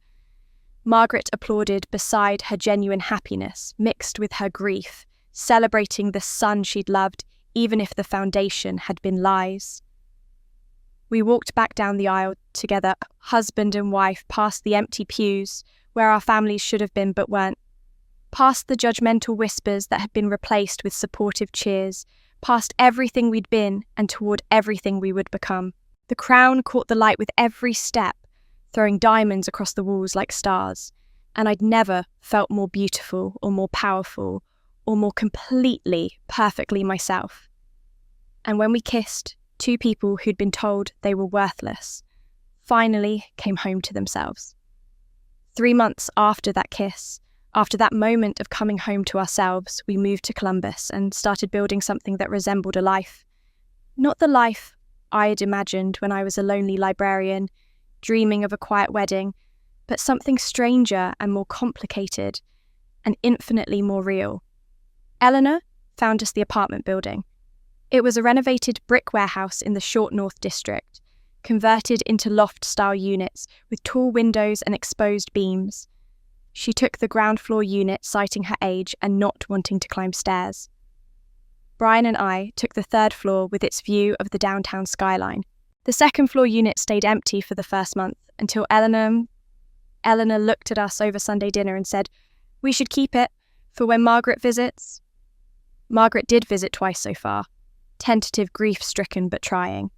Margaret applauded beside her genuine happiness, mixed with her grief, celebrating the son she'd loved, even if the foundation had been lies. We walked back down the aisle together, husband and wife, past the empty pews where our families should have been but weren't, past the judgmental whispers that had been replaced with supportive cheers, past everything we'd been and toward everything we would become. The crown caught the light with every step, throwing diamonds across the walls like stars, and I'd never felt more beautiful or more powerful or more completely, perfectly myself. And when we kissed, two people who'd been told they were worthless finally came home to themselves. 3 months after that kiss, after that moment of coming home to ourselves, we moved to Columbus and started building something that resembled a life. Not the life I had imagined when I was a lonely librarian, dreaming of a quiet wedding, but something stranger and more complicated and infinitely more real. Eleanor found us the apartment building. It was a renovated brick warehouse in the Short North District, converted into loft-style units with tall windows and exposed beams. She took the ground floor unit, citing her age and not wanting to climb stairs. Brian and I took the third floor with its view of the downtown skyline. The second floor unit stayed empty for the first month until Eleanor looked at us over Sunday dinner and said, "We should keep it for when Margaret visits." Margaret did visit twice so far, tentative, grief-stricken but trying.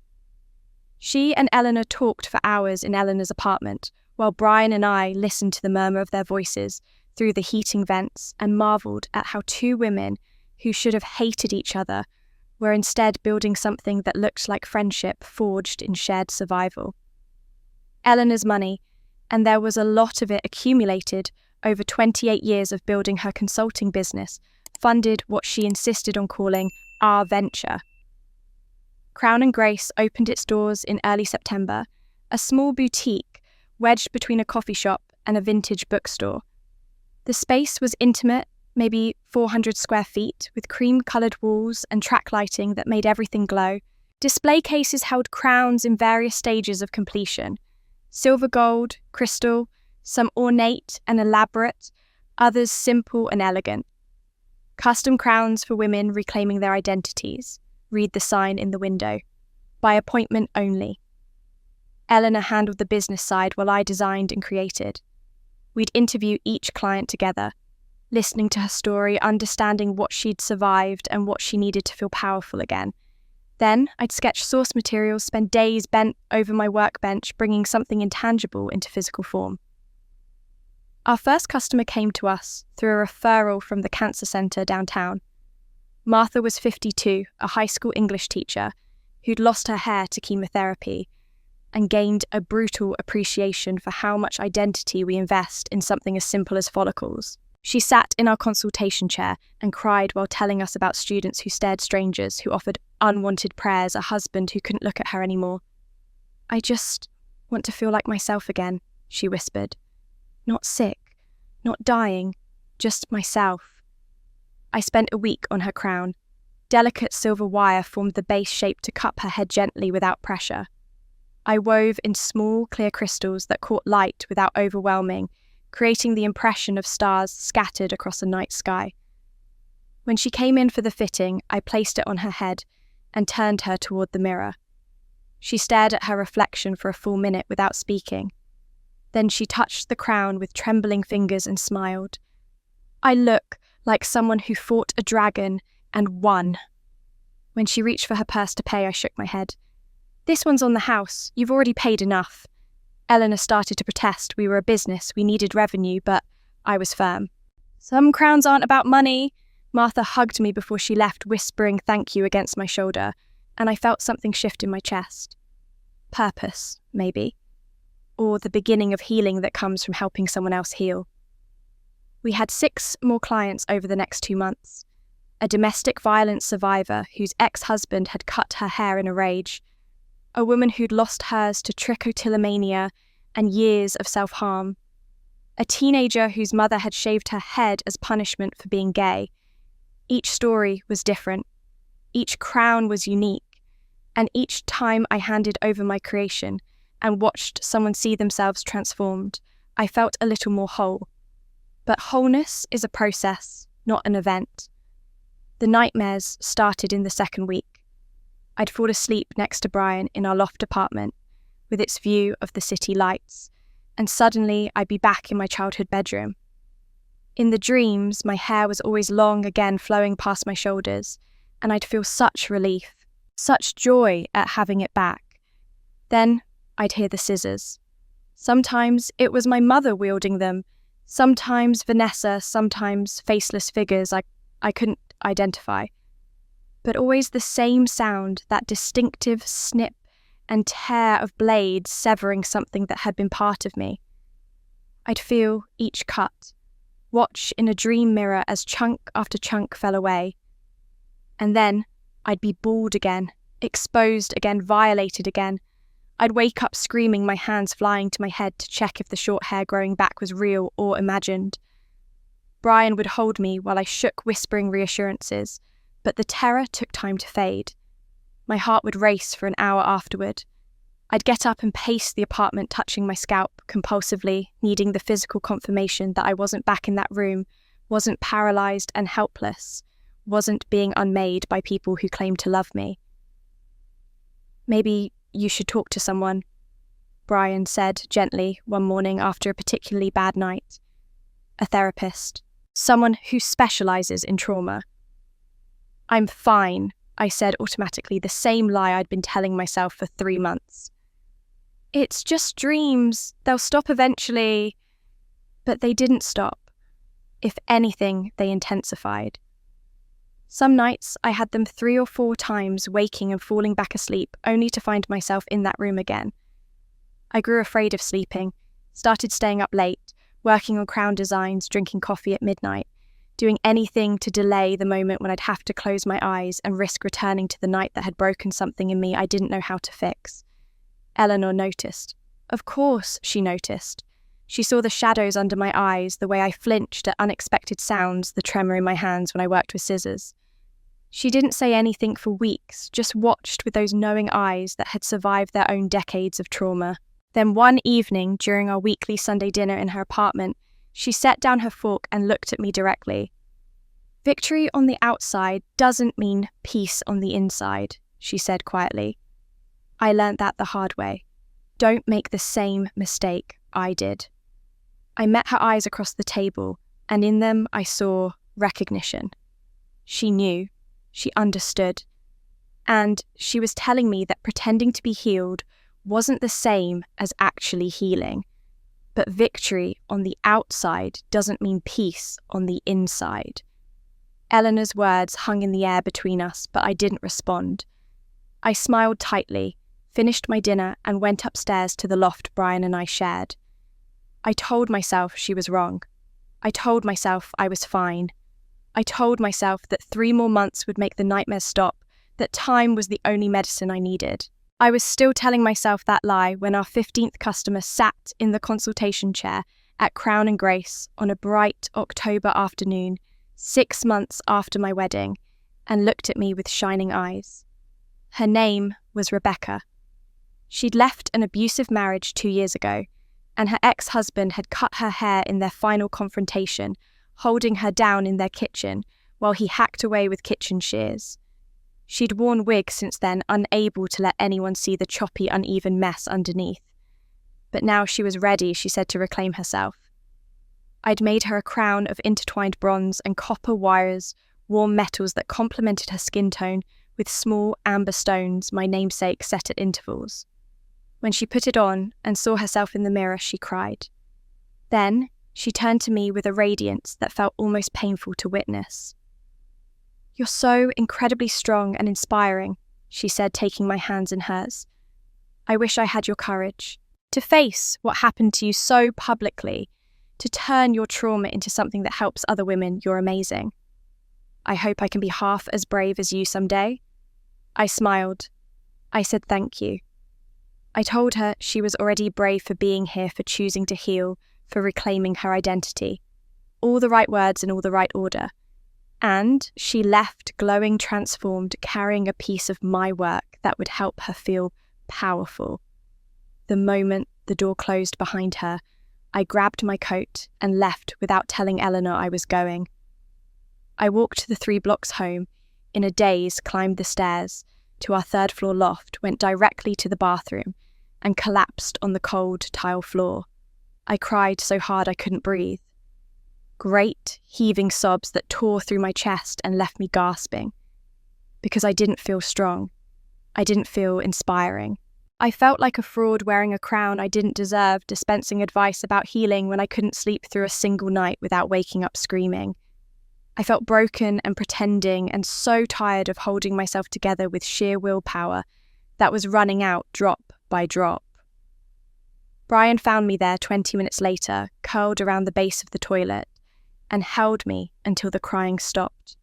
She and Eleanor talked for hours in Eleanor's apartment, while Brian and I listened to the murmur of their voices through the heating vents and marvelled at how two women who should have hated each other were instead building something that looked like friendship forged in shared survival. Eleanor's money, and there was a lot of it accumulated over 28 years of building her consulting business, funded what she insisted on calling our venture. Crown and Grace opened its doors in early September, a small boutique wedged between a coffee shop and a vintage bookstore. The space was intimate, maybe 400 square feet, with cream-coloured walls and track lighting that made everything glow. Display cases held crowns in various stages of completion: silver, gold, crystal, some ornate and elaborate, others simple and elegant. Custom crowns for women reclaiming their identities. Read the sign in the window. By appointment only. Eleanor handled the business side while I designed and created. We'd interview each client together, listening to her story, understanding what she'd survived and what she needed to feel powerful again. Then I'd sketch source materials, spend days bent over my workbench, bringing something intangible into physical form. Our first customer came to us through a referral from the cancer centre downtown. Martha was 52, a high school English teacher who'd lost her hair to chemotherapy and gained a brutal appreciation for how much identity we invest in something as simple as follicles. She sat in our consultation chair and cried while telling us about students who stared strangers, who offered unwanted prayers, a husband who couldn't look at her anymore. "I just want to feel like myself again," she whispered. "Not sick, not dying, just myself." I spent a week on her crown. Delicate silver wire formed the base shape to cup her head gently without pressure. I wove in small, clear crystals that caught light without overwhelming, creating the impression of stars scattered across a night sky. When she came in for the fitting, I placed it on her head and turned her toward the mirror. She stared at her reflection for a full minute without speaking. Then she touched the crown with trembling fingers and smiled. "I look like someone who fought a dragon and won." When she reached for her purse to pay, I shook my head. "This one's on the house. You've already paid enough." Eleanor started to protest. We were a business. We needed revenue, but I was firm. "Some crowns aren't about money." Martha hugged me before she left, whispering thank you against my shoulder, and I felt something shift in my chest. Purpose, maybe. Or the beginning of healing that comes from helping someone else heal. We had 6 more clients over the next 2 months. A domestic violence survivor whose ex-husband had cut her hair in a rage. A woman who'd lost hers to trichotillomania and years of self-harm. A teenager whose mother had shaved her head as punishment for being gay. Each story was different. Each crown was unique. And each time I handed over my creation and watched someone see themselves transformed, I felt a little more whole. But wholeness is a process, not an event. The nightmares started in the second week. I'd fall asleep next to Brian in our loft apartment, with its view of the city lights, and suddenly I'd be back in my childhood bedroom. In the dreams, my hair was always long again, flowing past my shoulders, and I'd feel such relief, such joy at having it back. Then I'd hear the scissors. Sometimes it was my mother wielding them, sometimes Vanessa, sometimes faceless figures I couldn't identify. But always the same sound, that distinctive snip and tear of blades severing something that had been part of me. I'd feel each cut, watch in a dream mirror as chunk after chunk fell away. And then I'd be bald again, exposed again, violated again. I'd wake up screaming, my hands flying to my head to check if the short hair growing back was real or imagined. Brian would hold me while I shook, whispering reassurances, but the terror took time to fade. My heart would race for an hour afterward. I'd get up and pace the apartment, touching my scalp compulsively, needing the physical confirmation that I wasn't back in that room, wasn't paralysed and helpless, wasn't being unmade by people who claimed to love me. "Maybe you should talk to someone," Brian said gently one morning after a particularly bad night. "A therapist, someone who specialises in trauma." "I'm fine," I said automatically, the same lie I'd been telling myself for 3 months. "It's just dreams. They'll stop eventually." But they didn't stop. If anything, they intensified. Some nights I had them 3 or 4 times, waking and falling back asleep, only to find myself in that room again. I grew afraid of sleeping, started staying up late, working on crown designs, drinking coffee at midnight, doing anything to delay the moment when I'd have to close my eyes and risk returning to the night that had broken something in me I didn't know how to fix. Eleanor noticed. Of course she noticed. She saw the shadows under my eyes, the way I flinched at unexpected sounds, the tremor in my hands when I worked with scissors. She didn't say anything for weeks, just watched with those knowing eyes that had survived their own decades of trauma. Then one evening, during our weekly Sunday dinner in her apartment, she set down her fork and looked at me directly. "Victory on the outside doesn't mean peace on the inside," she said quietly. I learnt that the hard way. Don't make the same mistake I did. I met her eyes across the table, and in them I saw recognition. She knew. She understood. And she was telling me that pretending to be healed wasn't the same as actually healing. But victory on the outside doesn't mean peace on the inside. Eleanor's words hung in the air between us, but I didn't respond. I smiled tightly, finished my dinner, and went upstairs to the loft Brian and I shared. I told myself she was wrong. I told myself I was fine. I told myself that 3 more months would make the nightmares stop, that time was the only medicine I needed. I was still telling myself that lie when our 15th customer sat in the consultation chair at Crown and Grace on a bright October afternoon, 6 months after my wedding, and looked at me with shining eyes. Her name was Rebecca. She'd left an abusive marriage 2 years ago, and her ex-husband had cut her hair in their final confrontation, holding her down in their kitchen while he hacked away with kitchen shears. She'd worn wigs since then, unable to let anyone see the choppy, uneven mess underneath. But now she was ready, she said, to reclaim herself. I'd made her a crown of intertwined bronze and copper wires, warm metals that complemented her skin tone, with small amber stones, my namesake, set at intervals. When she put it on and saw herself in the mirror, she cried. Then she turned to me with a radiance that felt almost painful to witness. "You're so incredibly strong and inspiring," she said, taking my hands in hers. "I wish I had your courage to face what happened to you so publicly, to turn your trauma into something that helps other women. You're amazing. I hope I can be half as brave as you someday." I smiled. I said thank you. I told her she was already brave for being here, for choosing to heal, for reclaiming her identity. All the right words in all the right order. And she left glowing, transformed, carrying a piece of my work that would help her feel powerful. The moment the door closed behind her, I grabbed my coat and left without telling Eleanor I was going. I walked the 3 blocks home, in a daze climbed the stairs to our 3rd floor loft, went directly to the bathroom, and collapsed on the cold tile floor. I cried so hard I couldn't breathe. Great, heaving sobs that tore through my chest and left me gasping. Because I didn't feel strong. I didn't feel inspiring. I felt like a fraud wearing a crown I didn't deserve, dispensing advice about healing when I couldn't sleep through a single night without waking up screaming. I felt broken and pretending, and so tired of holding myself together with sheer willpower that was running out drop by drop. Brian found me there 20 minutes later, curled around the base of the toilet, and held me until the crying stopped.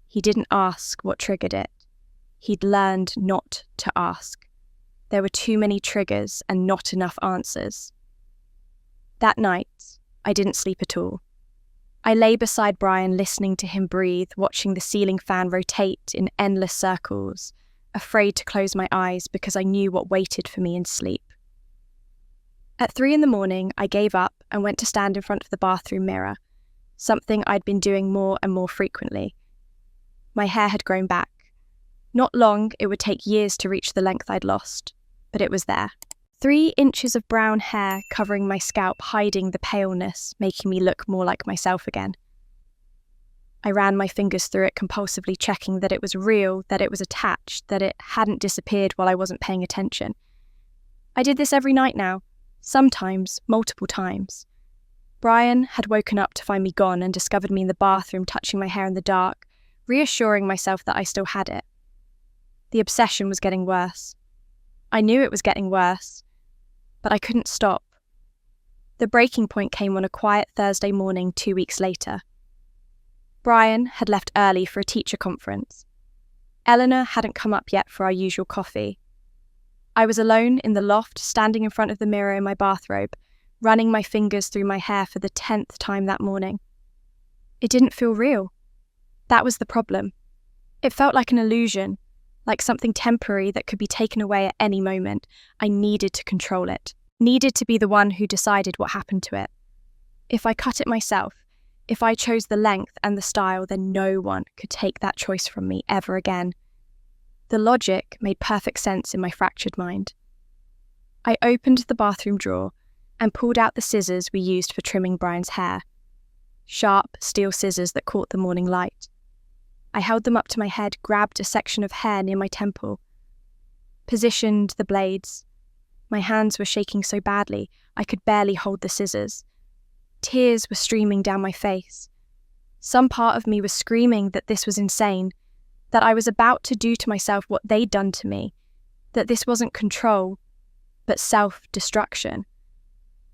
He didn't ask what triggered it. He'd learned not to ask. There were too many triggers and not enough answers. That night, I didn't sleep at all. I lay beside Brian, listening to him breathe, watching the ceiling fan rotate in endless circles, afraid to close my eyes because I knew what waited for me in sleep. At 3 a.m, I gave up and went to stand in front of the bathroom mirror, something I'd been doing more and more frequently. My hair had grown back. Not long, it would take years to reach the length I'd lost, but it was there. 3 inches of brown hair covering my scalp, hiding the paleness, making me look more like myself again. I ran my fingers through it compulsively, checking that it was real, that it was attached, that it hadn't disappeared while I wasn't paying attention. I did this every night now, sometimes multiple times. Brian had woken up to find me gone and discovered me in the bathroom touching my hair in the dark, reassuring myself that I still had it. The obsession was getting worse. I knew it was getting worse, but I couldn't stop. The breaking point came on a quiet Thursday morning 2 weeks later. Brian had left early for a teacher conference. Eleanor hadn't come up yet for our usual coffee. I was alone in the loft, standing in front of the mirror in my bathrobe, running my fingers through my hair for the 10th time that morning. It didn't feel real. That was the problem. It felt like an illusion, like something temporary that could be taken away at any moment. I needed to control it, needed to be the one who decided what happened to it. If I cut it myself, if I chose the length and the style, then no one could take that choice from me ever again. The logic made perfect sense in my fractured mind. I opened the bathroom drawer and pulled out the scissors we used for trimming Brian's hair. Sharp steel scissors that caught the morning light. I held them up to my head, grabbed a section of hair near my temple, positioned the blades. My hands were shaking so badly, I could barely hold the scissors. Tears were streaming down my face. Some part of me was screaming that this was insane, that I was about to do to myself what they'd done to me, that this wasn't control, but self-destruction.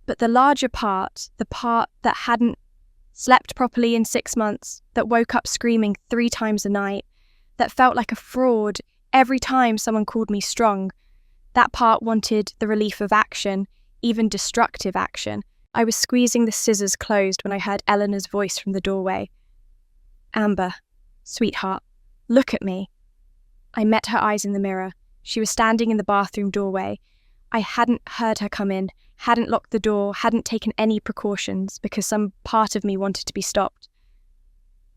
But the larger part, the part that hadn't slept properly in 6 months, that woke up screaming 3 times a night, that felt like a fraud every time someone called me strong, that part wanted the relief of action, even destructive action. I was squeezing the scissors closed when I heard Eleanor's voice from the doorway. "Amber, sweetheart, look at me." I met her eyes in the mirror. She was standing in the bathroom doorway. I hadn't heard her come in, hadn't locked the door, hadn't taken any precautions because some part of me wanted to be stopped.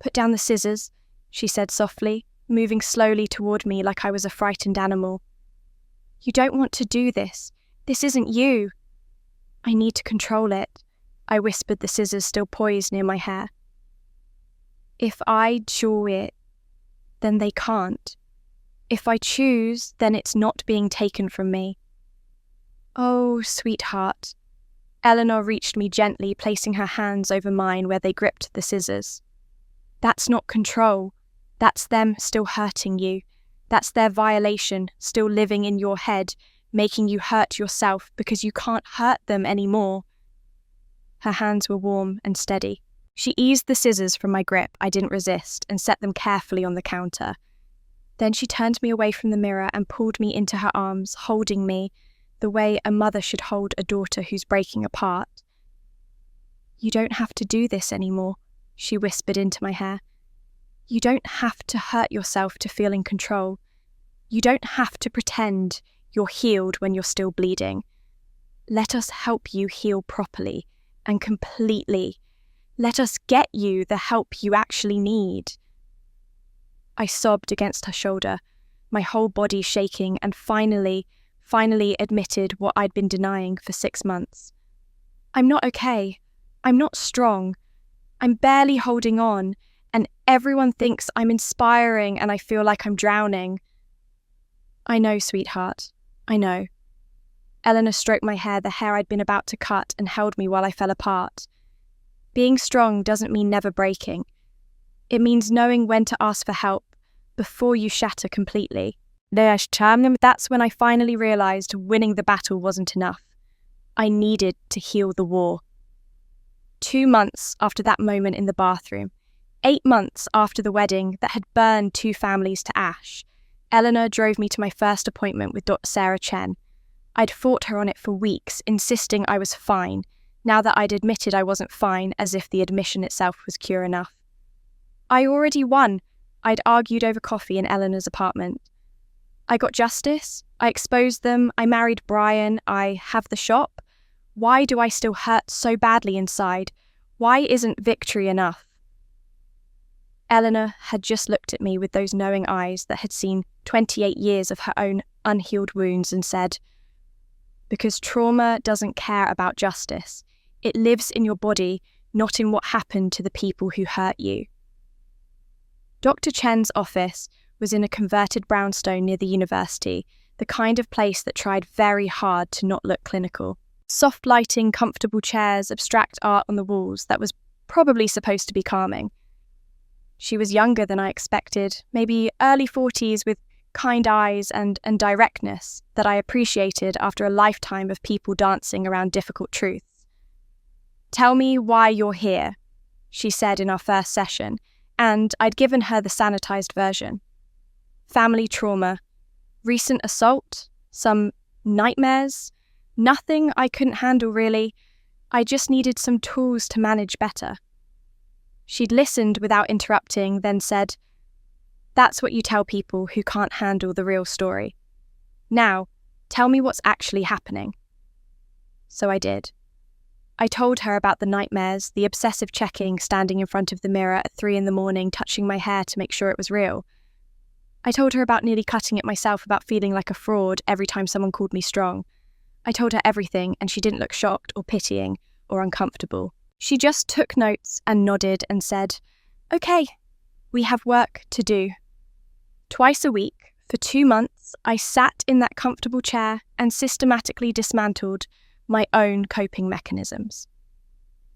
"Put down the scissors," she said softly, moving slowly toward me like I was a frightened animal. "You don't want to do this. This isn't you." "I need to control it," I whispered, the scissors still poised near my hair. "If I draw it, then they can't. If I choose, then it's not being taken from me." "Oh, sweetheart." Eleanor reached me gently, placing her hands over mine where they gripped the scissors. "That's not control. That's them still hurting you. That's their violation, still living in your head, making you hurt yourself because you can't hurt them anymore." Her hands were warm and steady. She eased the scissors from my grip, I didn't resist, and set them carefully on the counter. Then she turned me away from the mirror and pulled me into her arms, holding me the way a mother should hold a daughter who's breaking apart. "You don't have to do this anymore," she whispered into my hair. "You don't have to hurt yourself to feel in control. You don't have to pretend you're healed when you're still bleeding. Let us help you heal properly and completely. Let us get you the help you actually need." I sobbed against her shoulder, my whole body shaking, and finally admitted what I'd been denying for 6 months. "I'm not okay. I'm not strong. I'm barely holding on, and everyone thinks I'm inspiring and I feel like I'm drowning." "I know, sweetheart. I know." Eleanor stroked my hair, the hair I'd been about to cut, and held me while I fell apart. Being strong doesn't mean never breaking. It means knowing when to ask for help before you shatter completely. That's when I finally realised winning the battle wasn't enough. I needed to heal the war. 2 months after that moment in the bathroom, 8 months after the wedding that had burned 2 families to ash, Eleanor drove me to my first appointment with Dr. Sarah Chen. I'd fought her on it for weeks, insisting I was fine, now that I'd admitted I wasn't fine, as if the admission itself was cure enough. I already won. I'd argued over coffee in Eleanor's apartment. I got justice, I exposed them, I married Brian, I have the shop. Why do I still hurt so badly inside? Why isn't victory enough? Eleanor had just looked at me with those knowing eyes that had seen 28 years of her own unhealed wounds and said, "Because trauma doesn't care about justice. It lives in your body, not in what happened to the people who hurt you." Dr. Chen's office was in a converted brownstone near the university, the kind of place that tried very hard to not look clinical. Soft lighting, comfortable chairs, abstract art on the walls that was probably supposed to be calming. She was younger than I expected, maybe early 40s, with kind eyes and directness that I appreciated after a lifetime of people dancing around difficult truths. "Tell me why you're here," she said in our first session, and I'd given her the sanitized version. Family trauma, recent assault, some nightmares, nothing I couldn't handle really. I just needed some tools to manage better. She'd listened without interrupting, then said, "That's what you tell people who can't handle the real story. Now, tell me what's actually happening." So I did. I told her about the nightmares, the obsessive checking, standing in front of the mirror at 3 a.m, touching my hair to make sure it was real. I told her about nearly cutting it myself, about feeling like a fraud every time someone called me strong. I told her everything, and she didn't look shocked or pitying or uncomfortable. She just took notes and nodded and said, "Okay, we have work to do." Twice a week, For 2 months, I sat in that comfortable chair and systematically dismantled my own coping mechanisms.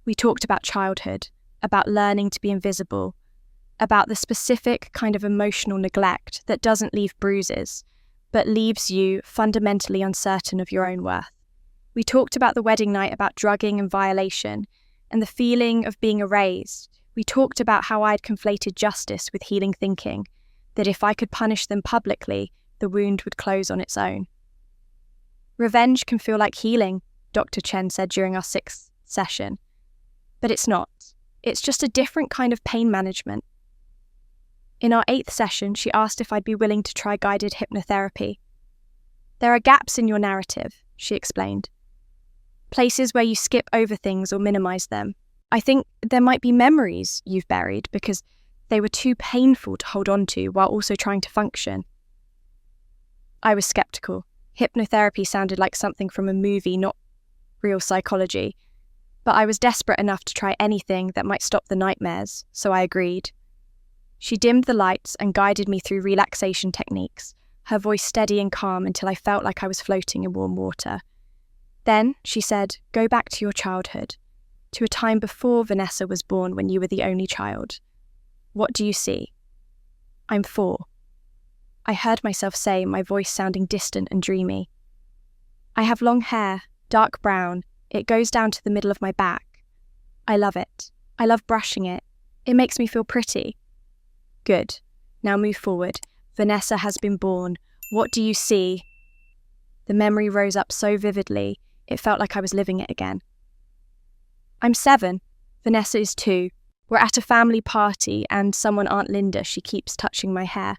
We talked about childhood, about learning to be invisible, about the specific kind of emotional neglect that doesn't leave bruises, but leaves you fundamentally uncertain of your own worth. We talked about the wedding night, about drugging and violation, and the feeling of being erased. We talked about how I'd conflated justice with healing thinking, that if I could punish them publicly, the wound would close on its own. Revenge can feel like healing, Dr. Chen said during our 6th session. But it's not. It's just a different kind of pain management. In our 8th session, she asked if I'd be willing to try guided hypnotherapy. There are gaps in your narrative, she explained. Places where you skip over things or minimize them. I think there might be memories you've buried because they were too painful to hold on to while also trying to function. I was skeptical. Hypnotherapy sounded like something from a movie, not real psychology. But I was desperate enough to try anything that might stop the nightmares, so I agreed. She dimmed the lights and guided me through relaxation techniques, her voice steady and calm until I felt like I was floating in warm water. Then, she said, go back to your childhood, to a time before Vanessa was born when you were the only child. What do you see? I'm 4. I heard myself say, my voice sounding distant and dreamy. I have long hair, dark brown. It goes down to the middle of my back. I love it. I love brushing it. It makes me feel pretty. Good. Now move forward. Vanessa has been born. What do you see? The memory rose up so vividly, it felt like I was living it again. I'm 7. Vanessa is 2. We're at a family party and someone, Aunt Linda, she keeps touching my hair,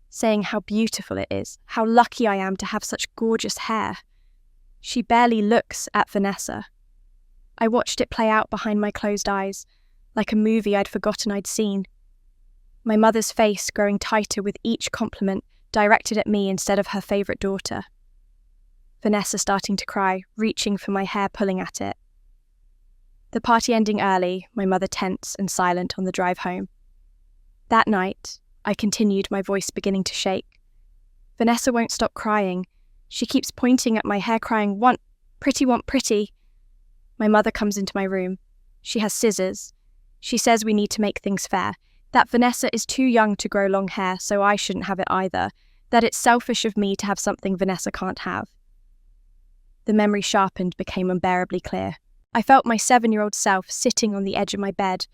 saying how beautiful it is, how lucky I am to have such gorgeous hair. She barely looks at Vanessa. I watched it play out behind my closed eyes, like a movie I'd forgotten I'd seen. My mother's face growing tighter with each compliment directed at me instead of her favourite daughter. Vanessa starting to cry, reaching for my hair, pulling at it. The party ending early, my mother tense and silent on the drive home. That night, I continued, my voice beginning to shake. Vanessa won't stop crying. She keeps pointing at my hair, crying, want pretty. My mother comes into my room. She has scissors. She says we need to make things fair, that Vanessa is too young to grow long hair, so I shouldn't have it either, that it's selfish of me to have something Vanessa can't have. The memory sharpened, became unbearably clear. I felt my 7-year-old self sitting on the edge of my bed,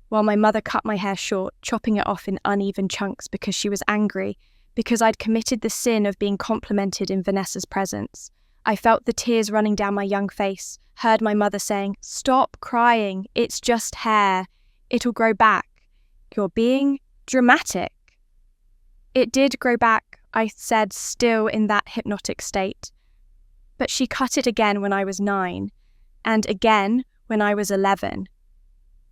while my mother cut my hair short, chopping it off in uneven chunks because she was angry, because I'd committed the sin of being complimented in Vanessa's presence. I felt the tears running down my young face, heard my mother saying, "Stop crying, it's just hair. It'll grow back. You're being dramatic." It did grow back, I said, still in that hypnotic state. But she cut it again when I was 9, and again when I was 11.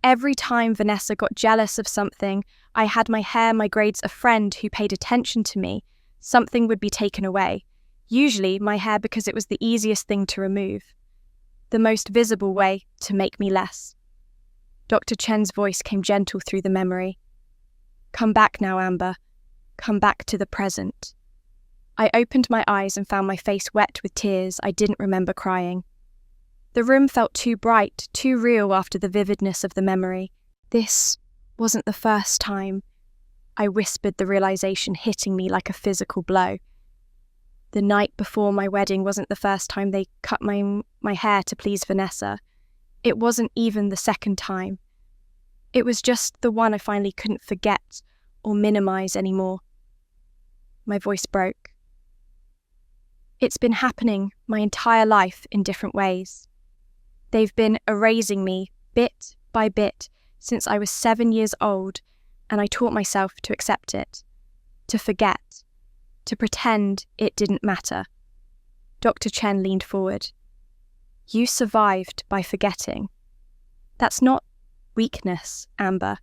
Every time Vanessa got jealous of something, I had my hair, my grades, a friend who paid attention to me, something would be taken away. Usually my hair because it was the easiest thing to remove. The most visible way to make me less. Dr. Chen's voice came gentle through the memory. Come back now, Amber. Come back to the present. I opened my eyes and found my face wet with tears. I didn't remember crying. The room felt too bright, too real after the vividness of the memory. This wasn't the first time, I whispered, the realization hitting me like a physical blow. The night before my wedding wasn't the first time they cut my hair to please Vanessa. It wasn't even the second time. It was just the one I finally couldn't forget or minimize anymore. My voice broke. It's been happening my entire life in different ways. They've been erasing me bit by bit since I was 7 years old, and I taught myself to accept it, to forget, to pretend it didn't matter. Dr. Chen leaned forward. You survived by forgetting. That's not weakness, Amber.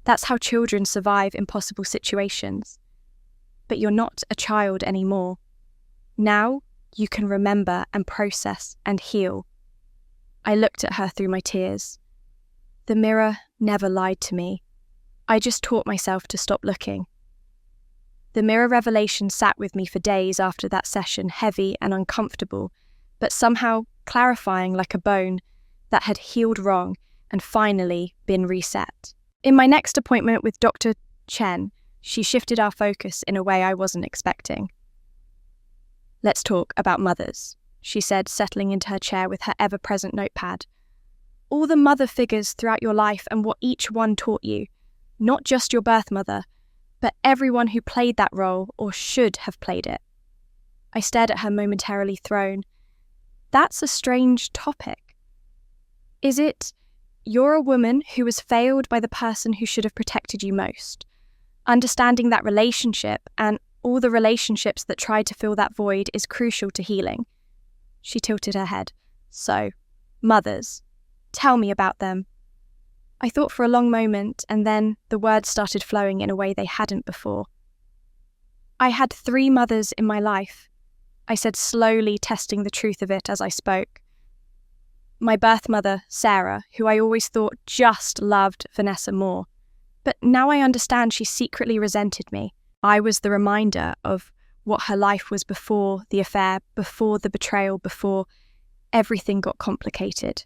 That's how children survive impossible situations. But you're not a child anymore. Now you can remember and process and heal. I looked at her through my tears. The mirror never lied to me. I just taught myself to stop looking. The mirror revelation sat with me for days after that session, heavy and uncomfortable, but somehow clarifying like a bone that had healed wrong and finally been reset. In my next appointment with Dr. Chen, she shifted our focus in a way I wasn't expecting. "Let's talk about mothers," she said, settling into her chair with her ever-present notepad. "All the mother figures throughout your life and what each one taught you. Not just your birth mother, but everyone who played that role or should have played it." I stared at her, momentarily thrown. That's a strange topic. Is it, you're a woman who was failed by the person who should have protected you most? Understanding that relationship and all the relationships that tried to fill that void is crucial to healing. She tilted her head. "So, mothers. Tell me about them." I thought for a long moment, and then the words started flowing in a way they hadn't before. "I had 3 mothers in my life," I said, slowly testing the truth of it as I spoke. My birth mother, Sarah, who I always thought just loved Vanessa more. But now I understand she secretly resented me. I was the reminder of what her life was before the affair, before the betrayal, before everything got complicated.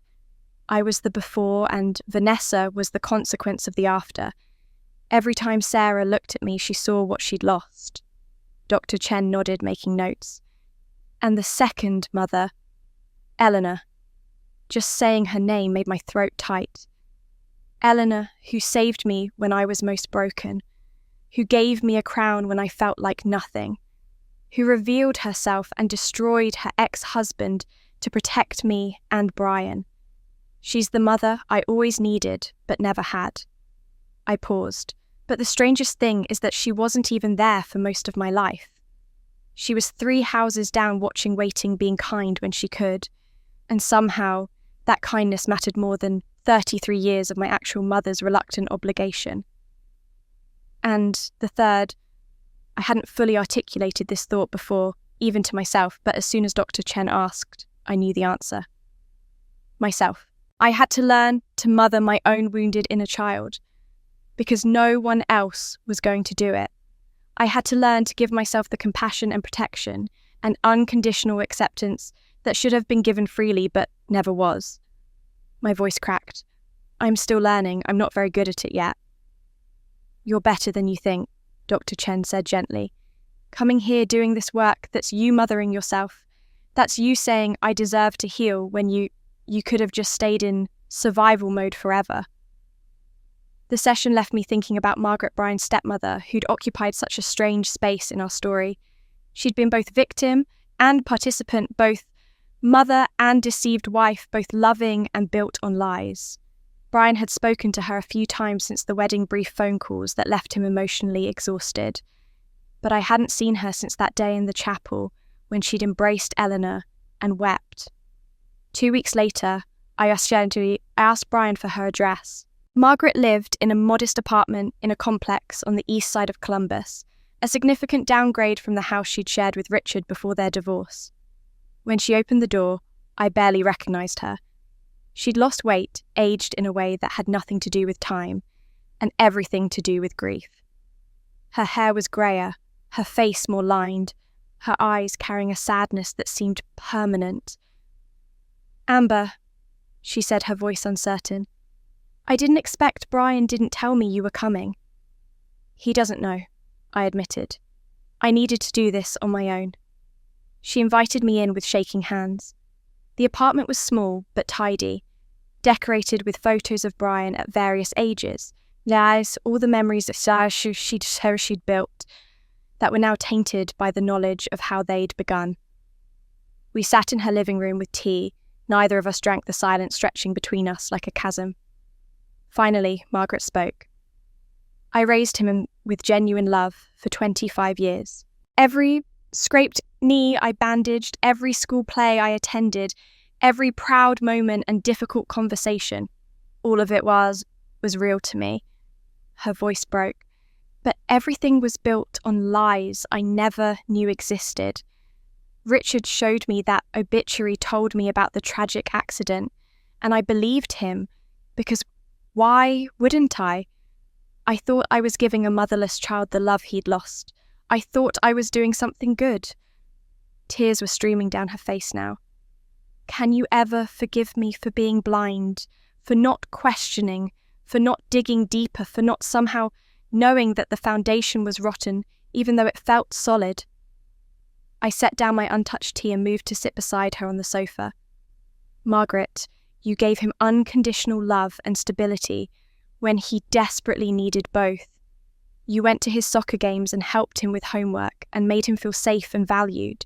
I was the before, and Vanessa was the consequence of the after. Every time Sarah looked at me, she saw what she'd lost. Dr. Chen nodded, making notes. And the second mother, Eleanor. Just saying her name made my throat tight. Eleanor, who saved me when I was most broken, who gave me a crown when I felt like nothing, who revealed herself and destroyed her ex-husband to protect me and Brian. She's the mother I always needed but never had. I paused, but the strangest thing is that she wasn't even there for most of my life. She was 3 houses down, watching, waiting, being kind when she could, and somehow that kindness mattered more than 33 years of my actual mother's reluctant obligation. And the third, I hadn't fully articulated this thought before, even to myself, but as soon as Dr. Chen asked, I knew the answer. Myself. I had to learn to mother my own wounded inner child, because no one else was going to do it. I had to learn to give myself the compassion and protection and unconditional acceptance that should have been given freely but never was. My voice cracked. I'm still learning. I'm not very good at it yet. You're better than you think, Dr. Chen said gently. Coming here doing this work, that's you mothering yourself. That's you saying I deserve to heal when you could have just stayed in survival mode forever. The session left me thinking about Margaret Bryan's stepmother, who'd occupied such a strange space in our story. She'd been both victim and participant, both mother and deceived wife, both loving and built on lies. Brian had spoken to her a few times since the wedding brief phone calls that left him emotionally exhausted. But I hadn't seen her since that day in the chapel when she'd embraced Eleanor and wept. 2 weeks later, I asked Brian for her address. Margaret lived in a modest apartment in a complex on the east side of Columbus, a significant downgrade from the house she'd shared with Richard before their divorce. When she opened the door, I barely recognised her. She'd lost weight, aged in a way that had nothing to do with time, and everything to do with grief. Her hair was greyer, her face more lined, her eyes carrying a sadness that seemed permanent. "Amber," she said, her voice uncertain. "I didn't expect Brian didn't tell me you were coming." "He doesn't know," I admitted. "I needed to do this on my own." She invited me in with shaking hands. The apartment was small but tidy, decorated with photos of Brian at various ages, lies, all the memories of she'd built that were now tainted by the knowledge of how they'd begun. We sat in her living room with tea. Neither of us drank the silence stretching between us like a chasm. Finally, Margaret spoke. "I raised him with genuine love for 25 years. Every scraped knee I bandaged, every school play I attended, every proud moment and difficult conversation, all of it was real to me." Her voice broke. "But everything was built on lies I never knew existed. Richard showed me that obituary, told me about the tragic accident, and I believed him, because why wouldn't I? I thought I was giving a motherless child the love he'd lost. I thought I was doing something good. Tears were streaming down her face now. Can you ever forgive me for being blind, for not questioning, for not digging deeper, for not somehow knowing that the foundation was rotten, even though it felt solid? I set down my untouched tea and moved to sit beside her on the sofa. Margaret, you gave him unconditional love and stability when he desperately needed both. You went to his soccer games and helped him with homework and made him feel safe and valued.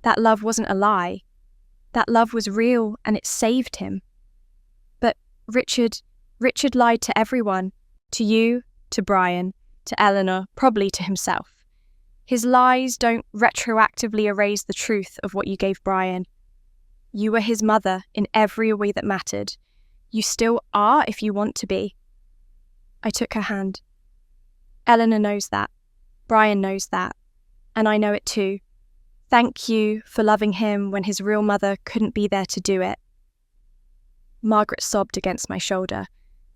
That love wasn't a lie. That love was real and it saved him. But Richard lied to everyone. To you, to Brian, to Eleanor, probably to himself. His lies don't retroactively erase the truth of what you gave Brian. You were his mother in every way that mattered. You still are if you want to be. I took her hand. Eleanor knows that. Brian knows that. And I know it too. Thank you for loving him when his real mother couldn't be there to do it. Margaret sobbed against my shoulder,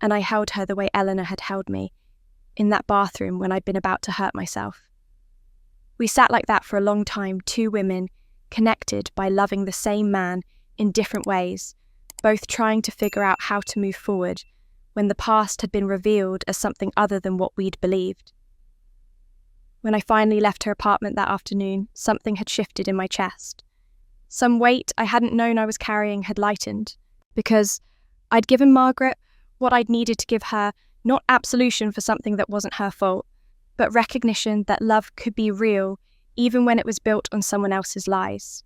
and I held her the way Eleanor had held me, in that bathroom when I'd been about to hurt myself. We sat like that for a long time, two women, connected by loving the same man in different ways, both trying to figure out how to move forward when the past had been revealed as something other than what we'd believed. When I finally left her apartment that afternoon, something had shifted in my chest. Some weight I hadn't known I was carrying had lightened, because I'd given Margaret what I'd needed to give her, not absolution for something that wasn't her fault, but recognition that love could be real even when it was built on someone else's lies.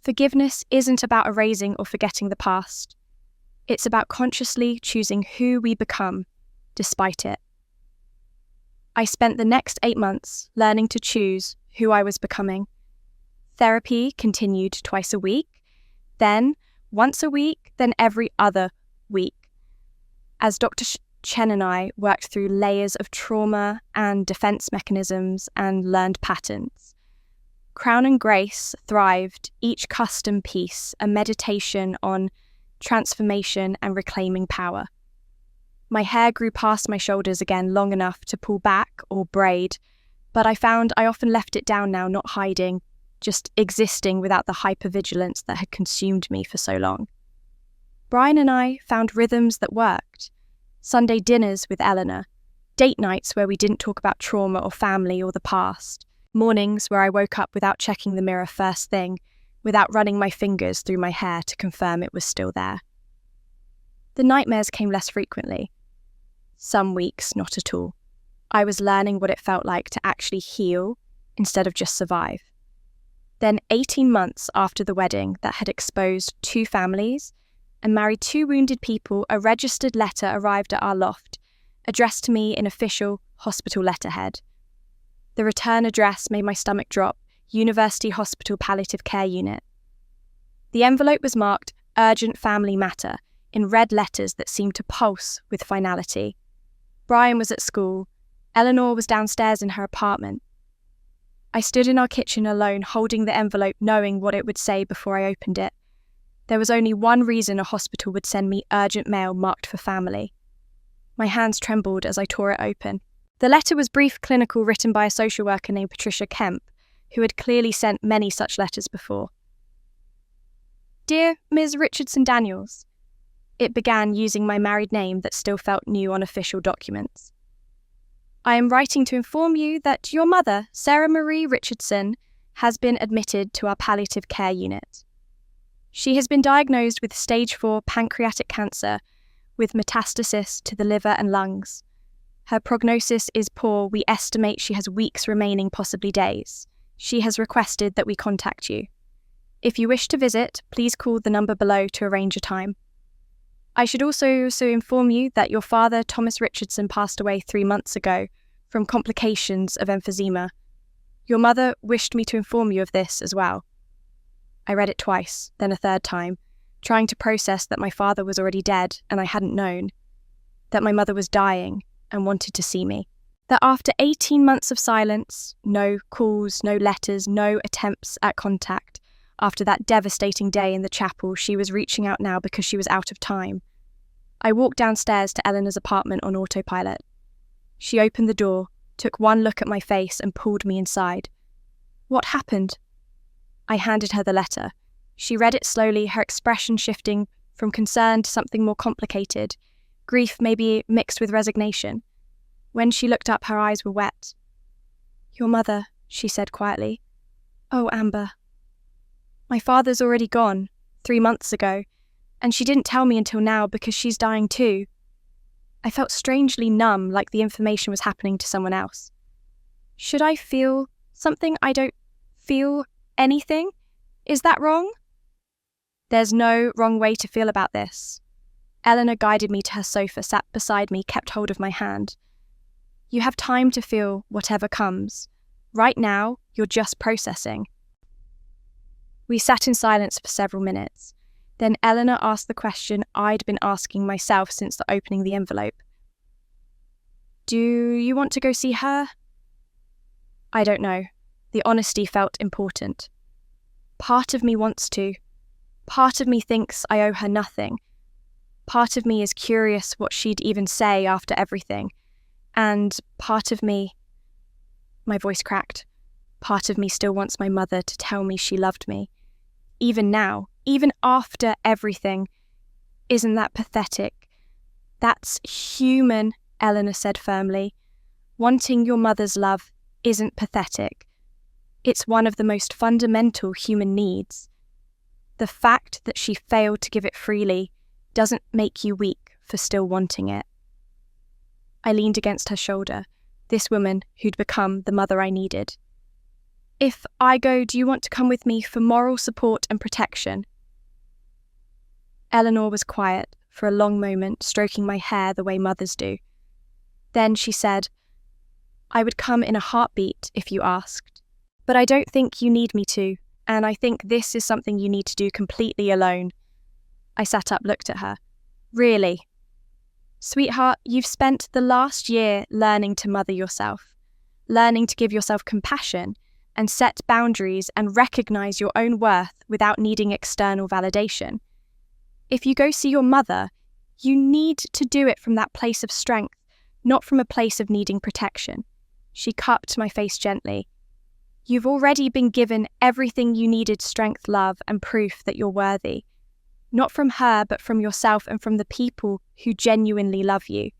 Forgiveness isn't about erasing or forgetting the past. It's about consciously choosing who we become, despite it. I spent the next 8 months learning to choose who I was becoming. Therapy continued twice a week, then once a week, then every other week. As Dr. Chen and I worked through layers of trauma and defense mechanisms and learned patterns. Crown and Grace thrived, each custom piece, a meditation on transformation and reclaiming power. My hair grew past my shoulders again long enough to pull back or braid, but I found I often left it down now, not hiding, just existing without the hypervigilance that had consumed me for so long. Brian and I found rhythms that worked. Sunday dinners with Eleanor, date nights where we didn't talk about trauma or family or the past, mornings where I woke up without checking the mirror first thing, without running my fingers through my hair to confirm it was still there. The nightmares came less frequently. Some weeks, not at all. I was learning what it felt like to actually heal instead of just survive. Then 18 months after the wedding that had exposed 2 families and married 2 wounded people, a registered letter arrived at our loft, addressed to me in official hospital letterhead. The return address made my stomach drop, University Hospital Palliative Care Unit. The envelope was marked Urgent Family Matter in red letters that seemed to pulse with finality. Brian was at school. Eleanor was downstairs in her apartment. I stood in our kitchen alone, holding the envelope, knowing what it would say before I opened it. There was only one reason a hospital would send me urgent mail marked for family. My hands trembled as I tore it open. The letter was brief, clinical, written by a social worker named Patricia Kemp, who had clearly sent many such letters before. Dear Ms. Richardson Daniels, it began using my married name that still felt new on official documents. I am writing to inform you that your mother, Sarah Marie Richardson, has been admitted to our palliative care unit. She has been diagnosed with stage 4 pancreatic cancer with metastasis to the liver and lungs. Her prognosis is poor. We estimate she has weeks remaining, possibly days. She has requested that we contact you. If you wish to visit, please call the number below to arrange a time. I should also inform you that your father, Thomas Richardson, passed away 3 months ago from complications of emphysema. Your mother wished me to inform you of this as well. I read it twice, then a third time, trying to process that my father was already dead and I hadn't known, that my mother was dying and wanted to see me, that after 18 months of silence, no calls, no letters, no attempts at contact, after that devastating day in the chapel, she was reaching out now because she was out of time. I walked downstairs to Eleanor's apartment on autopilot. She opened the door, took one look at my face and pulled me inside. What happened? I handed her the letter. She read it slowly, her expression shifting from concern to something more complicated, grief maybe mixed with resignation. When she looked up, her eyes were wet. Your mother, she said quietly. Oh, Amber. My father's already gone, 3 months ago, and she didn't tell me until now because she's dying too. I felt strangely numb, like the information was happening to someone else. Should I feel something? I don't feel anything? Is that wrong? There's no wrong way to feel about this. Eleanor guided me to her sofa, sat beside me, kept hold of my hand. You have time to feel whatever comes. Right now, you're just processing. We sat in silence for several minutes. Then Eleanor asked the question I'd been asking myself since the opening the envelope. Do you want to go see her? I don't know. The honesty felt important. Part of me wants to. Part of me thinks I owe her nothing. Part of me is curious what she'd even say after everything. And part of me... My voice cracked. Part of me still wants my mother to tell me she loved me. Even now, even after everything. Isn't that pathetic? That's human, Eleanor said firmly. Wanting your mother's love isn't pathetic. It's one of the most fundamental human needs. The fact that she failed to give it freely doesn't make you weak for still wanting it. I leaned against her shoulder, this woman who'd become the mother I needed. If I go, do you want to come with me for moral support and protection? Eleanor was quiet for a long moment, stroking my hair the way mothers do. Then she said, I would come in a heartbeat if you asked, but I don't think you need me to, and I think this is something you need to do completely alone. I sat up, looked at her. Really? Sweetheart, you've spent the last year learning to mother yourself, learning to give yourself compassion and set boundaries and recognize your own worth without needing external validation. If you go see your mother, you need to do it from that place of strength, not from a place of needing protection. She cupped my face gently. You've already been given everything you needed: strength, love, and proof that you're worthy. Not from her, but from yourself and from the people who genuinely love you.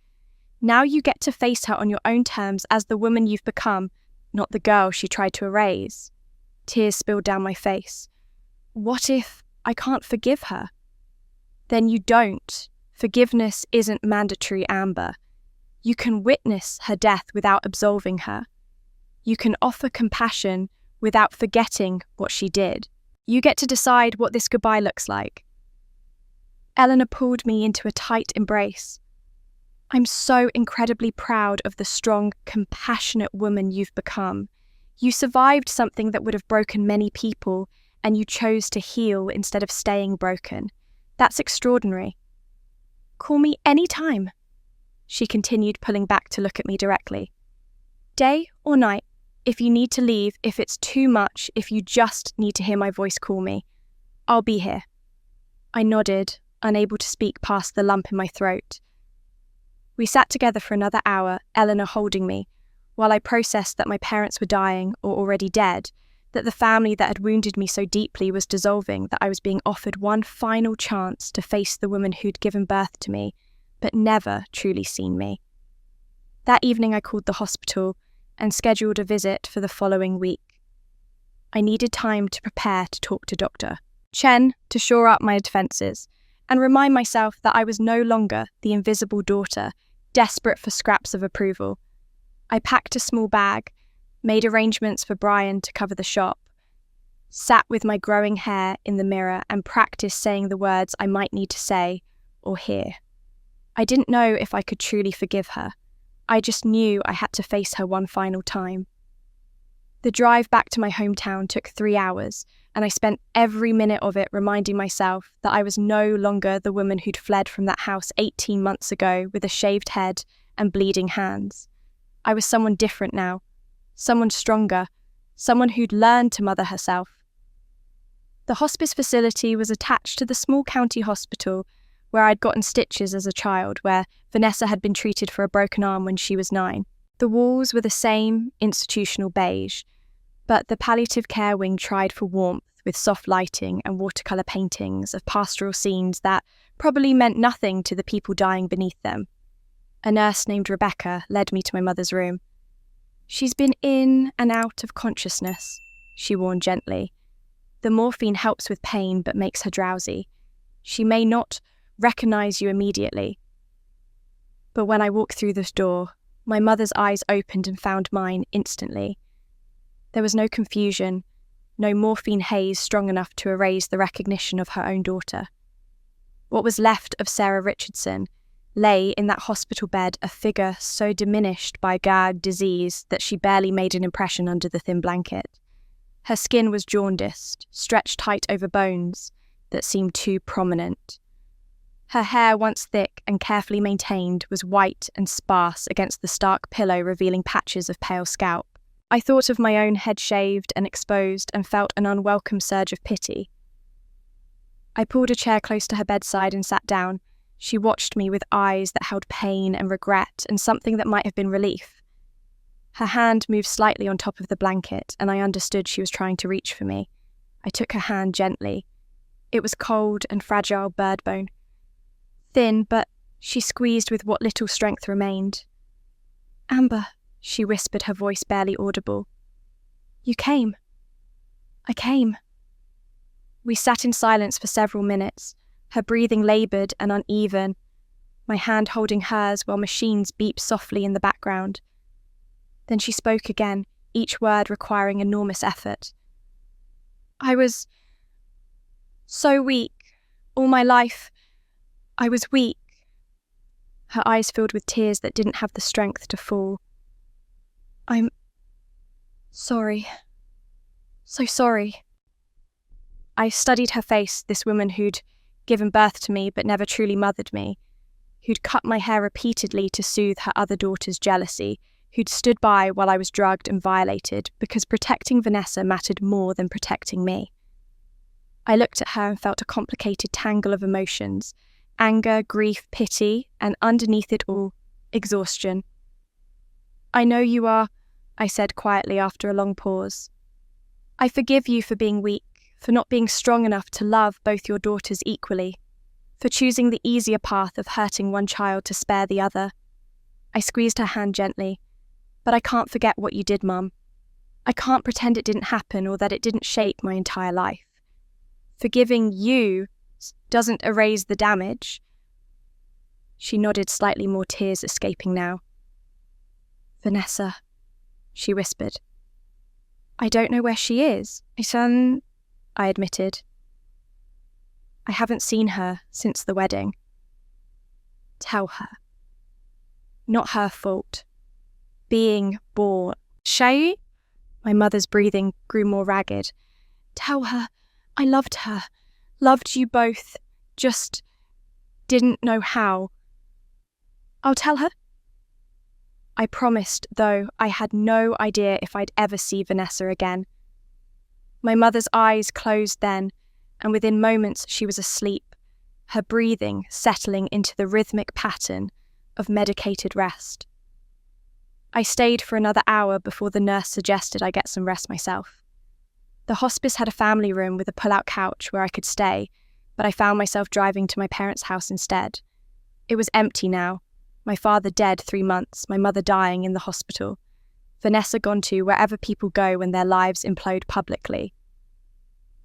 Now you get to face her on your own terms as the woman you've become, not the girl she tried to erase. Tears spilled down my face. What if I can't forgive her? Then you don't. Forgiveness isn't mandatory, Amber. You can witness her death without absolving her. You can offer compassion without forgetting what she did. You get to decide what this goodbye looks like. Eleanor pulled me into a tight embrace. I'm so incredibly proud of the strong, compassionate woman you've become. You survived something that would have broken many people, and you chose to heal instead of staying broken. That's extraordinary. Call me any time, she continued, pulling back to look at me directly. Day or night, if you need to leave, if it's too much, if you just need to hear my voice, call me. I'll be here. I nodded, unable to speak past the lump in my throat. We sat together for another hour, Eleanor holding me, while I processed that my parents were dying or already dead, that the family that had wounded me so deeply was dissolving, that I was being offered one final chance to face the woman who'd given birth to me, but never truly seen me. That evening I called the hospital and scheduled a visit for the following week. I needed time to prepare to talk to Dr. Chen to shore up my defences and remind myself that I was no longer the invisible daughter, desperate for scraps of approval. I packed a small bag, made arrangements for Brian to cover the shop, sat with my growing hair in the mirror and practiced saying the words I might need to say or hear. I didn't know if I could truly forgive her. I just knew I had to face her one final time. The drive back to my hometown took 3 hours, and I spent every minute of it reminding myself that I was no longer the woman who'd fled from that house 18 months ago with a shaved head and bleeding hands. I was someone different now, someone stronger, someone who'd learned to mother herself. The hospice facility was attached to the small county hospital where I'd gotten stitches as a child, where Vanessa had been treated for a broken arm when she was 9. The walls were the same institutional beige, but the palliative care wing tried for warmth with soft lighting and watercolour paintings of pastoral scenes that probably meant nothing to the people dying beneath them. A nurse named Rebecca led me to my mother's room. "She's been in and out of consciousness," she warned gently. "The morphine helps with pain but makes her drowsy. She may not recognise you immediately." But when I walked through this door, my mother's eyes opened and found mine instantly. There was no confusion, no morphine haze strong enough to erase the recognition of her own daughter. What was left of Sarah Richardson lay in that hospital bed, a figure so diminished by gag disease that she barely made an impression under the thin blanket. Her skin was jaundiced, stretched tight over bones that seemed too prominent. Her hair, once thick and carefully maintained, was white and sparse against the stark pillow, revealing patches of pale scalp. I thought of my own head shaved and exposed and felt an unwelcome surge of pity. I pulled a chair close to her bedside and sat down. She watched me with eyes that held pain and regret and something that might have been relief. Her hand moved slightly on top of the blanket, and I understood she was trying to reach for me. I took her hand gently. It was cold and fragile bird bone. Thin, but she squeezed with what little strength remained. "Amber," she whispered, her voice barely audible. "You came." "I came." We sat in silence for several minutes, her breathing laboured and uneven, my hand holding hers while machines beeped softly in the background. Then she spoke again, each word requiring enormous effort. "I was so weak. All my life, I was weak." Her eyes filled with tears that didn't have the strength to fall. "I'm sorry. So sorry." I studied her face, this woman who'd given birth to me but never truly mothered me, who'd cut my hair repeatedly to soothe her other daughter's jealousy, who'd stood by while I was drugged and violated because protecting Vanessa mattered more than protecting me. I looked at her and felt a complicated tangle of emotions, anger, grief, pity, and underneath it all, exhaustion. "I know you are," I said quietly after a long pause. "I forgive you for being weak, for not being strong enough to love both your daughters equally, for choosing the easier path of hurting one child to spare the other." I squeezed her hand gently. "But I can't forget what you did, Mum. I can't pretend it didn't happen or that it didn't shape my entire life. Forgiving you doesn't erase the damage." She nodded, slightly more tears escaping now. "Vanessa," she whispered. "I don't know where she is. I admitted. "I haven't seen her since the wedding." "Tell her. Not her fault. Being born." "Shay?" My mother's breathing grew more ragged. "Tell her I loved her. Loved you both. Just didn't know how." "I'll tell her." I promised, though I had no idea if I'd ever see Vanessa again. My mother's eyes closed then, and within moments she was asleep, her breathing settling into the rhythmic pattern of medicated rest. I stayed for another hour before the nurse suggested I get some rest myself. The hospice had a family room with a pull-out couch where I could stay, but I found myself driving to my parents' house instead. It was empty now. My father dead 3 months, my mother dying in the hospital. Vanessa gone to wherever people go when their lives implode publicly.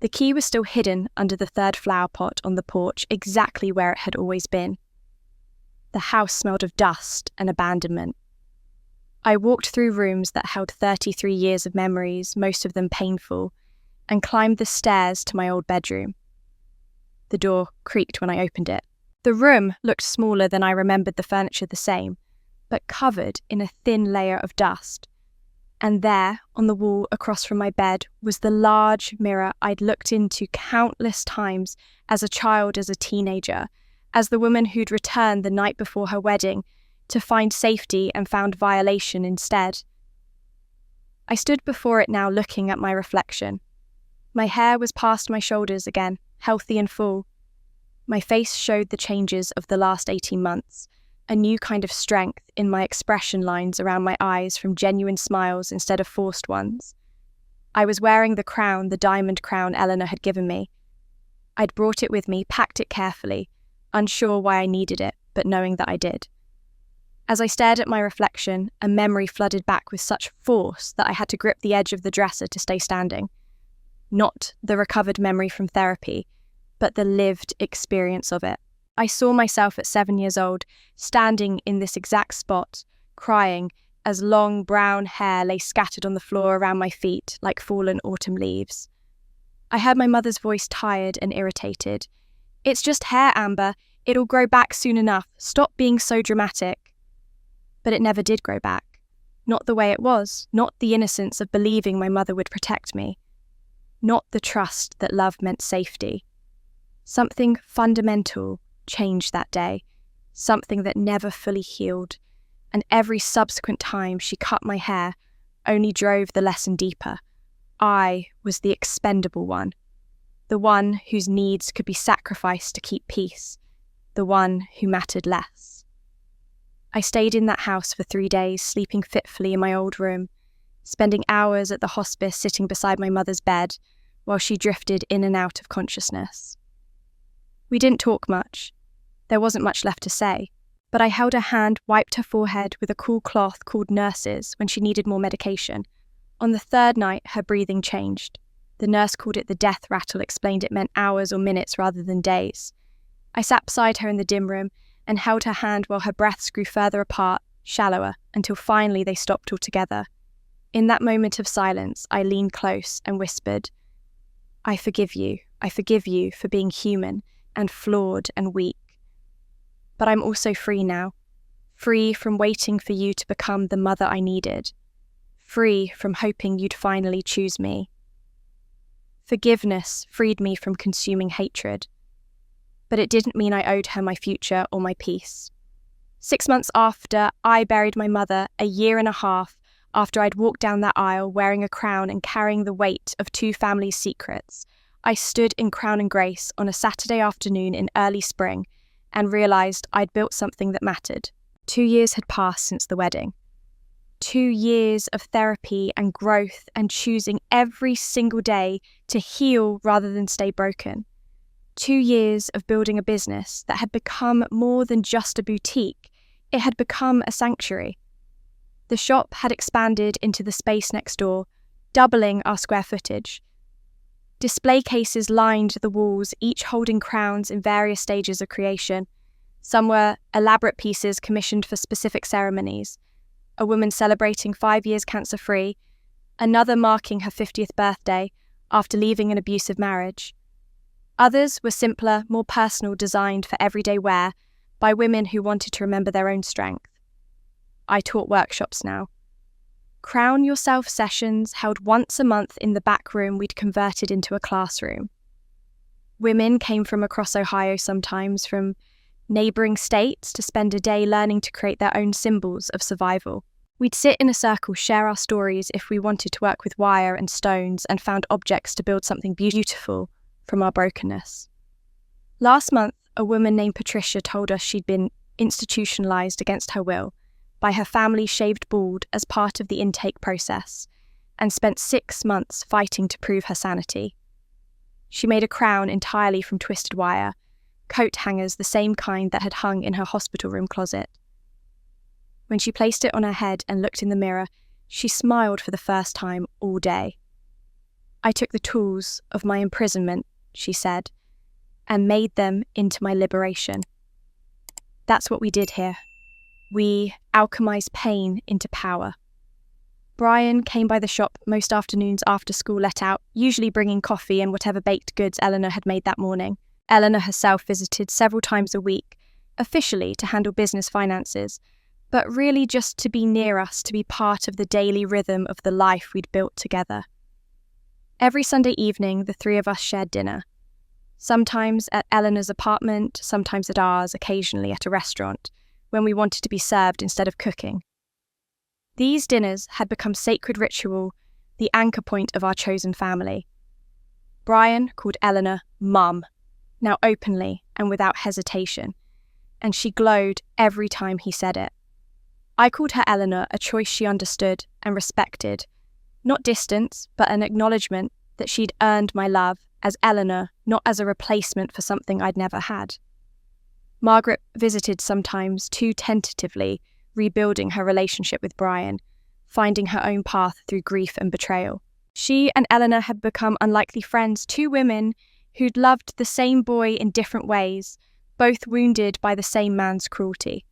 The key was still hidden under the third flower pot on the porch, exactly where it had always been. The house smelled of dust and abandonment. I walked through rooms that held 33 years of memories, most of them painful, and climbed the stairs to my old bedroom. The door creaked when I opened it. The room looked smaller than I remembered, the furniture the same, but covered in a thin layer of dust. And there, on the wall across from my bed, was the large mirror I'd looked into countless times as a child, as a teenager, as the woman who'd returned the night before her wedding to find safety and found violation instead. I stood before it now, looking at my reflection. My hair was past my shoulders again, healthy and full. My face showed the changes of the last 18 months, a new kind of strength in my expression lines around my eyes from genuine smiles instead of forced ones. I was wearing the crown, the diamond crown Eleanor had given me. I'd brought it with me, packed it carefully, unsure why I needed it, but knowing that I did. As I stared at my reflection, a memory flooded back with such force that I had to grip the edge of the dresser to stay standing. Not the recovered memory from therapy, but the lived experience of it. I saw myself at 7 years old, standing in this exact spot, crying, as long brown hair lay scattered on the floor around my feet like fallen autumn leaves. I heard my mother's voice, tired and irritated. "It's just hair, Amber. It'll grow back soon enough. Stop being so dramatic." But it never did grow back. Not the way it was, not the innocence of believing my mother would protect me. Not the trust that love meant safety. Something fundamental changed that day, something that never fully healed, and every subsequent time she cut my hair only drove the lesson deeper. I was the expendable one, the one whose needs could be sacrificed to keep peace, the one who mattered less. I stayed in that house for 3 days, sleeping fitfully in my old room, spending hours at the hospice sitting beside my mother's bed while she drifted in and out of consciousness. We didn't talk much. There wasn't much left to say, but I held her hand, wiped her forehead with a cool cloth called nurses when she needed more medication. On the third night, her breathing changed. The nurse called it the death rattle, explained it meant hours or minutes rather than days. I sat beside her in the dim room and held her hand while her breaths grew further apart, shallower, until finally they stopped altogether. In that moment of silence, I leaned close and whispered, I forgive you for being human and flawed and weak. But I'm also free now, free from waiting for you to become the mother I needed, free from hoping you'd finally choose me. Forgiveness freed me from consuming hatred, but it didn't mean I owed her my future or my peace. 6 months after I buried my mother, a year and a half after I'd walked down that aisle wearing a crown and carrying the weight of 2 families' secrets, I stood in Crown and Grace on a Saturday afternoon in early spring and realised I'd built something that mattered. 2 years had passed since the wedding. 2 years of therapy and growth and choosing every single day to heal rather than stay broken. 2 years of building a business that had become more than just a boutique. It had become a sanctuary. The shop had expanded into the space next door, doubling our square footage. Display cases lined the walls, each holding crowns in various stages of creation. Some were elaborate pieces commissioned for specific ceremonies. A woman celebrating 5 years cancer-free, another marking her 50th birthday after leaving an abusive marriage. Others were simpler, more personal, designed for everyday wear by women who wanted to remember their own strength. I taught workshops now. Crown Yourself sessions held once a month in the back room we'd converted into a classroom. Women came from across Ohio sometimes, from neighbouring states, to spend a day learning to create their own symbols of survival. We'd sit in a circle, share our stories if we wanted to work with wire and stones, and found objects to build something beautiful from our brokenness. Last month, a woman named Patricia told us she'd been institutionalised against her will by her family shaved bald as part of the intake process, and spent 6 months fighting to prove her sanity. She made a crown entirely from twisted wire, coat hangers the same kind that had hung in her hospital room closet. When she placed it on her head and looked in the mirror, she smiled for the first time all day. I took the tools of my imprisonment, she said, and made them into my liberation. That's what we did here. We alchemized pain into power. Brian came by the shop most afternoons after school let out, usually bringing coffee and whatever baked goods Eleanor had made that morning. Eleanor herself visited several times a week, officially to handle business finances, but really just to be near us, to be part of the daily rhythm of the life we'd built together. Every Sunday evening, the 3 of us shared dinner. Sometimes at Eleanor's apartment, sometimes at ours, occasionally at a restaurant, when we wanted to be served instead of cooking. These dinners had become sacred ritual, the anchor point of our chosen family. Brian called Eleanor Mum, now openly and without hesitation, and she glowed every time he said it. I called her Eleanor, a choice she understood and respected. Not distance, but an acknowledgement that she'd earned my love as Eleanor, not as a replacement for something I'd never had. Margaret visited sometimes too tentatively, rebuilding her relationship with Brian, finding her own path through grief and betrayal. She and Eleanor had become unlikely friends, two women who'd loved the same boy in different ways, both wounded by the same man's cruelty.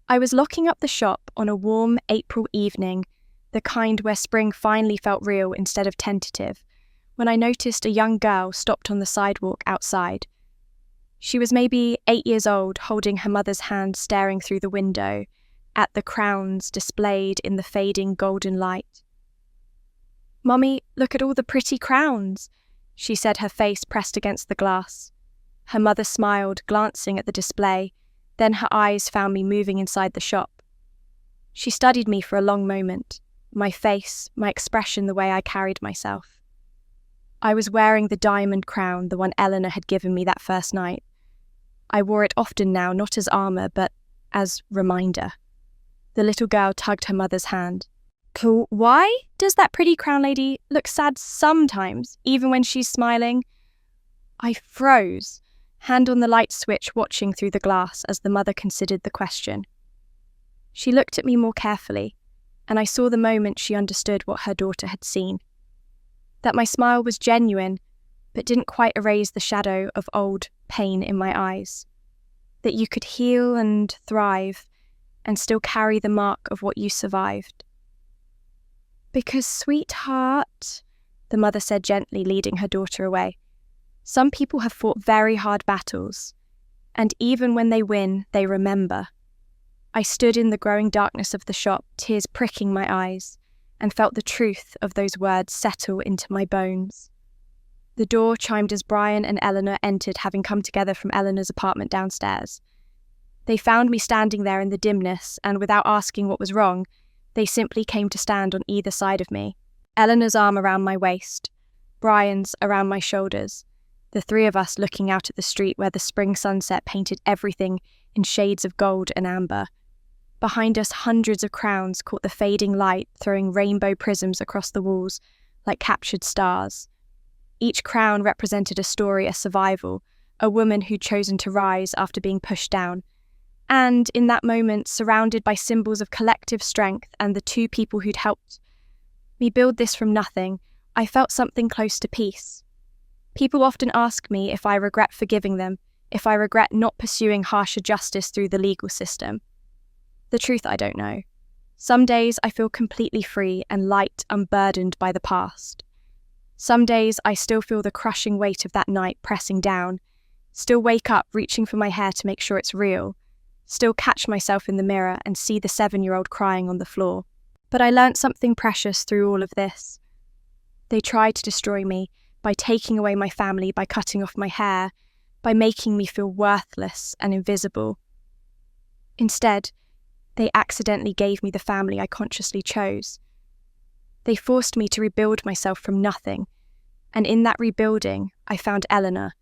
I was locking up the shop on a warm April evening, the kind where spring finally felt real instead of tentative, when I noticed a young girl stopped on the sidewalk outside. She was maybe 8 years old, holding her mother's hand, staring through the window at the crowns displayed in the fading golden light. "Mummy, look at all the pretty crowns," she said, her face pressed against the glass. Her mother smiled, glancing at the display, then her eyes found me moving inside the shop. She studied me for a long moment, my face, my expression, the way I carried myself. I was wearing the diamond crown, the one Eleanor had given me that first night. I wore it often now, not as armour, but as reminder. The little girl tugged her mother's hand. "Cool. Why does that pretty crown lady look sad sometimes, even when she's smiling?" I froze, hand on the light switch, watching through the glass as the mother considered the question. She looked at me more carefully, and I saw the moment she understood what her daughter had seen. That my smile was genuine, but didn't quite erase the shadow of old pain in my eyes. That you could heal and thrive, and still carry the mark of what you survived. "Because, sweetheart," the mother said gently, leading her daughter away, "some people have fought very hard battles, and even when they win, they remember." I stood in the growing darkness of the shop, tears pricking my eyes, and felt the truth of those words settle into my bones. The door chimed as Brian and Eleanor entered, having come together from Eleanor's apartment downstairs. They found me standing there in the dimness, and without asking what was wrong, they simply came to stand on either side of me. Eleanor's arm around my waist, Brian's around my shoulders, the three of us looking out at the street where the spring sunset painted everything in shades of gold and amber. Behind us, hundreds of crowns caught the fading light, throwing rainbow prisms across the walls like captured stars. Each crown represented a story, a survival, a woman who'd chosen to rise after being pushed down. And in that moment, surrounded by symbols of collective strength and the two people who'd helped me build this from nothing, I felt something close to peace. People often ask me if I regret forgiving them, if I regret not pursuing harsher justice through the legal system. The truth, I don't know. Some days I feel completely free and light, unburdened by the past. Some days I still feel the crushing weight of that night pressing down, still wake up reaching for my hair to make sure it's real, still catch myself in the mirror and see the 7-year-old crying on the floor. But I learnt something precious through all of this. They tried to destroy me by taking away my family, by cutting off my hair, by making me feel worthless and invisible. Instead, they accidentally gave me the family I consciously chose. They forced me to rebuild myself from nothing, and in that rebuilding, I found Eleanor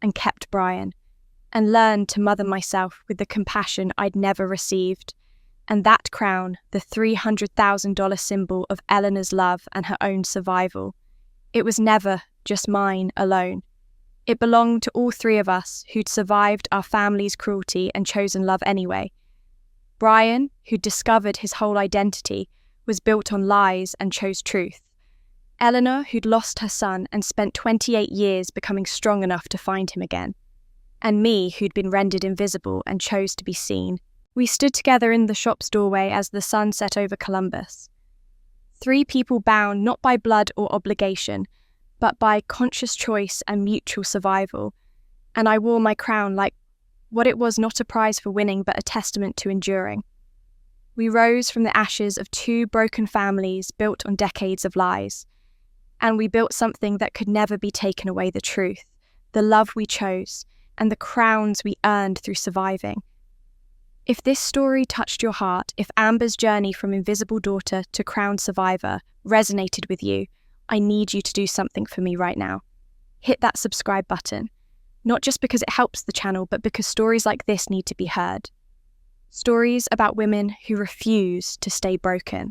and kept Brian, and learned to mother myself with the compassion I'd never received. And that crown, the $300,000 symbol of Eleanor's love and her own survival, it was never just mine alone. It belonged to all three of us who'd survived our family's cruelty and chosen love anyway. Brian, who'd discovered his whole identity, was built on lies and chose truth. Eleanor, who'd lost her son and spent 28 years becoming strong enough to find him again. And me, who'd been rendered invisible and chose to be seen. We stood together in the shop's doorway as the sun set over Columbus. 3 people bound not by blood or obligation, but by conscious choice and mutual survival. And I wore my crown like what it was, not a prize for winning, but a testament to enduring. We rose from the ashes of 2 broken families built on decades of lies. And we built something that could never be taken away: the truth, the love we chose, and the crowns we earned through surviving. If this story touched your heart, if Amber's journey from invisible daughter to crowned survivor resonated with you, I need you to do something for me right now. Hit that subscribe button. Not just because it helps the channel, but because stories like this need to be heard. Stories about women who refuse to stay broken.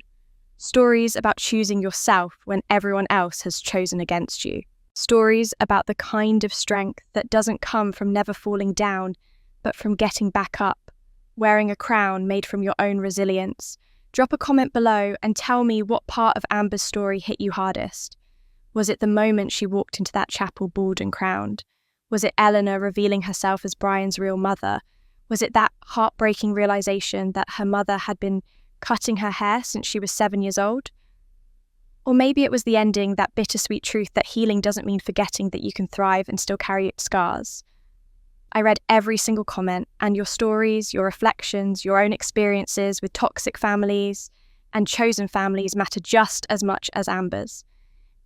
Stories about choosing yourself when everyone else has chosen against you. Stories about the kind of strength that doesn't come from never falling down, but from getting back up, wearing a crown made from your own resilience. Drop a comment below and tell me what part of Amber's story hit you hardest. Was it the moment she walked into that chapel bald and crowned? Was it Eleanor revealing herself as Brian's real mother? Was it that heartbreaking realization that her mother had been cutting her hair since she was 7 years old? Or maybe it was the ending, that bittersweet truth that healing doesn't mean forgetting that you can thrive and still carry scars. I read every single comment, and your stories, your reflections, your own experiences with toxic families and chosen families matter just as much as Amber's.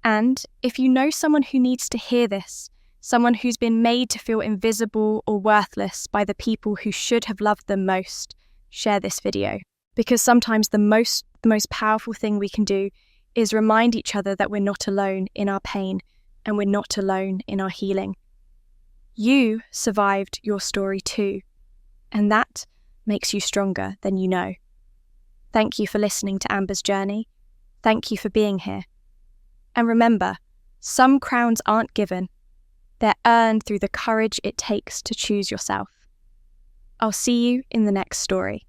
And if you know someone who needs to hear this, someone who's been made to feel invisible or worthless by the people who should have loved them most, share this video. Because sometimes the most powerful thing we can do is remind each other that we're not alone in our pain and we're not alone in our healing. You survived your story too, and that makes you stronger than you know. Thank you for listening to Amber's journey. Thank you for being here. And remember, some crowns aren't given. They're earned through the courage it takes to choose yourself. I'll see you in the next story.